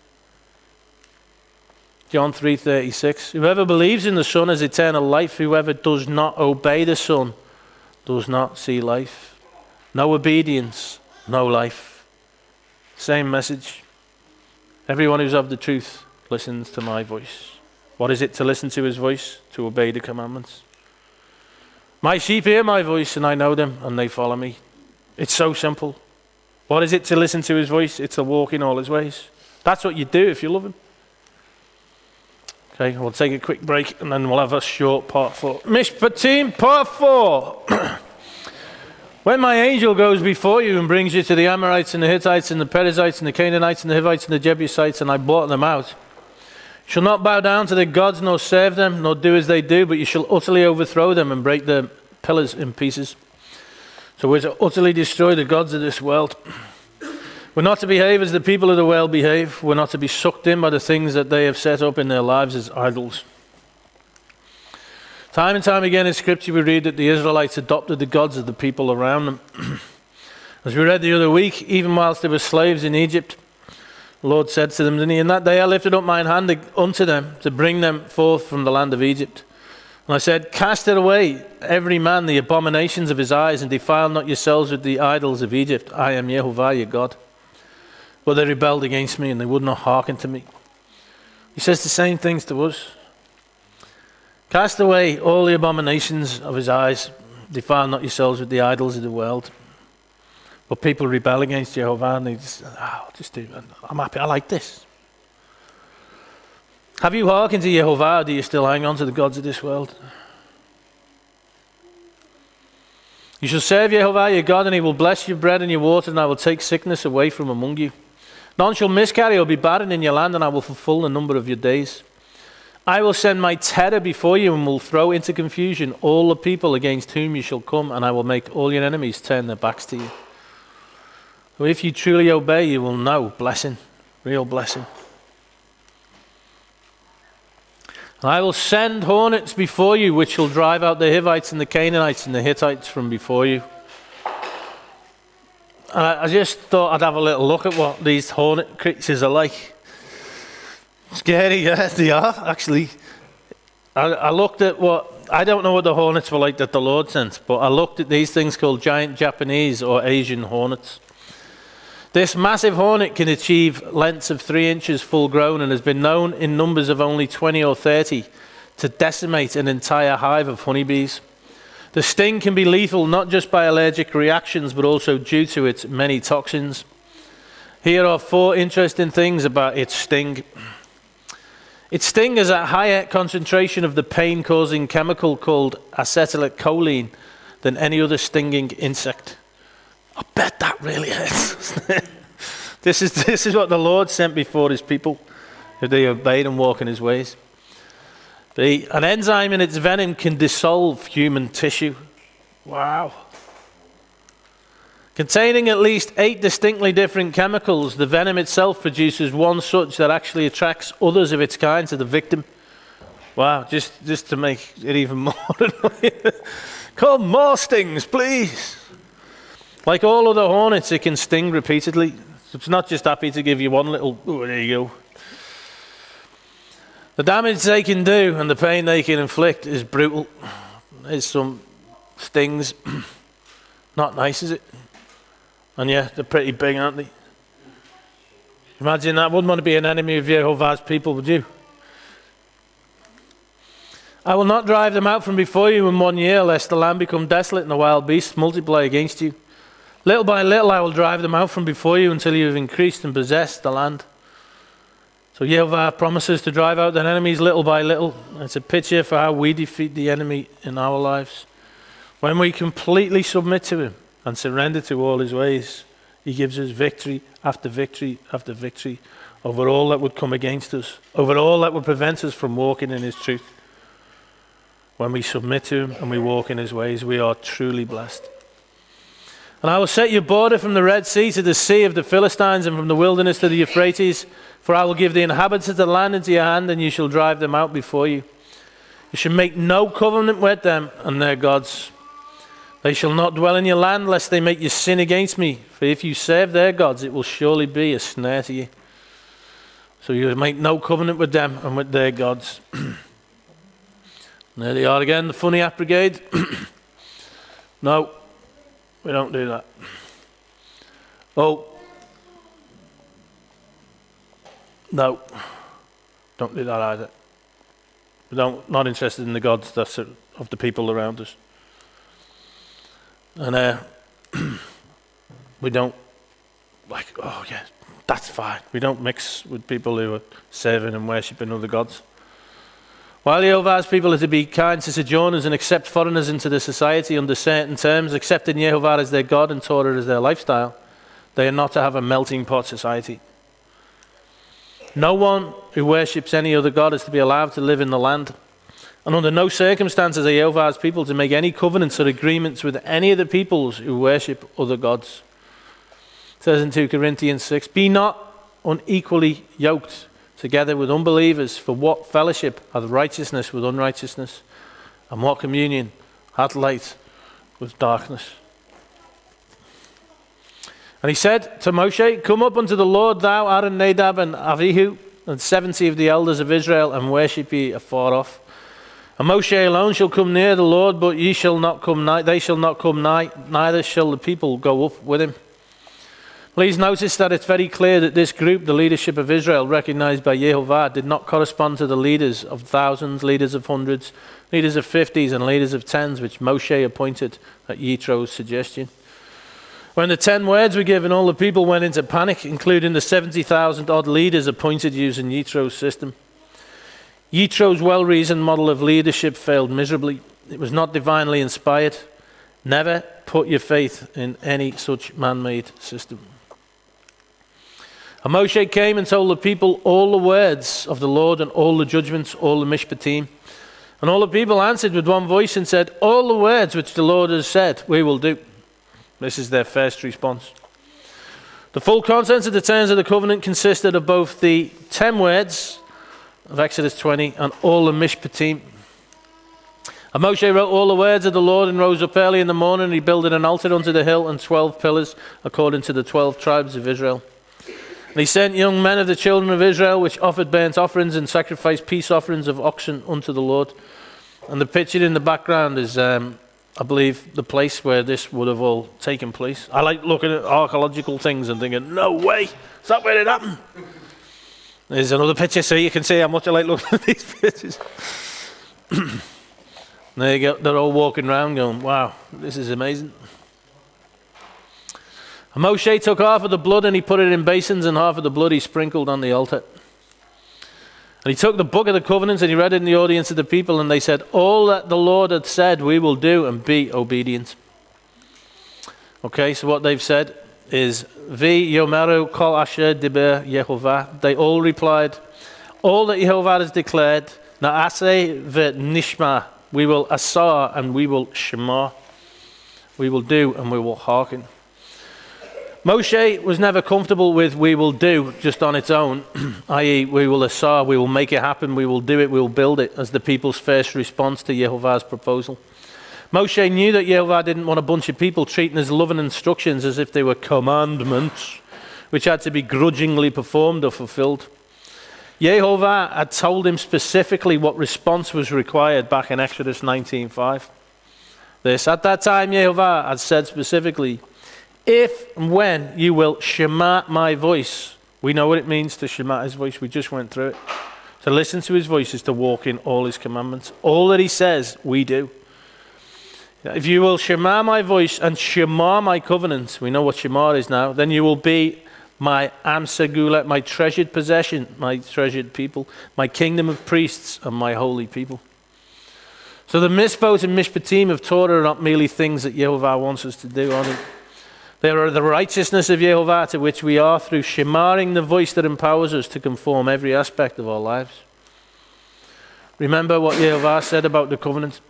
John 3:36. Whoever believes in the Son has eternal life. Whoever does not obey the Son does not see life. No obedience, no life. Same message. Everyone who's of the truth listens to my voice. What is it to listen to his voice? To obey the commandments. My sheep hear my voice, and I know them, and they follow me. It's so simple. What is it to listen to his voice? It's to walk in all his ways. That's what you do if you love him. Okay, we'll take a quick break, and then we'll have a short part 4. Mishpatim, part 4. When my angel goes before you and brings you to the Amorites and the Hittites and the Perizzites and the Canaanites and the Hivites and the Jebusites, and I brought them out, you shall not bow down to their gods, nor serve them, nor do as they do, but you shall utterly overthrow them and break their pillars in pieces. So we're to utterly destroy the gods of this world. We're not to behave as the people of the world behave. We're not to be sucked in by the things that they have set up in their lives as idols. Time and time again in Scripture we read that the Israelites adopted the gods of the people around them. As we read the other week, even whilst they were slaves in Egypt, the Lord said to them, didn't he, in that day I lifted up mine hand unto them to bring them forth from the land of Egypt. And I said, cast it away, every man, the abominations of his eyes, and defile not yourselves with the idols of Egypt. I am Jehovah your God. But they rebelled against me, and they would not hearken to me. He says the same things to us. Cast away all the abominations of his eyes. Defile not yourselves with the idols of the world. But people rebel against Jehovah, and they I'm happy, I like this. Have you hearkened to Jehovah, or do you still hang on to the gods of this world? You shall serve Jehovah your God, and he will bless your bread and your water, and I will take sickness away from among you. None shall miscarry or be barren in your land, and I will fulfill the number of your days. I will send my terror before you, and will throw into confusion all the people against whom you shall come, and I will make all your enemies turn their backs to you. So if you truly obey, you will know blessing, real blessing. And I will send hornets before you, which shall drive out the Hivites and the Canaanites and the Hittites from before you. And I just thought I'd have a little look at what these hornet creatures are like. Scary, yeah, they are, actually. I looked at I don't know what the hornets were like that the Lord sent, but I looked at these things called giant Japanese or Asian hornets. This massive hornet can achieve lengths of 3 inches full grown and has been known in numbers of only 20 or 30 to decimate an entire hive of honeybees. The sting can be lethal not just by allergic reactions but also due to its many toxins. Here are 4 interesting things about its sting. Its sting is a higher concentration of the pain-causing chemical called acetylcholine than any other stinging insect. I bet that really hurts. This is what the Lord sent before his people, if they obeyed and walk in his ways. An enzyme in its venom can dissolve human tissue. Wow. Containing at least 8 distinctly different chemicals, the venom itself produces one such that actually attracts others of its kind to the victim. Wow, just to make it even more annoying. Come, more stings, please. Like all other hornets, it can sting repeatedly. It's not just happy to give you one little, oh, there you go. The damage they can do and the pain they can inflict is brutal. There's some stings. Not nice, is it? And yeah, they're pretty big, aren't they? Imagine that. Wouldn't want to be an enemy of Jehovah's people, would you? I will not drive them out from before you in 1 year, lest the land become desolate and the wild beasts multiply against you. Little by little I will drive them out from before you until you have increased and possessed the land. So Jehovah promises to drive out their enemies little by little. It's a picture for how we defeat the enemy in our lives. When we completely submit to him and surrender to all his ways, he gives us victory after victory after victory over all that would come against us, over all that would prevent us from walking in his truth. When we submit to him and we walk in his ways, we are truly blessed. And I will set your border from the Red Sea to the sea of the Philistines and from the wilderness to the Euphrates, for I will give the inhabitants of the land into your hand, and you shall drive them out before you. You shall make no covenant with them and their gods. They shall not dwell in your land, lest they make you sin against me. For if you serve their gods, it will surely be a snare to you. So you make no covenant with them and with their gods. There they are again, the funny app brigade. No. We don't do that. Oh. No. Don't do that either. Not interested in the gods of the people around us. And we don't, like, oh yeah, that's fine. We don't mix with people who are serving and worshipping other gods. While Jehovah's people are to be kind to sojourners and accept foreigners into the society under certain terms, accepting Jehovah as their God and Torah as their lifestyle, they are not to have a melting pot society. No one who worships any other God is to be allowed to live in the land. And under no circumstances are Jehovah's people to make any covenants or agreements with any of the peoples who worship other gods. It says in 2 Corinthians 6, be not unequally yoked together with unbelievers, for what fellowship hath righteousness with unrighteousness? And what communion had light with darkness? And he said to Moshe, come up unto the Lord, thou, Aaron, Nadab, and Avihu, and 70 of the elders of Israel, and worship ye afar off. And Moshe alone shall come near the Lord, but ye shall not come nigh, they shall not come nigh, neither shall the people go up with him. Please notice that it's very clear that this group, the leadership of Israel, recognized by Yehovah, did not correspond to the leaders of thousands, leaders of hundreds, leaders of 50s, and leaders of 10s, which Moshe appointed at Yittro's suggestion. When the 10 words were given, all the people went into panic, including the 70,000 odd leaders appointed using Yittro's system. Yittro's well-reasoned model of leadership failed miserably. It was not divinely inspired. Never put your faith in any such man-made system. And Moshe came and told the people all the words of the Lord and all the judgments, all the Mishpatim. And all the people answered with one voice and said, all the words which the Lord has said, we will do. This is their first response. The full contents of the terms of the covenant consisted of both the 10 words of Exodus 20 and all the Mishpatim. And Moshe wrote all the words of the Lord and rose up early in the morning, and he builded an altar unto the hill and 12 pillars according to the 12 tribes of Israel. And he sent young men of the children of Israel, which offered burnt offerings and sacrificed peace offerings of oxen unto the Lord. And the picture in the background is, I believe, the place where this would have all taken place. I like looking at archaeological things and thinking, no way, is that where it happened? There's another picture so you can see how much I like looking at these pictures. There you go, they're all walking around going, wow, this is amazing. And Moshe took half of the blood and he put it in basins, and half of the blood he sprinkled on the altar. And he took the book of the covenants and he read it in the audience of the people, and they said, all that the Lord had said we will do, and be obedient. Okay, so what they've said is, Vi yomeru kol asher diber Yehovah. They all replied, all that Yehovah has declared, na'aseh v'nishma. We will asar and we will shema. We will do and we will hearken. Moshe was never comfortable with we will do just on its own, i.e. we will asar, we will make it happen, we will do it, we will build it, as the people's first response to Yehovah's proposal. Moshe knew that Yehovah didn't want a bunch of people treating his loving instructions as if they were commandments, which had to be grudgingly performed or fulfilled. Yehovah had told him specifically what response was required back in Exodus 19:5. At that time Yehovah had said specifically, if and when you will shema my voice. We know what it means to shema his voice. We just went through it. To listen to his voice is to walk in all his commandments. All that he says, we do. If you will shema my voice and shema my covenant, we know what shema is now, then you will be my am segula, my treasured possession, my treasured people, my kingdom of priests, and my holy people. So the mitzvot and mishpatim of Torah are not merely things that Yehovah wants us to do, are they? They are the righteousness of Yehovah to which we are through shemaring the voice that empowers us to conform every aspect of our lives. Remember what Yehovah said about the covenant.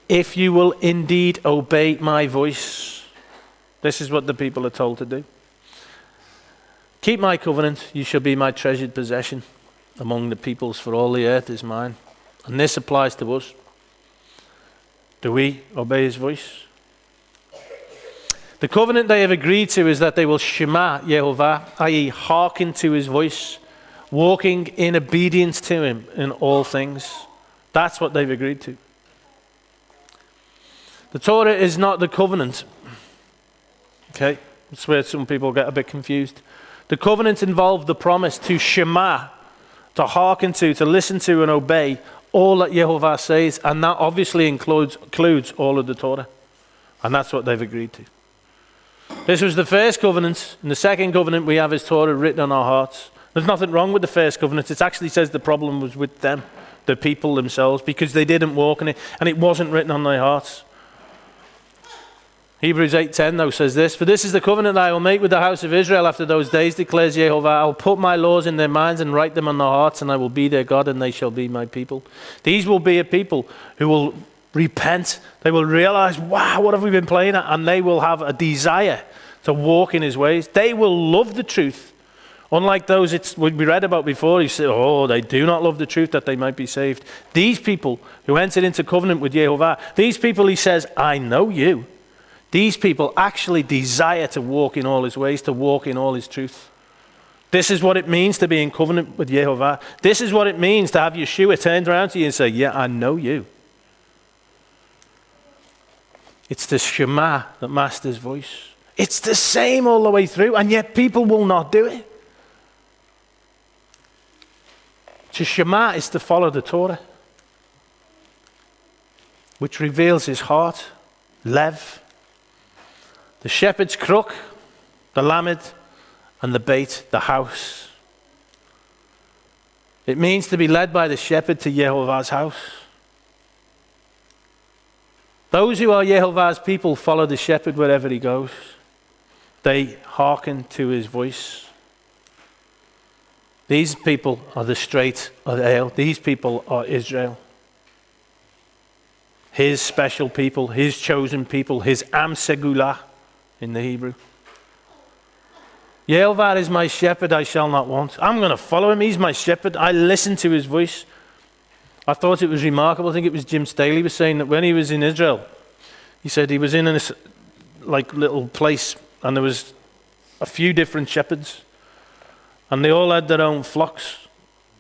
If you will indeed obey my voice, this is what the people are told to do. Keep my covenant, you shall be my treasured possession among the peoples, for all the earth is mine. And this applies to us. Do we obey his voice? The covenant they have agreed to is that they will shema Yehovah, i.e. hearken to his voice, walking in obedience to him in all things. That's what they've agreed to. The Torah is not the covenant. Okay, that's where some people get a bit confused. The covenant involved the promise to shema, to hearken to listen to and obey all that Yehovah says, and that obviously includes all of the Torah. And that's what they've agreed to. This was the first covenant. In the second covenant we have his Torah written on our hearts. There's nothing wrong with the first covenant. It actually says the problem was with them, the people themselves, because they didn't walk in it, and it wasn't written on their hearts. Hebrews 8:10 though says this, for this is the covenant that I will make with the house of Israel after those days, declares Yehovah. I will put my laws in their minds and write them on their hearts, and I will be their God, and they shall be my people. These will be a people who will repent. They will realize, wow, what have we been playing at? And they will have a desire to walk in his ways. They will love the truth Unlike those we read about before, he said, oh, they do not love the truth that they might be saved. These people who entered into covenant with Yehovah, these people, he says, I know you. These people actually desire to walk in all his ways, to walk in all his truth. This is what it means to be in covenant with Yehovah. This is what it means to have Yeshua turned around to you and say, yeah, I know you. It's the Shema that Master's voice. It's the same all the way through, and yet people will not do it. To Shema is to follow the Torah, which reveals his heart, Lev, the shepherd's crook, the lamed, and the bait, the house. It means to be led by the shepherd to Yehovah's house. Those who are Yehovah's people follow the shepherd wherever he goes. They hearken to his voice. These people are the straight of Ale. These people are Israel. His special people, his chosen people, his Am Segulah in the Hebrew. Yehovah is my shepherd, I shall not want. I'm going to follow him. He's my shepherd. I listen to his voice. I thought it was remarkable. I think it was Jim Staley was saying that when he was in Israel, he said he was in this little place and there was a few different shepherds and they all had their own flocks.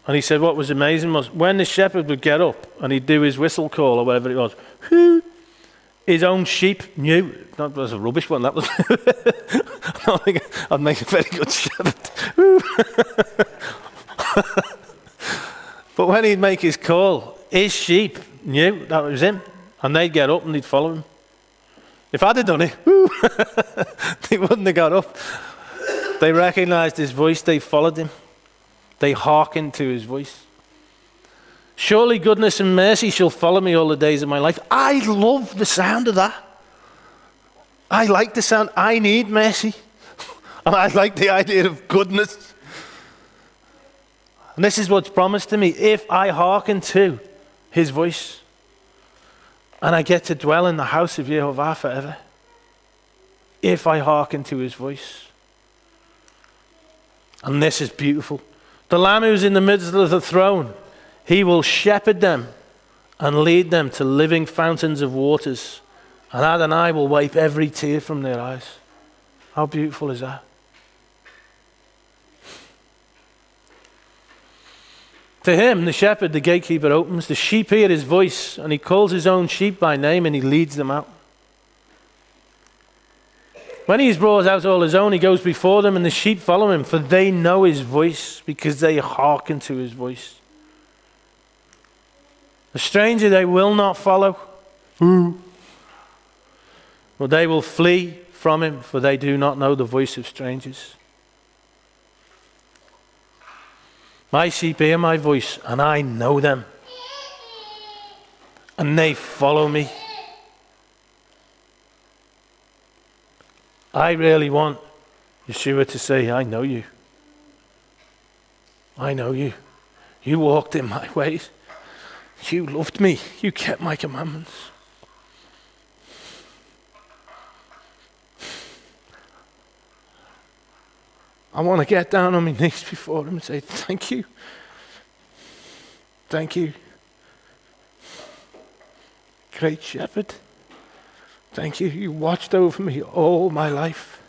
And he said what was amazing was when the shepherd would get up and he'd do his whistle call or whatever it was, his own sheep knew. That was a rubbish one, that was. I don't think I'd make a very good shepherd. But when he'd make his call, his sheep knew that was him. And they'd get up and they'd follow him. If I'd have done it, they wouldn't have got up. They recognized his voice, they followed him. They hearkened to his voice. Surely goodness and mercy shall follow me all the days of my life. I love the sound of that. I like the sound. I need mercy. And I like the idea of goodness. And this is what's promised to me. If I hearken to his voice, and I get to dwell in the house of Yehovah forever. If I hearken to his voice. And this is beautiful. The Lamb who's in the middle of the throne, he will shepherd them and lead them to living fountains of waters. And Adonai will wipe every tear from their eyes. How beautiful is that? To him, the shepherd, the gatekeeper opens. The sheep hear his voice, and he calls his own sheep by name, and he leads them out. When he's brought out all his own, he goes before them, and the sheep follow him, for they know his voice, because they hearken to his voice. A stranger they will not follow. But they will flee from him, for they do not know the voice of strangers. My sheep hear my voice, and I know them. And they follow me. I really want Yeshua to say, I know you. I know you. You walked in my ways. You loved me. You kept my commandments. I want to get down on my knees before him and say, thank you. Thank you. Great shepherd. Thank you. You watched over me all my life.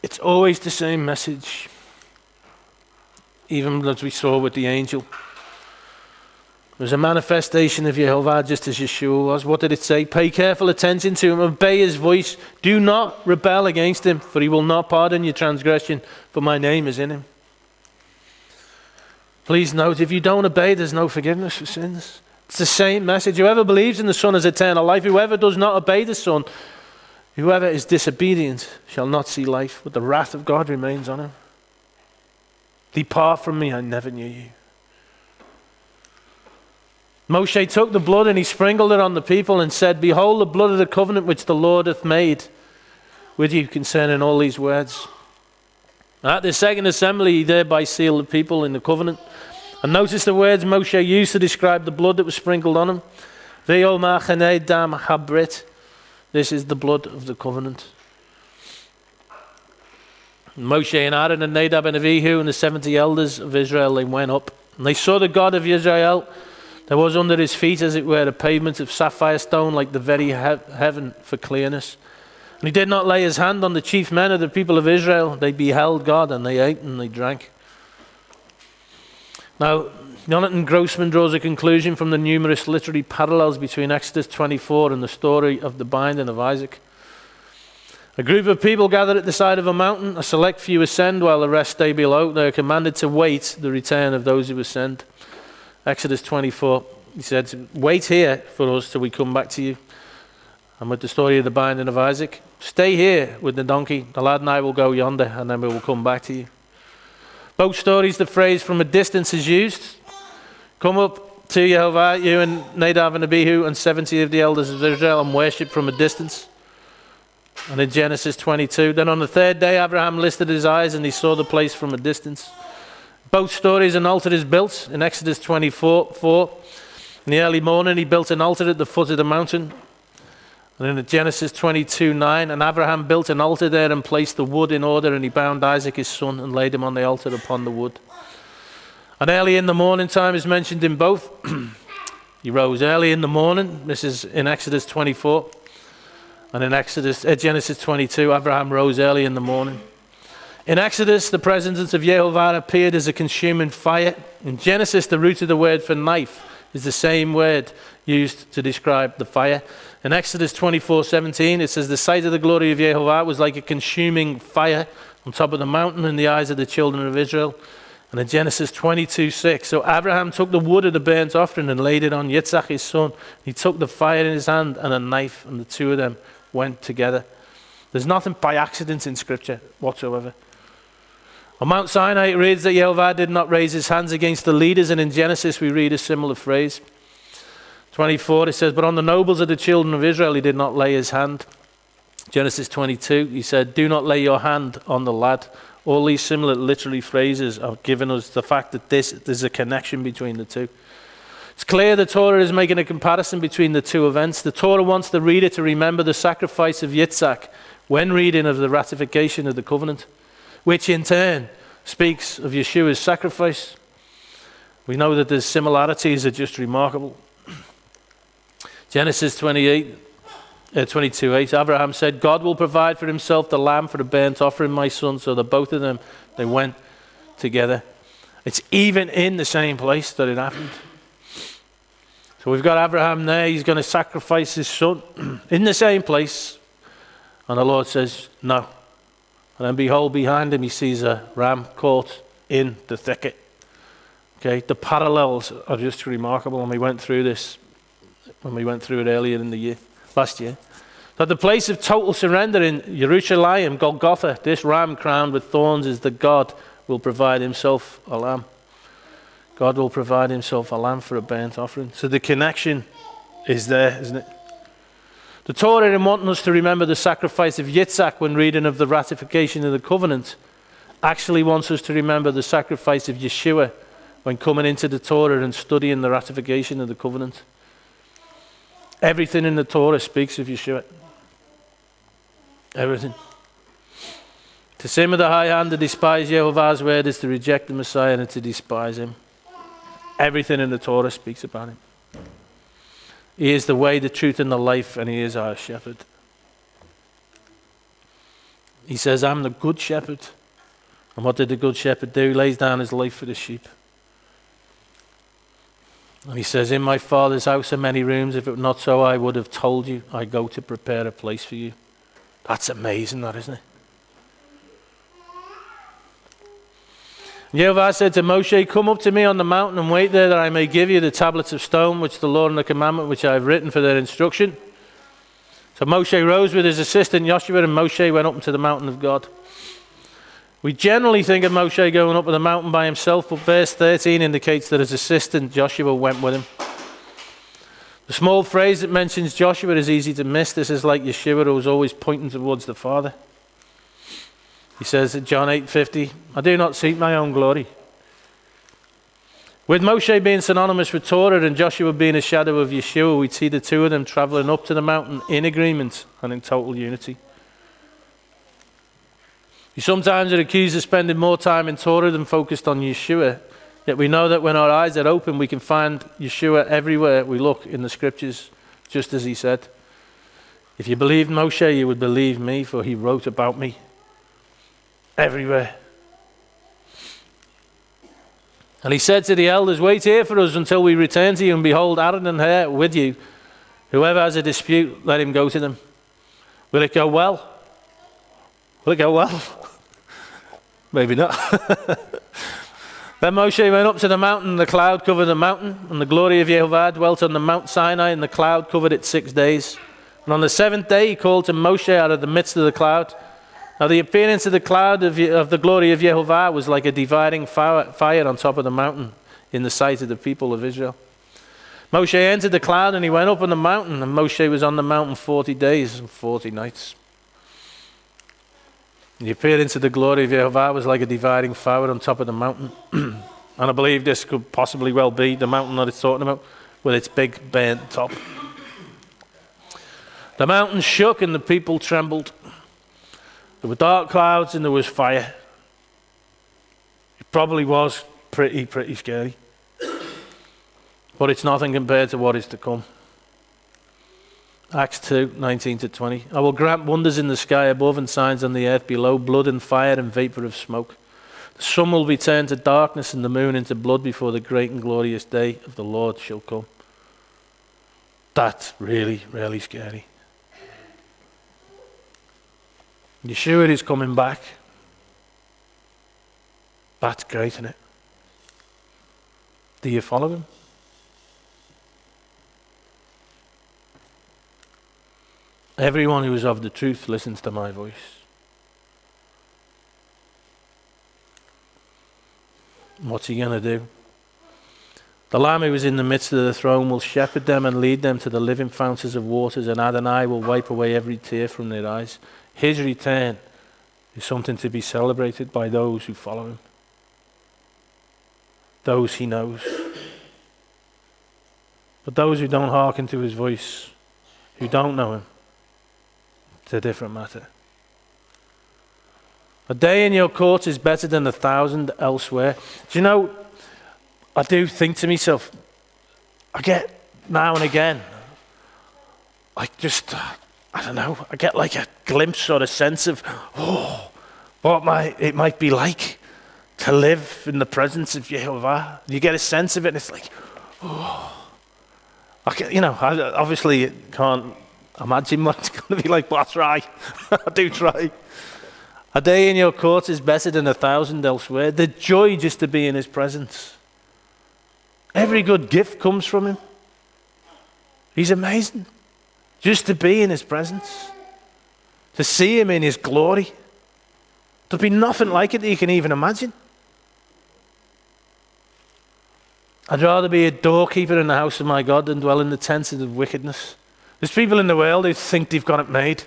It's always the same message. Even as we saw with the angel. There's a manifestation of Yehovah just as Yeshua was. What did it say? Pay careful attention to him. Obey his voice. Do not rebel against him, for he will not pardon your transgression, for my name is in him. Please note, if you don't obey, there's no forgiveness for sins. It's the same message. Whoever believes in the Son has eternal life. Whoever does not obey the Son, whoever is disobedient, shall not see life, but the wrath of God remains on him. Depart from me, I never knew you. Moshe took the blood and he sprinkled it on the people and said, behold the blood of the covenant which the Lord hath made with you concerning all these words. At the second assembly he thereby sealed the people in the covenant. And notice the words Moshe used to describe the blood that was sprinkled on him. Ve'omar chanei dam habrit. This is the blood of the covenant. Moshe and Aaron and Nadab and Abihu and the 70 elders of Israel, they went up. And they saw the God of Israel. There was under his feet, as it were, a pavement of sapphire stone, like the very heaven for clearness. And he did not lay his hand on the chief men of the people of Israel. They beheld God, and they ate and they drank. Now, Jonathan Grossman draws a conclusion from the numerous literary parallels between Exodus 24 and the story of the binding of Isaac. A group of people gathered at the side of a mountain. A select few ascend while the rest stay below. They are commanded to wait the return of those who ascend. Exodus 24, he said, wait here for us till we come back to you. And with the story of the binding of Isaac, stay here with the donkey. The lad and I will go yonder, and then we will come back to you. Both stories, the phrase from a distance is used. Come up to Jehovah, you and Nadab and Abihu and 70 of the elders of Israel, and worship from a distance. And in Genesis 22, then on the third day Abraham lifted his eyes and he saw the place from a distance. Both stories, an altar is built. In Exodus 24, in the early morning he built an altar at the foot of the mountain. And in Genesis 22:9, and Abraham built an altar there and placed the wood in order, and he bound Isaac his son and laid him on the altar upon the wood. And early in the morning time is mentioned in both. He rose early in the morning. This is in Exodus 24. And in Genesis 22, Abraham rose early in the morning. In Exodus, the presence of Jehovah appeared as a consuming fire. In Genesis, the root of the word for knife is the same word used to describe the fire. In Exodus 24:17, it says, the sight of the glory of Jehovah was like a consuming fire on top of the mountain in the eyes of the children of Israel. And in Genesis 22:6, so Abraham took the wood of the burnt offering and laid it on Yitzhak his son. He took the fire in his hand and a knife, and the two of them went together. There's nothing by accident in Scripture whatsoever. On Mount Sinai it reads that Jehovah did not raise his hands against the leaders, and in Genesis we read a similar phrase. 24 it says, but on the nobles of the children of Israel he did not lay his hand. Genesis 22 he said, do not lay your hand on the lad. All these similar literary phrases are giving us the fact that there's a connection between the two. It's clear the Torah is making a comparison between the two events. The Torah wants the reader to remember the sacrifice of Yitzhak when reading of the ratification of the covenant, which in turn speaks of Yeshua's sacrifice. We know that the similarities are just remarkable. Genesis 22:8, Abraham said, God will provide for himself the lamb for the burnt offering, my son. So that both of them, they went together. It's even in the same place that it happened. So we've got Abraham there, he's going to sacrifice his son in the same place. And the Lord says, no. And then behold, behind him he sees a ram caught in the thicket. Okay, the parallels are just remarkable, and we went through this when we went through it earlier in the year, last year. At the place of total surrender in Jerusalem, Golgotha, this ram crowned with thorns is that God will provide himself a lamb. God will provide himself a lamb for a burnt offering. So the connection is there, isn't it? The Torah, in wanting us to remember the sacrifice of Yitzhak when reading of the ratification of the covenant, actually wants us to remember the sacrifice of Yeshua when coming into the Torah and studying the ratification of the covenant. Everything in the Torah speaks of Yeshua. Everything. To sin with the high hand, to despise Jehovah's word, is to reject the Messiah and to despise him. Everything in the Torah speaks about him. He is the way, the truth, and the life, and he is our shepherd. He says, I'm the good shepherd. And what did the good shepherd do? He lays down his life for the sheep. And he says, in my Father's house are many rooms. If it were not so, I would have told you. I go to prepare a place for you. That's amazing, that, isn't it? Jehovah said to Moshe, come up to me on the mountain and wait there that I may give you the tablets of stone, which the Lord and the commandment which I have written for their instruction. So Moshe rose with his assistant Joshua, and Moshe went up into the mountain of God. We generally think of Moshe going up the mountain by himself, but verse 13 indicates that his assistant Joshua went with him. The small phrase that mentions Joshua is easy to miss. This is like Yeshua, who was always pointing towards the Father. He says in John 8:50, I do not seek my own glory. With Moshe being synonymous with Torah and Joshua being a shadow of Yeshua, we see the two of them traveling up to the mountain in agreement and in total unity. We sometimes are accused of spending more time in Torah than focused on Yeshua. Yet we know that when our eyes are open, we can find Yeshua everywhere we look in the scriptures, just as he said. If you believed Moshe, you would believe me, for he wrote about me everywhere. And he said to the elders, wait here for us until we return to you, and behold, Aaron and Hur with you. Whoever has a dispute, let him go to them. Will it go well? Will it go well? Maybe not. Then Moshe went up to the mountain, and the cloud covered the mountain, and the glory of Yehovah dwelt on the Mount Sinai, and the cloud covered it 6 days. And on the seventh day he called to Moshe out of the midst of the cloud. Now the appearance of the cloud of the glory of Yehovah was like a dividing fire on top of the mountain in the sight of the people of Israel. Moshe entered the cloud and he went up on the mountain, and Moshe was on the mountain 40 days and 40 nights. The appearance of the glory of Yehovah was like a dividing fire on top of the mountain. And I believe this could possibly well be the mountain that it's talking about, with its big burnt top. The mountain shook and the people trembled. There were dark clouds and there was fire. It probably was pretty scary. But it's nothing compared to what is to come. Acts 2, 19-20. I will grant wonders in the sky above and signs on the earth below, blood and fire and vapor of smoke. The sun will be turned to darkness and the moon into blood before the great and glorious day of the Lord shall come. That's really, really scary. Yeshua is coming back. That's great, isn't it? Do you follow him? Everyone who is of the truth listens to my voice. What's he going to do? The Lamb who is in the midst of the throne will shepherd them and lead them to the living fountains of waters, and Adonai will wipe away every tear from their eyes. His return is something to be celebrated by those who follow him, those he knows. But those who don't hearken to his voice, who don't know him, it's a different matter. A day in your court is better than 1,000 elsewhere. Do you know, I do think to myself, I get now and again, I don't know, I get like a glimpse or a sense of, what it might be like to live in the presence of Yehovah. You get a sense of it and it's like, I obviously can't imagine what it's going to be like, but I try. I do try. A day in your court is better than 1,000 elsewhere. The joy just to be in his presence. Every good gift comes from him. He's amazing. Just to be in his presence. To see him in his glory. There'll be nothing like it that you can even imagine. I'd rather be a doorkeeper in the house of my God than dwell in the tents of wickedness. There's people in the world who think they've got it made.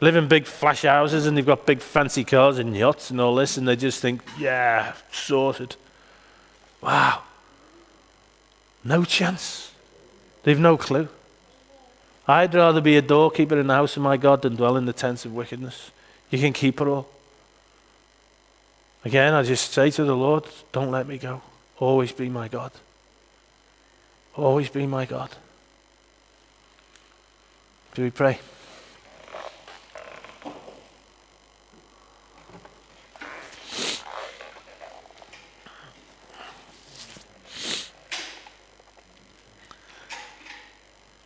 Live in big flash houses and they've got big fancy cars and yachts and all this, and they just think, yeah, sorted. Wow. No chance. They've no clue. I'd rather be a doorkeeper in the house of my God than dwell in the tents of wickedness. You can keep it all. Again, I just say to the Lord, don't let me go. Always be my God. Always be my God. Do we pray?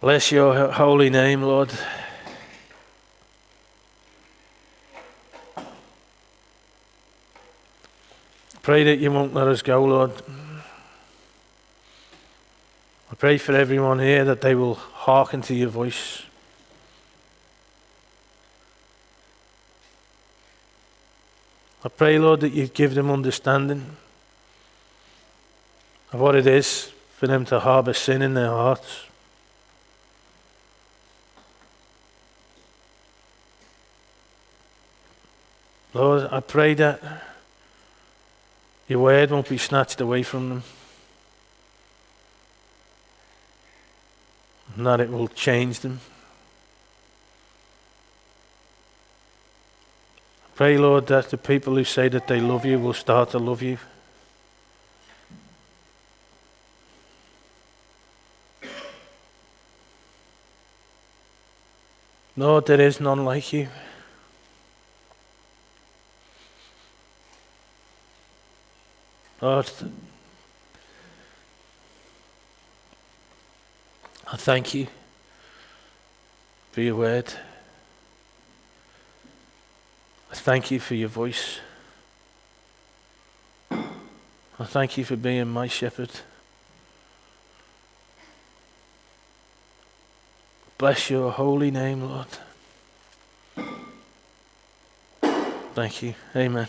Bless your holy name, Lord. Pray that you won't let us go, Lord. I pray for everyone here that they will hearken to your voice. I pray, Lord, that you give them understanding of what it is for them to harbour sin in their hearts. Lord, I pray that your word won't be snatched away from them, and that it will change them. I Pray, Lord, that the people who say that they love you will start to love you. Lord, there is none like you. Lord, I thank you for your word. I thank you for your voice. I thank you for being my shepherd. Bless your holy name, Lord. Thank you. Amen.